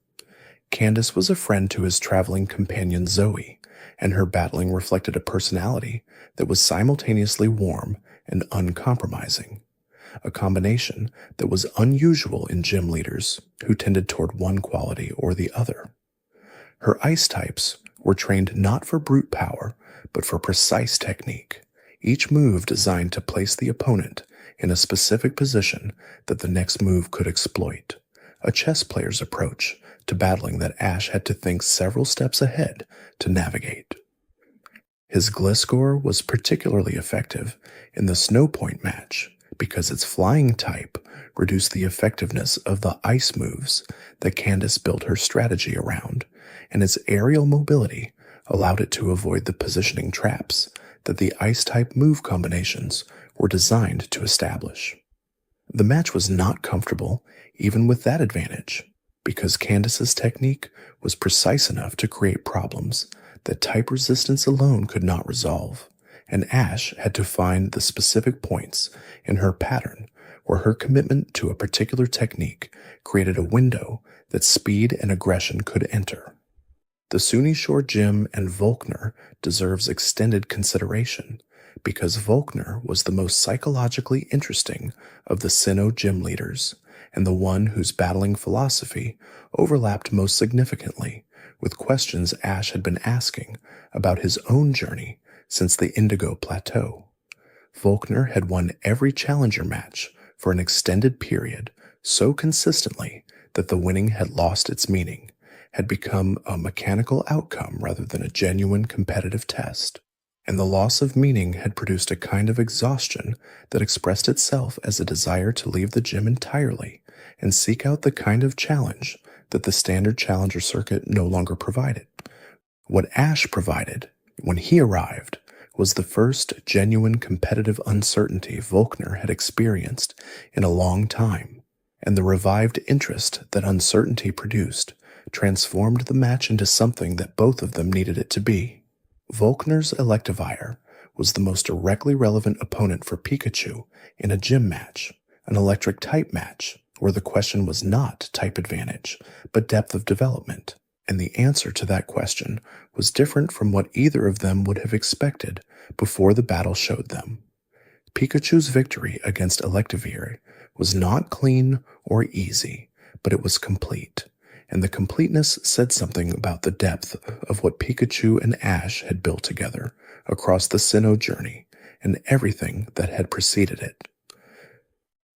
Candace was a friend to his traveling companion Zoe, and her battling reflected a personality that was simultaneously warm and uncompromising, a combination that was unusual in gym leaders who tended toward one quality or the other. Her ice types were trained not for brute power, but for precise technique, each move designed to place the opponent in a specific position that the next move could exploit, a chess player's approach to battling that Ash had to think several steps ahead to navigate. His Gliscor was particularly effective in the Snow Point match because its flying type reduced the effectiveness of the ice moves that Candace built her strategy around, and its aerial mobility allowed it to avoid the positioning traps that the ice-type move combinations were designed to establish. The match was not comfortable even with that advantage, because Candace's technique was precise enough to create problems that type resistance alone could not resolve, and Ash had to find the specific points in her pattern where her commitment to a particular technique created a window that speed and aggression could enter. The Sunny Shore Gym and Volkner deserves extended consideration because Volkner was the most psychologically interesting of the Sinnoh gym leaders and the one whose battling philosophy overlapped most significantly with questions Ash had been asking about his own journey since the Indigo Plateau. Volkner had won every challenger match for an extended period so consistently that the winning had lost its meaning, had become a mechanical outcome rather than a genuine competitive test, and the loss of meaning had produced a kind of exhaustion that expressed itself as a desire to leave the gym entirely and seek out the kind of challenge that the standard challenger circuit no longer provided. What Ash provided, when he arrived, was the first genuine competitive uncertainty Volkner had experienced in a long time, and the revived interest that uncertainty produced transformed the match into something that both of them needed it to be. Volkner's Electivire was the most directly relevant opponent for Pikachu in a gym match, an electric type match, where the question was not type advantage, but depth of development, and the answer to that question was different from what either of them would have expected before the battle showed them. Pikachu's victory against Electivire was not clean or easy, but it was complete, and the completeness said something about the depth of what Pikachu and Ash had built together across the Sinnoh journey and everything that had preceded it.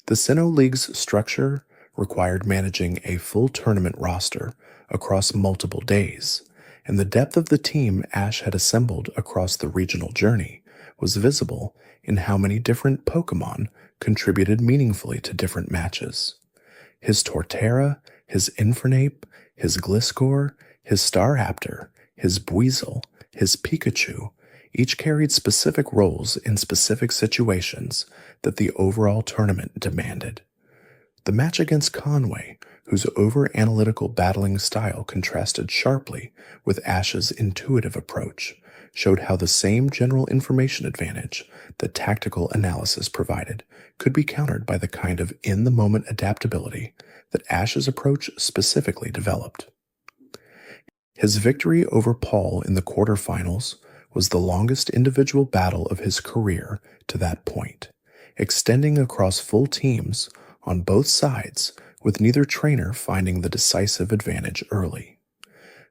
The Sinnoh League's structure required managing a full tournament roster across multiple days, and the depth of the team Ash had assembled across the regional journey was visible in how many different Pokémon contributed meaningfully to different matches. His Torterra, his Infernape, his Gliscor, his Staraptor, his Buizel, his Pikachu, each carried specific roles in specific situations that the overall tournament demanded. The match against Conway, whose over-analytical battling style contrasted sharply with Ash's intuitive approach, showed how the same general information advantage that tactical analysis provided could be countered by the kind of in-the-moment adaptability that Ash's approach specifically developed. His victory over Paul in the quarterfinals was the longest individual battle of his career to that point, extending across full teams on both sides, with neither trainer finding the decisive advantage early.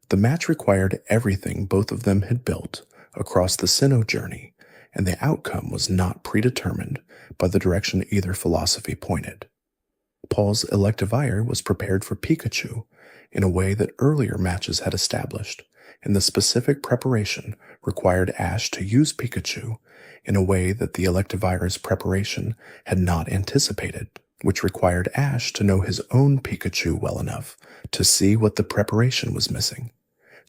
The match required everything both of them had built across the Sinnoh journey, and the outcome was not predetermined by the direction either philosophy pointed. Paul's Electivire was prepared for Pikachu in a way that earlier matches had established, and the specific preparation required Ash to use Pikachu in a way that the Electivire's preparation had not anticipated. which required Ash to know his own Pikachu well enough to see what the preparation was missing.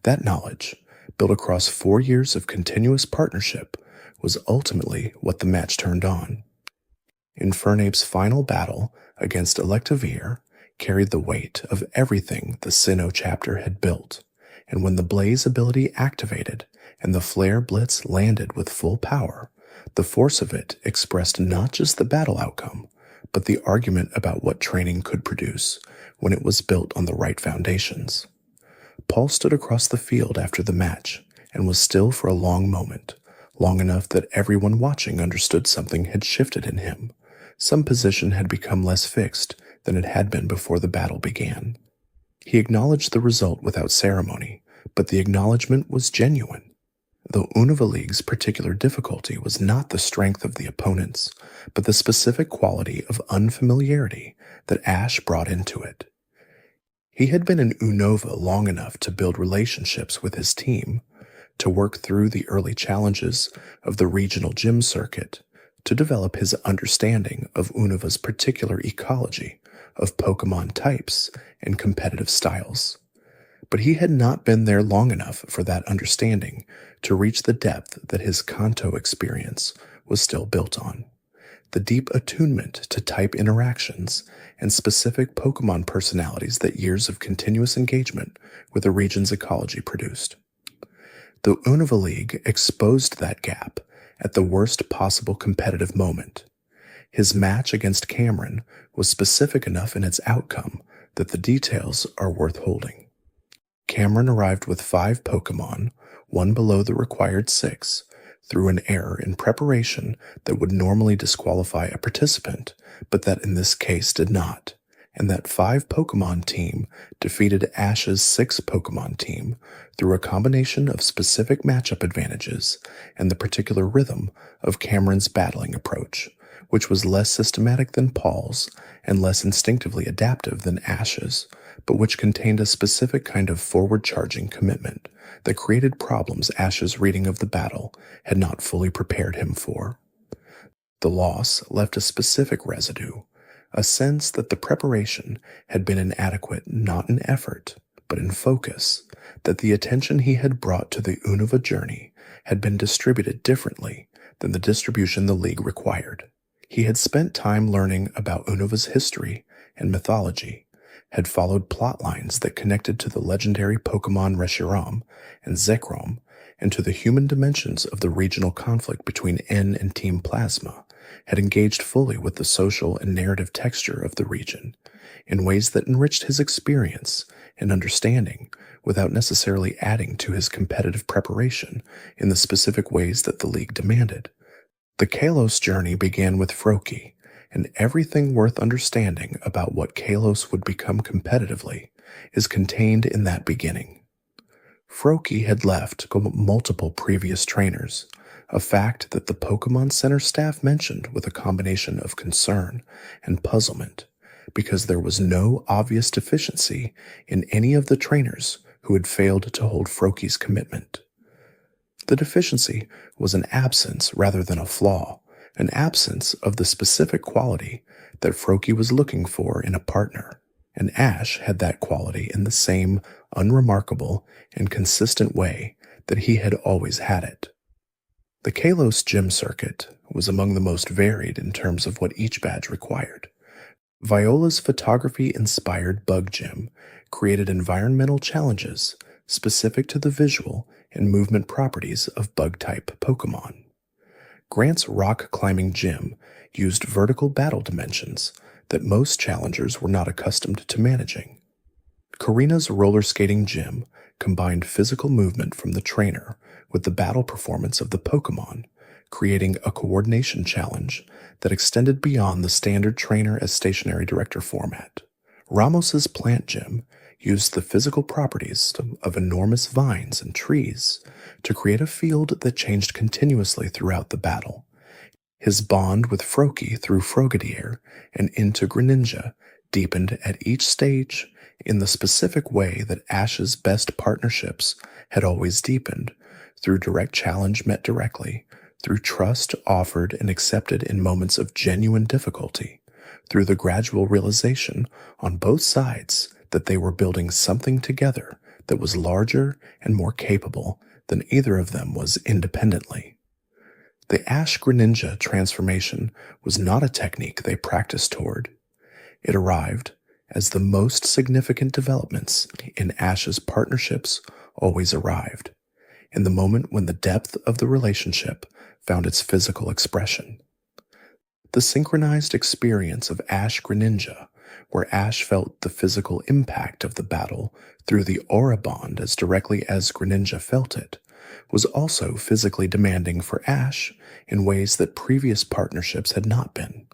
That knowledge, built across 4 years of continuous partnership, was ultimately what the match turned on. Infernape's final battle against Electivire carried the weight of everything the Sinnoh chapter had built, and when the Blaze ability activated and the Flare Blitz landed with full power, the force of it expressed not just the battle outcome, but the argument about what training could produce when it was built on the right foundations. Paul stood across the field after the match and was still for a long moment, long enough that everyone watching understood something had shifted in him. Some position had become less fixed than it had been before the battle began. He acknowledged the result without ceremony, but the acknowledgement was genuine. The Unova League's particular difficulty was not the strength of the opponents, but the specific quality of unfamiliarity that Ash brought into it. He had been in Unova long enough to build relationships with his team, to work through the early challenges of the regional gym circuit, to develop his understanding of Unova's particular ecology of Pokémon types and competitive styles. But he had not been there long enough for that understanding to reach the depth that his Kanto experience was still built on. The deep attunement to type interactions and specific Pokémon personalities that years of continuous engagement with the region's ecology produced. The Unova League exposed that gap at the worst possible competitive moment. His match against Cameron was specific enough in its outcome that the details are worth holding. Cameron arrived with 5 Pokémon, one below the required 6, through an error in preparation that would normally disqualify a participant, but that in this case did not, and that 5 Pokémon team defeated Ash's 6 Pokémon team through a combination of specific matchup advantages and the particular rhythm of Cameron's battling approach, which was less systematic than Paul's and less instinctively adaptive than Ash's, but which contained a specific kind of forward-charging commitment that created problems Ash's reading of the battle had not fully prepared him for. The loss left a specific residue, a sense that the preparation had been inadequate not in effort, but in focus, that the attention he had brought to the Unova journey had been distributed differently than the distribution the League required. He had spent time learning about Unova's history and mythology, had followed plot lines that connected to the legendary Pokémon Reshiram and Zekrom, and to the human dimensions of the regional conflict between N and Team Plasma, had engaged fully with the social and narrative texture of the region, in ways that enriched his experience and understanding without necessarily adding to his competitive preparation in the specific ways that the League demanded. The Kalos journey began with Froakie, and everything worth understanding about what Kalos would become competitively is contained in that beginning. Froakie had left multiple previous trainers, a fact that the Pokémon Center staff mentioned with a combination of concern and puzzlement, because there was no obvious deficiency in any of the trainers who had failed to hold Froakie's commitment. The deficiency was an absence rather than a flaw, an absence of the specific quality that Froakie was looking for in a partner, and Ash had that quality in the same unremarkable and consistent way that he had always had it. The Kalos gym circuit was among the most varied in terms of what each badge required. Viola's photography-inspired bug gym created environmental challenges specific to the visual and movement properties of bug-type Pokémon. Grant's rock-climbing gym used vertical battle dimensions that most challengers were not accustomed to managing. Karina's roller skating gym combined physical movement from the trainer with the battle performance of the Pokémon, creating a coordination challenge that extended beyond the standard trainer as stationary director format. Ramos's plant gym used the physical properties of enormous vines and trees to create a field that changed continuously throughout the battle. His bond with Froakie through Frogadier and into Greninja deepened at each stage in the specific way that Ash's best partnerships had always deepened, through direct challenge met directly, through trust offered and accepted in moments of genuine difficulty, through the gradual realization on both sides that they were building something together that was larger and more capable than either of them was independently. The Ash Greninja transformation was not a technique they practiced toward. It arrived as the most significant developments in Ash's partnerships always arrived, in the moment when the depth of the relationship found its physical expression. The synchronized experience of Ash Greninja, where Ash felt the physical impact of the battle through the aura bond as directly as Greninja felt it, was also physically demanding for Ash in ways that previous partnerships had not been.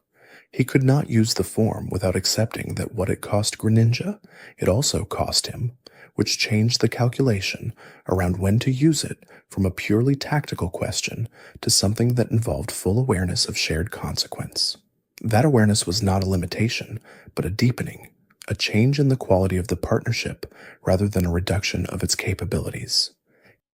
He could not use the form without accepting that what it cost Greninja, it also cost him, which changed the calculation around when to use it from a purely tactical question to something that involved full awareness of shared consequence. That awareness was not a limitation, but a deepening, a change in the quality of the partnership rather than a reduction of its capabilities.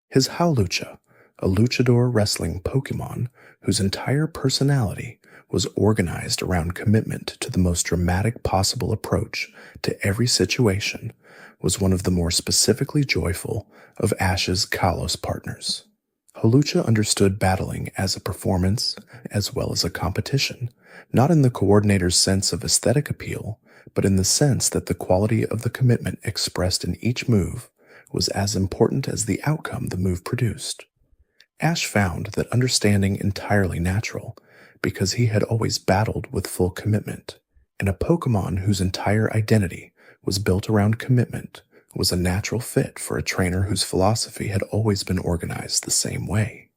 His Howlucha, a luchador wrestling Pokémon whose entire personality was organized around commitment to the most dramatic possible approach to every situation, was one of the more specifically joyful of Ash's Kalos partners. Howlucha understood battling as a performance as well as a competition, not in the coordinator's sense of aesthetic appeal, but in the sense that the quality of the commitment expressed in each move was as important as the outcome the move produced. Ash found that understanding entirely natural because he had always battled with full commitment, and a Pokémon whose entire identity was built around commitment was a natural fit for a trainer whose philosophy had always been organized the same way.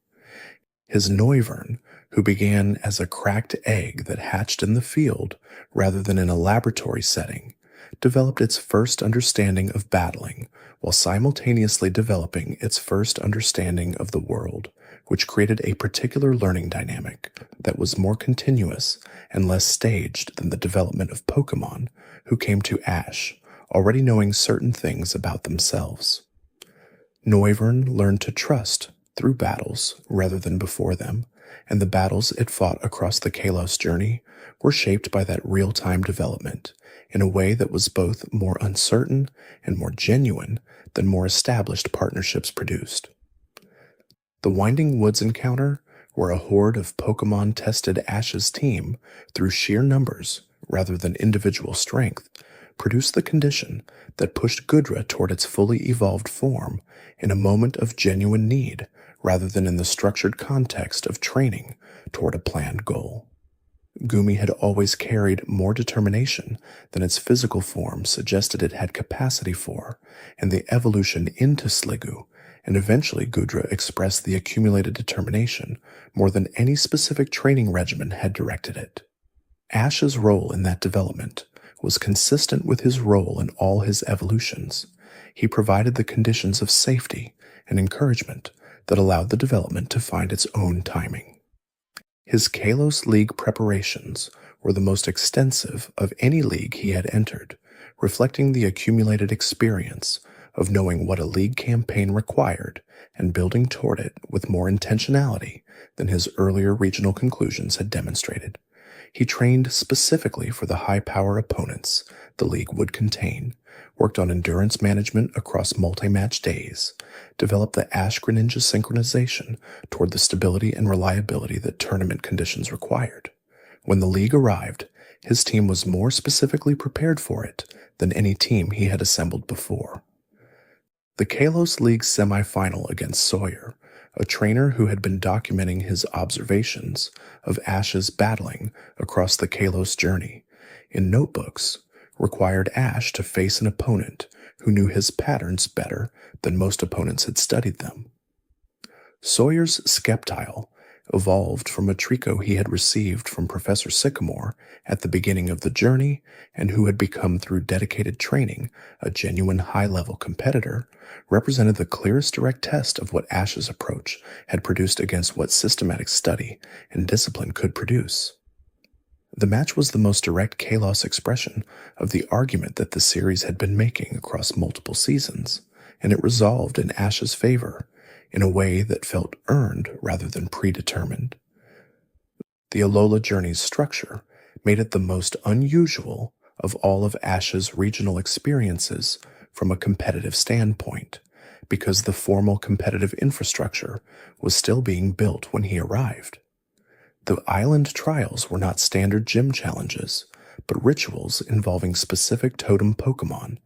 His Noivern, who began as a cracked egg that hatched in the field rather than in a laboratory setting, developed its first understanding of battling while simultaneously developing its first understanding of the world, which created a particular learning dynamic that was more continuous and less staged than the development of Pokémon who came to Ash already knowing certain things about themselves. Noivern learned to trust through battles rather than before them, and the battles it fought across the Kalos journey were shaped by that real-time development in a way that was both more uncertain and more genuine than more established partnerships produced. The Winding Woods encounter, where a horde of Pokémon tested Ash's team through sheer numbers rather than individual strength, produced the condition that pushed Gudra toward its fully evolved form in a moment of genuine need rather than in the structured context of training toward a planned goal. Gumi had always carried more determination than its physical form suggested it had capacity for, and the evolution into Sliggoo, and eventually Gudra expressed the accumulated determination more than any specific training regimen had directed it. Ash's role in that development was consistent with his role in all his evolutions. He provided the conditions of safety and encouragement that allowed the development to find its own timing. His Kalos League preparations were the most extensive of any league he had entered, reflecting the accumulated experience of knowing what a league campaign required and building toward it with more intentionality than his earlier regional conclusions had demonstrated. He trained specifically for the high-power opponents the league would contain, worked on endurance management across multi-match days, developed the Ash Greninja synchronization toward the stability and reliability that tournament conditions required. When the league arrived, his team was more specifically prepared for it than any team he had assembled before. The Kalos League semifinal against Sawyer, a trainer who had been documenting his observations of Ash's battling across the Kalos journey in notebooks, required Ash to face an opponent who knew his patterns better than most opponents had studied them. Sawyer's Sceptile evolved from a Trico he had received from Professor Sycamore at the beginning of the journey and who had become through dedicated training a genuine high-level competitor, represented the clearest direct test of what Ash's approach had produced against what systematic study and discipline could produce. The match was the most direct Kalos expression of the argument that the series had been making across multiple seasons, and it resolved in Ash's favor in a way that felt earned rather than predetermined. The Alola journey's structure made it the most unusual of all of Ash's regional experiences from a competitive standpoint, because the formal competitive infrastructure was still being built when he arrived. The island trials were not standard gym challenges, but rituals involving specific totem Pokémon,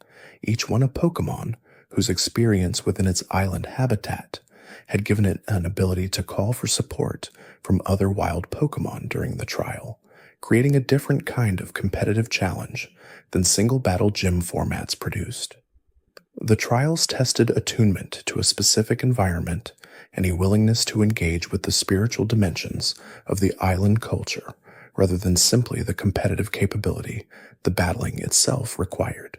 each one a Pokémon whose experience within its island habitat had given it an ability to call for support from other wild Pokémon during the trial, creating a different kind of competitive challenge than single battle gym formats produced. The trials tested attunement to a specific environment and a willingness to engage with the spiritual dimensions of the island culture rather than simply the competitive capability the battling itself required.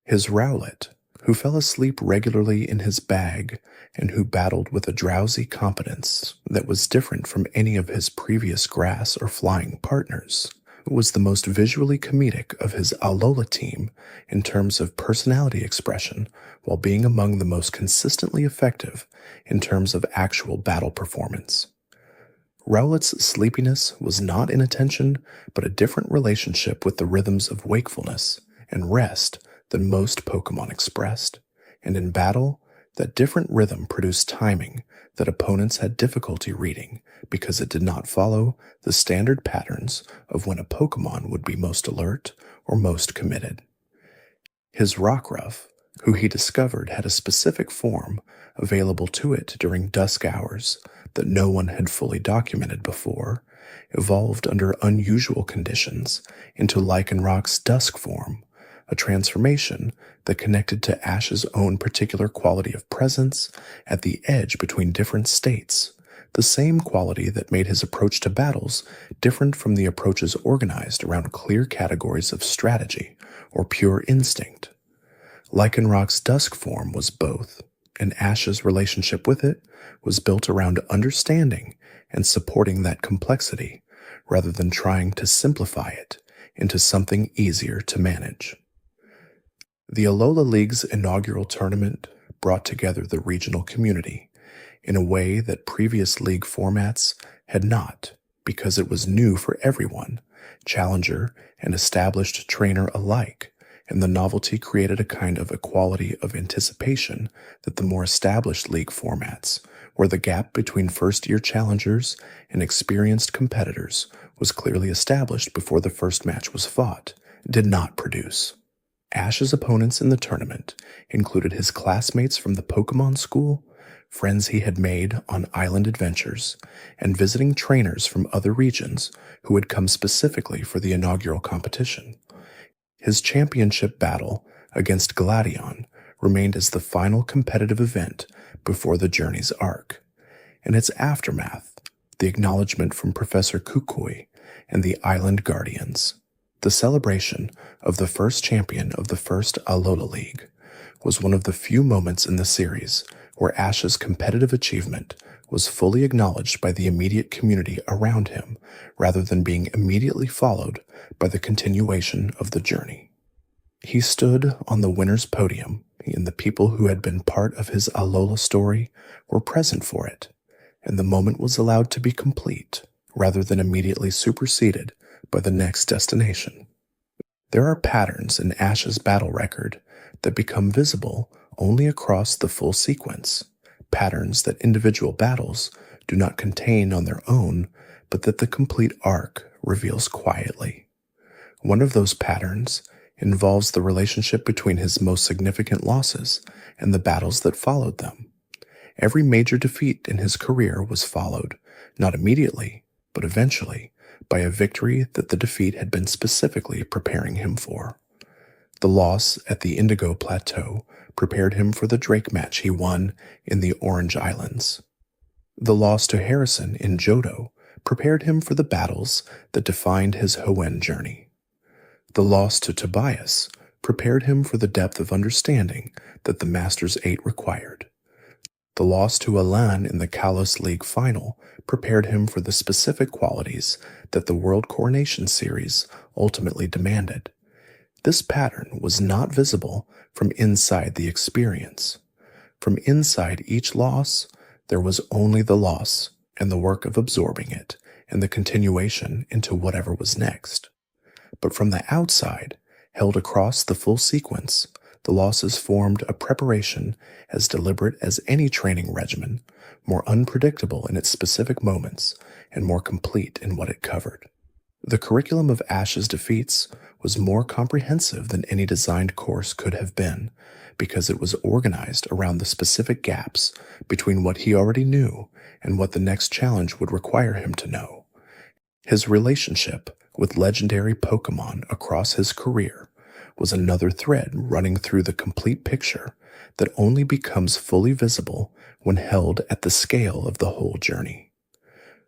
His Rowlet, who fell asleep regularly in his bag and who battled with a drowsy competence that was different from any of his previous grass or flying partners, was the most visually comedic of his Alola team in terms of personality expression, while being among the most consistently effective in terms of actual battle performance. Rowlet's sleepiness was not inattention, but a different relationship with the rhythms of wakefulness and rest than most Pokémon expressed, and in battle, that different rhythm produced timing that opponents had difficulty reading because it did not follow the standard patterns of when a Pokémon would be most alert or most committed. His Rockruff, who he discovered had a specific form available to it during dusk hours that no one had fully documented before, evolved under unusual conditions into Lycanroc's dusk form, a transformation that connected to Ash's own particular quality of presence at the edge between different states, the same quality that made his approach to battles different from the approaches organized around clear categories of strategy or pure instinct. Lycanroc's dusk form was both, and Ash's relationship with it was built around understanding and supporting that complexity rather than trying to simplify it into something easier to manage. The Alola League's inaugural tournament brought together the regional community in a way that previous league formats had not, because it was new for everyone, challenger and established trainer alike, and the novelty created a kind of equality of anticipation that the more established league formats, where the gap between first-year challengers and experienced competitors was clearly established before the first match was fought, did not produce. Ash's opponents in the tournament included his classmates from the Pokémon school, friends he had made on island adventures, and visiting trainers from other regions who had come specifically for the inaugural competition. His championship battle against Gladion remained as the final competitive event before the journey's arc. In its aftermath, the acknowledgement from Professor Kukui and the Island Guardians. The celebration of the first champion of the first Alola League was one of the few moments in the series where Ash's competitive achievement was fully acknowledged by the immediate community around him rather than being immediately followed by the continuation of the journey. He stood on the winner's podium, and the people who had been part of his Alola story were present for it, and the moment was allowed to be complete rather than immediately superseded by the next destination. There are patterns in Ash's battle record that become visible only across the full sequence, patterns that individual battles do not contain on their own, but that the complete arc reveals quietly. One of those patterns involves the relationship between his most significant losses and the battles that followed them. Every major defeat in his career was followed, not immediately, but eventually, by a victory that the defeat had been specifically preparing him for. The loss at the Indigo Plateau prepared him for the Drake match he won in the Orange Islands. The loss to Harrison in Johto prepared him for the battles that defined his Hoenn journey. The loss to Tobias prepared him for the depth of understanding that the Masters 8 required. The loss to Alolan in the Kalos League final prepared him for the specific qualities that the World Coronation Series ultimately demanded. This pattern was not visible from inside the experience. From inside each loss, there was only the loss and the work of absorbing it and the continuation into whatever was next. But from the outside, held across the full sequence, the losses formed a preparation as deliberate as any training regimen, more unpredictable in its specific moments, and more complete in what it covered. The curriculum of Ash's defeats was more comprehensive than any designed course could have been, because it was organized around the specific gaps between what he already knew and what the next challenge would require him to know. His relationship with legendary Pokémon across his career was another thread running through the complete picture that only becomes fully visible when held at the scale of the whole journey.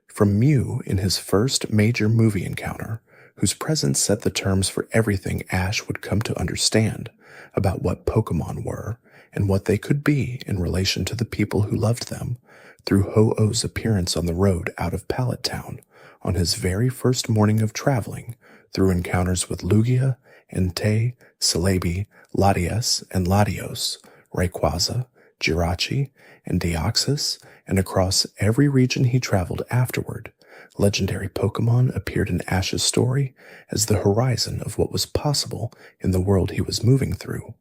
From Mew in his first major movie encounter, whose presence set the terms for everything Ash would come to understand about what Pokémon were and what they could be in relation to the people who loved them, through Ho-Oh's appearance on the road out of Pallet Town on his very first morning of traveling, through encounters with Lugia, Entei, Celebi, Latias, and Latios, Rayquaza, Jirachi, and Deoxys, and across every region he traveled afterward, legendary Pokémon appeared in Ash's story as the horizon of what was possible in the world he was moving through.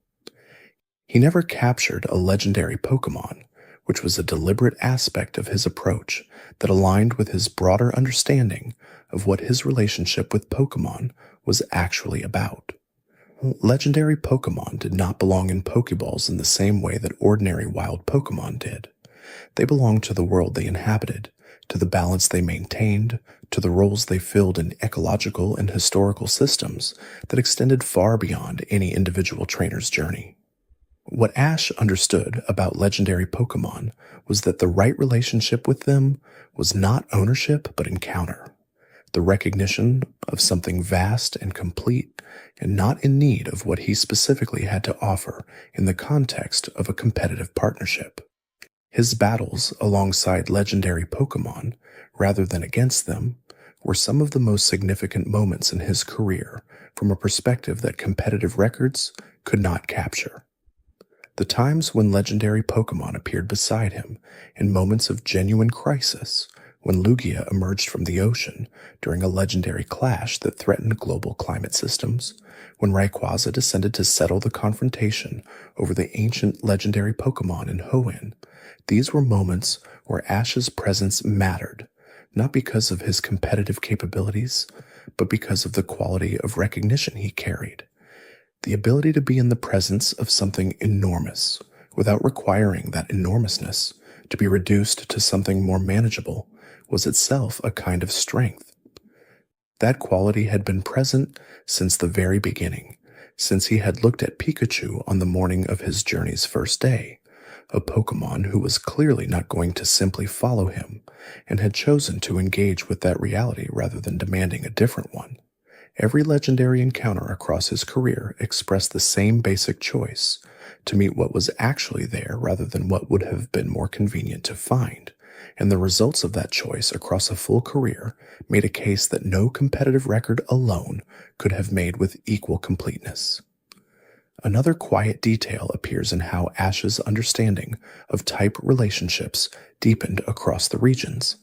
He never captured a legendary Pokémon, which was a deliberate aspect of his approach that aligned with his broader understanding of what his relationship with Pokémon was actually about. Legendary Pokémon did not belong in Pokeballs in the same way that ordinary wild Pokémon did. They belonged to the world they inhabited, to the balance they maintained, to the roles they filled in ecological and historical systems that extended far beyond any individual trainer's journey. What Ash understood about legendary Pokémon was that the right relationship with them was not ownership but encounter, the recognition of something vast and complete and not in need of what he specifically had to offer in the context of a competitive partnership. His battles alongside legendary Pokémon, rather than against them, were some of the most significant moments in his career from a perspective that competitive records could not capture. The times when legendary Pokémon appeared beside him in moments of genuine crisis, when Lugia emerged from the ocean during a legendary clash that threatened global climate systems, when Rayquaza descended to settle the confrontation over the ancient legendary Pokémon in Hoenn, these were moments where Ash's presence mattered, not because of his competitive capabilities, but because of the quality of recognition he carried. The ability to be in the presence of something enormous, without requiring that enormousness to be reduced to something more manageable, was itself a kind of strength. That quality had been present since the very beginning, since he had looked at Pikachu on the morning of his journey's first day, a Pokémon who was clearly not going to simply follow him, and had chosen to engage with that reality rather than demanding a different one. Every legendary encounter across his career expressed the same basic choice, to meet what was actually there rather than what would have been more convenient to find, and the results of that choice across a full career made a case that no competitive record alone could have made with equal completeness. Another quiet detail appears in how Ash's understanding of type relationships deepened across the regions.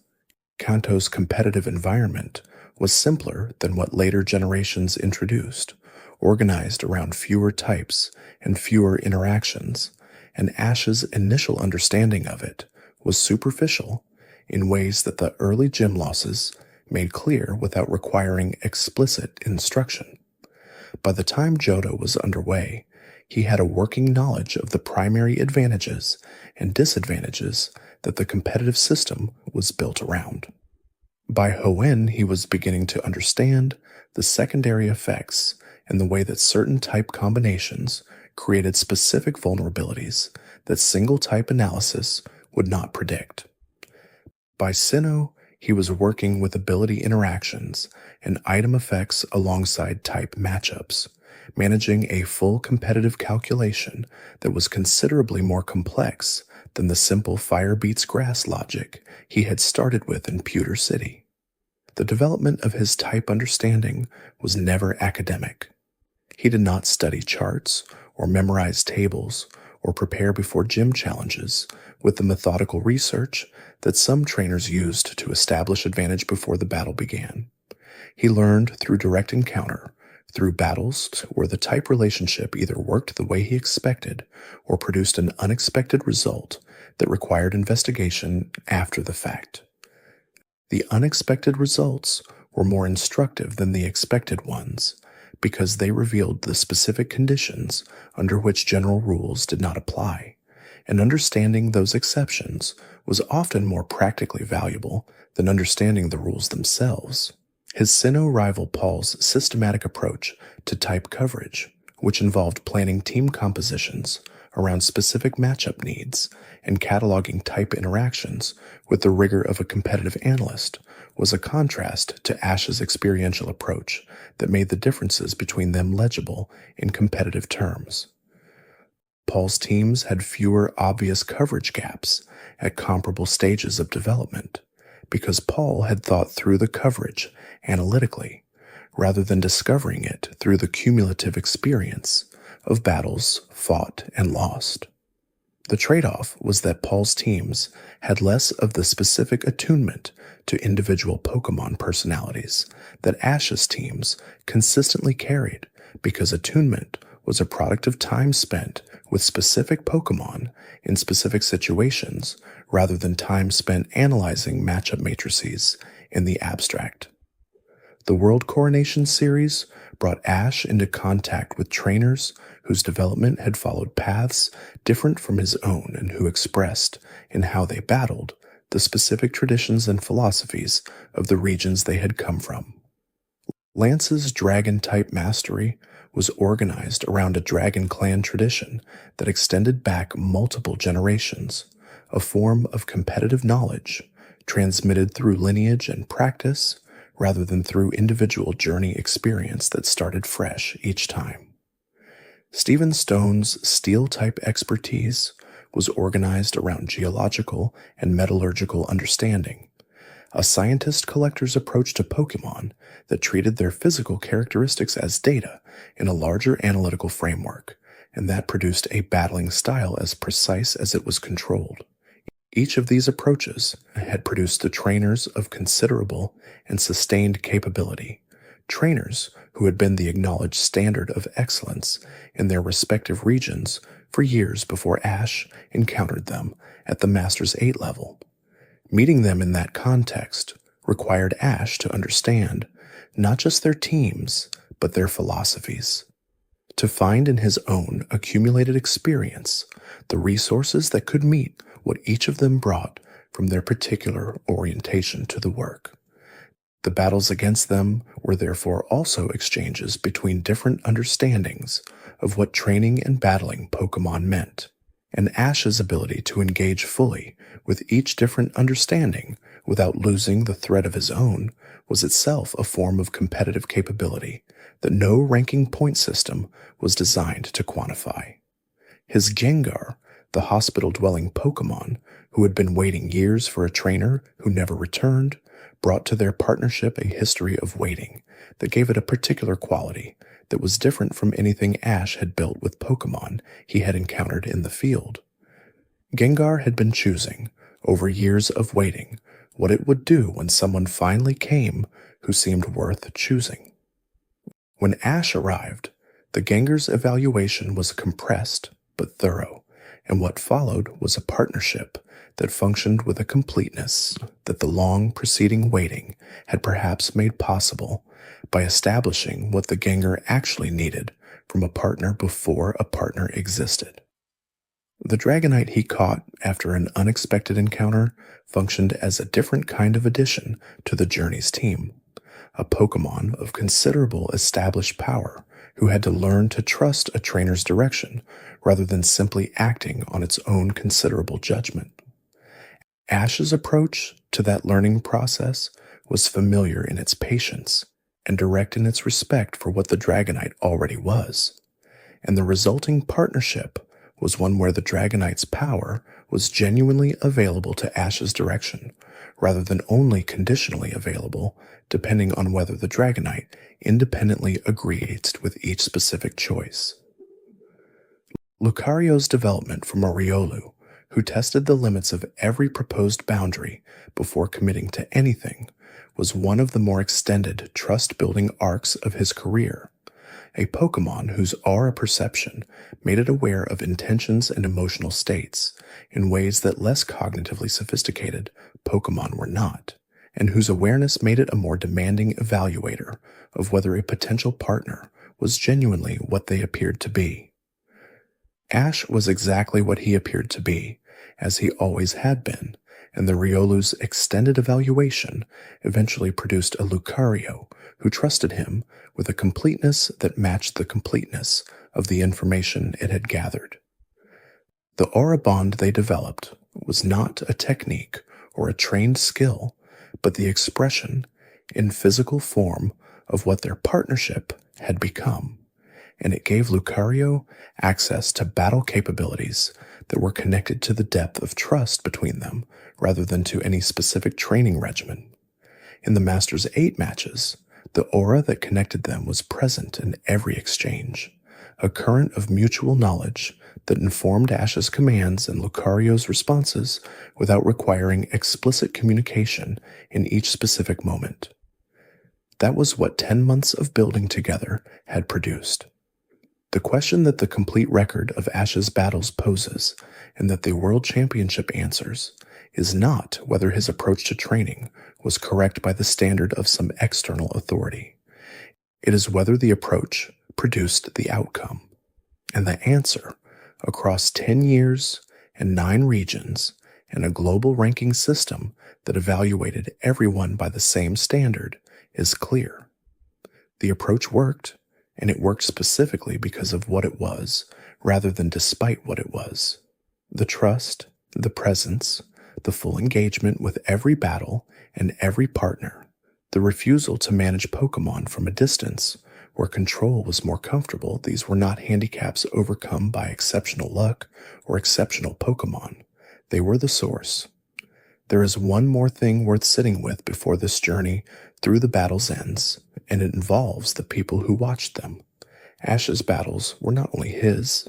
Kanto's competitive environment was simpler than what later generations introduced, organized around fewer types and fewer interactions, and Ash's initial understanding of it was superficial in ways that the early gym losses made clear without requiring explicit instruction. By the time Johto was underway, he had a working knowledge of the primary advantages and disadvantages that the competitive system was built around. By Hoenn, he was beginning to understand the secondary effects and the way that certain type combinations created specific vulnerabilities that single-type analysis would not predict. By Sinnoh, he was working with ability interactions and item effects alongside type matchups, managing a full competitive calculation that was considerably more complex than the simple fire beats grass logic he had started with in Pewter City. The development of his type understanding was never academic. He did not study charts or memorize tables or prepare before gym challenges with the methodical research that some trainers used to establish advantage before the battle began. He learned through direct encounter, through battles where the type relationship either worked the way he expected or produced an unexpected result that required investigation after the fact. The unexpected results were more instructive than the expected ones because they revealed the specific conditions under which general rules did not apply, and understanding those exceptions was often more practically valuable than understanding the rules themselves. His Sinnoh rival Paul's systematic approach to type coverage, which involved planning team compositions around specific matchup needs and cataloging type interactions with the rigor of a competitive analyst, was a contrast to Ash's experiential approach that made the differences between them legible in competitive terms. Paul's teams had fewer obvious coverage gaps at comparable stages of development because Paul had thought through the coverage analytically rather than discovering it through the cumulative experience of battles fought and lost. The trade-off was that Paul's teams had less of the specific attunement to individual Pokémon personalities that Ash's teams consistently carried because attunement was a product of time spent with specific Pokémon in specific situations rather than time spent analyzing matchup matrices in the abstract. The World Coronation series brought Ash into contact with trainers whose development had followed paths different from his own and who expressed, in how they battled, the specific traditions and philosophies of the regions they had come from. Lance's dragon-type mastery was organized around a dragon clan tradition that extended back multiple generations, a form of competitive knowledge transmitted through lineage and practice rather than through individual journey experience that started fresh each time. Stephen Stone's steel-type expertise was organized around geological and metallurgical understanding, a scientist-collector's approach to Pokémon that treated their physical characteristics as data in a larger analytical framework, and that produced a battling style as precise as it was controlled. Each of these approaches had produced the trainers of considerable and sustained capability, trainers who had been the acknowledged standard of excellence in their respective regions for years before Ash encountered them at the Masters 8 level. Meeting them in that context required Ash to understand not just their teams, but their philosophies, to find in his own accumulated experience the resources that could meet what each of them brought from their particular orientation to the work. The battles against them were therefore also exchanges between different understandings of what training and battling Pokémon meant, and Ash's ability to engage fully with each different understanding without losing the thread of his own was itself a form of competitive capability that no ranking point system was designed to quantify. His Gengar, the hospital-dwelling Pokémon who had been waiting years for a trainer who never returned, brought to their partnership a history of waiting that gave it a particular quality that was different from anything Ash had built with Pokémon he had encountered in the field. Gengar had been choosing, over years of waiting, what it would do when someone finally came who seemed worth choosing. When Ash arrived, the Gengar's evaluation was compressed but thorough, and what followed was a partnership that functioned with a completeness that the long preceding waiting had perhaps made possible by establishing what the Gengar actually needed from a partner before a partner existed. The Dragonite he caught after an unexpected encounter functioned as a different kind of addition to the Journey's team, a Pokémon of considerable established power who had to learn to trust a trainer's direction rather than simply acting on its own considerable judgment. Ash's approach to that learning process was familiar in its patience and direct in its respect for what the Dragonite already was, and the resulting partnership was one where the Dragonite's power was genuinely available to Ash's direction, rather than only conditionally available, depending on whether the Dragonite independently agreed with each specific choice. Lucario's development from a Riolu, who tested the limits of every proposed boundary before committing to anything, was one of the more extended trust-building arcs of his career. A Pokémon whose aura perception made it aware of intentions and emotional states in ways that less cognitively sophisticated Pokémon were not, and whose awareness made it a more demanding evaluator of whether a potential partner was genuinely what they appeared to be. Ash was exactly what he appeared to be, as he always had been, and the Riolu's extended evaluation eventually produced a Lucario who trusted him with a completeness that matched the completeness of the information it had gathered. The aura bond they developed was not a technique or a trained skill, but the expression, in physical form, of what their partnership had become, and it gave Lucario access to battle capabilities that were connected to the depth of trust between them rather than to any specific training regimen. In the Masters 8 matches, the aura that connected them was present in every exchange, a current of mutual knowledge that informed Ash's commands and Lucario's responses without requiring explicit communication in each specific moment. That was what 10 months of building together had produced. The question that the complete record of Ash's battles poses, and that the World Championship answers, is not whether his approach to training was correct by the standard of some external authority. It is whether the approach produced the outcome. And the answer, across 10 years and 9 regions and a global ranking system that evaluated everyone by the same standard, is clear. The approach worked, and it worked specifically because of what it was, rather than despite what it was. The trust, the presence, the full engagement with every battle and every partner, the refusal to manage Pokémon from a distance, where control was more comfortable. These were not handicaps overcome by exceptional luck or exceptional Pokémon. They were the source. There is one more thing worth sitting with before this journey through the battles ends, and it involves the people who watched them. Ash's battles were not only his,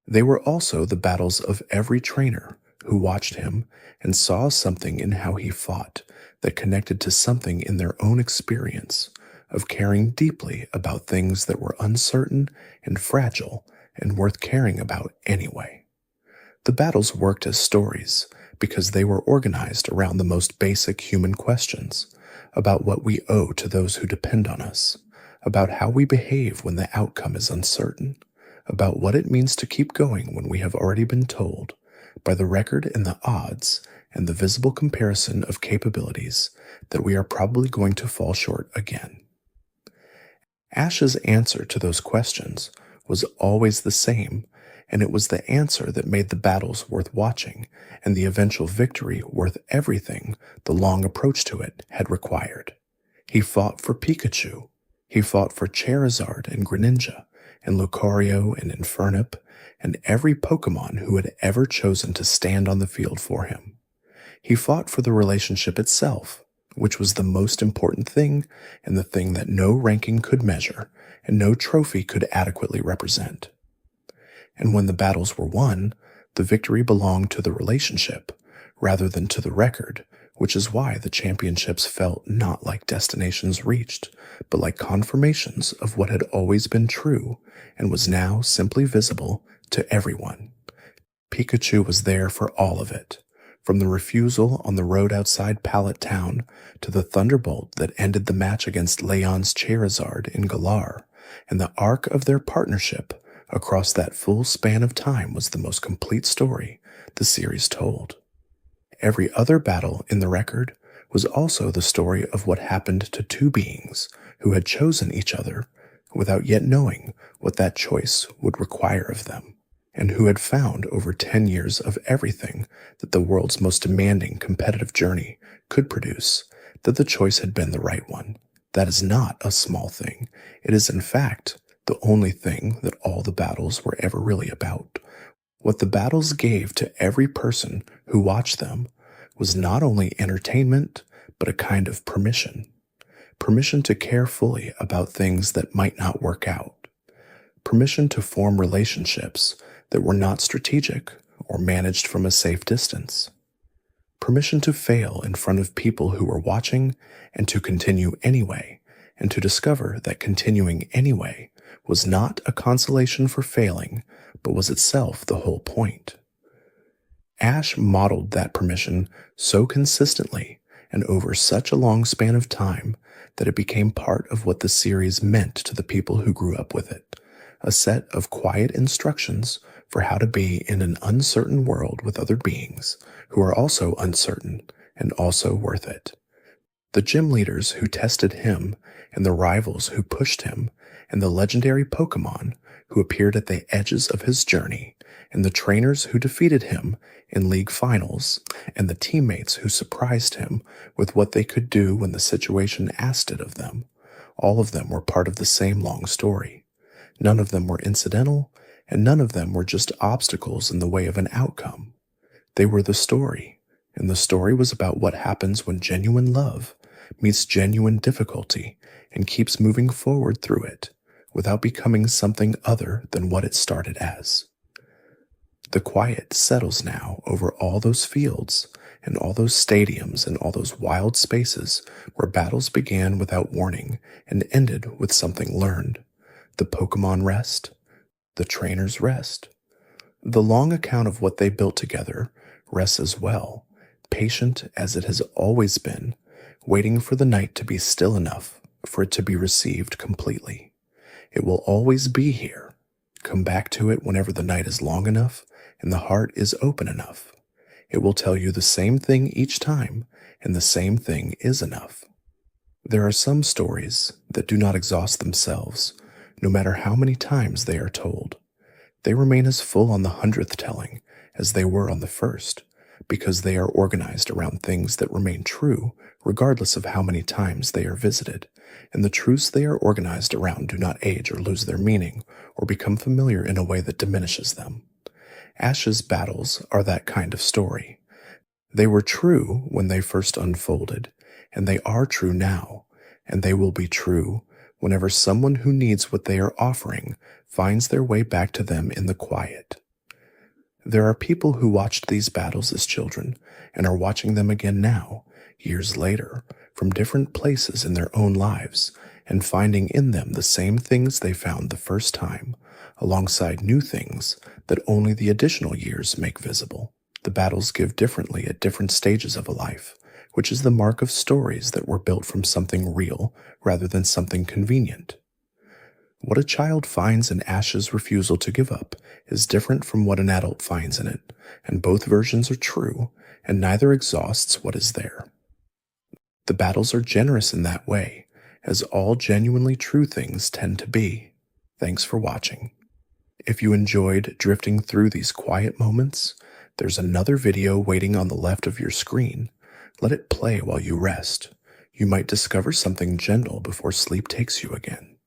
they were also the battles of every trainer who watched him and saw something in how he fought that connected to something in their own experience of caring deeply about things that were uncertain and fragile and worth caring about anyway. The battles worked as stories because they were organized around the most basic human questions about what we owe to those who depend on us, about how we behave when the outcome is uncertain, about what it means to keep going when we have already been told, by the record and the odds and the visible comparison of capabilities, that we are probably going to fall short again. Ash's answer to those questions was always the same, and it was the answer that made the battles worth watching and the eventual victory worth everything the long approach to it had required. He fought for Pikachu. He fought for Charizard and Greninja and Lucario and Infernup and every Pokémon who had ever chosen to stand on the field for him. He fought for the relationship itself, which was the most important thing and the thing that no ranking could measure and no trophy could adequately represent. And when the battles were won, the victory belonged to the relationship rather than to the record, which is why the championships felt not like destinations reached, but like confirmations of what had always been true and was now simply visible to everyone. Pikachu was there for all of it, from the refusal on the road outside Pallet Town to the thunderbolt that ended the match against Leon's Charizard in Galar, and the arc of their partnership across that full span of time was the most complete story the series told. Every other battle in the record was also the story of what happened to two beings who had chosen each other without yet knowing what that choice would require of them, and who had found over 10 years of everything that the world's most demanding competitive journey could produce, that the choice had been the right one. That is not a small thing. It is, in fact, the only thing that all the battles were ever really about. What the battles gave to every person who watched them was not only entertainment, but a kind of permission. Permission to care fully about things that might not work out. Permission to form relationships that were not strategic or managed from a safe distance. Permission to fail in front of people who were watching and to continue anyway, and to discover that continuing anyway was not a consolation for failing, but was itself the whole point. Ash modeled that permission so consistently and over such a long span of time that it became part of what the series meant to the people who grew up with it, a set of quiet instructions for how to be in an uncertain world with other beings who are also uncertain and also worth it. The gym leaders who tested him, and the rivals who pushed him, and the legendary Pokémon who appeared at the edges of his journey, and the trainers who defeated him in league finals, and the teammates who surprised him with what they could do when the situation asked it of them. All of them were part of the same long story. None of them were incidental, and none of them were just obstacles in the way of an outcome. They were the story, and the story was about what happens when genuine love meets genuine difficulty and keeps moving forward through it without becoming something other than what it started as. The quiet settles now over all those fields and all those stadiums and all those wild spaces where battles began without warning and ended with something learned. The Pokémon rest, the trainers rest. The long account of what they built together rests as well, patient as it has always been, waiting for the night to be still enough for it to be received completely. It will always be here. Come back to it whenever the night is long enough and the heart is open enough. It will tell you the same thing each time, and the same thing is enough. There are some stories that do not exhaust themselves, no matter how many times they are told. They remain as full on the 100th telling as they were on the first, because they are organized around things that remain true regardless of how many times they are visited, and the truths they are organized around do not age or lose their meaning or become familiar in a way that diminishes them. Ash's battles are that kind of story. They were true when they first unfolded, and they are true now, and they will be true whenever someone who needs what they are offering finds their way back to them in the quiet. There are people who watched these battles as children and are watching them again now, years later, from different places in their own lives, and finding in them the same things they found the first time, alongside new things that only the additional years make visible. The battles give differently at different stages of a life, which is the mark of stories that were built from something real rather than something convenient. What a child finds in Ash's refusal to give up is different from what an adult finds in it, and both versions are true, and neither exhausts what is there. The battles are generous in that way, as all genuinely true things tend to be. Thanks for watching. If you enjoyed drifting through these quiet moments, there's another video waiting on the left of your screen. Let it play while you rest. You might discover something gentle before sleep takes you again.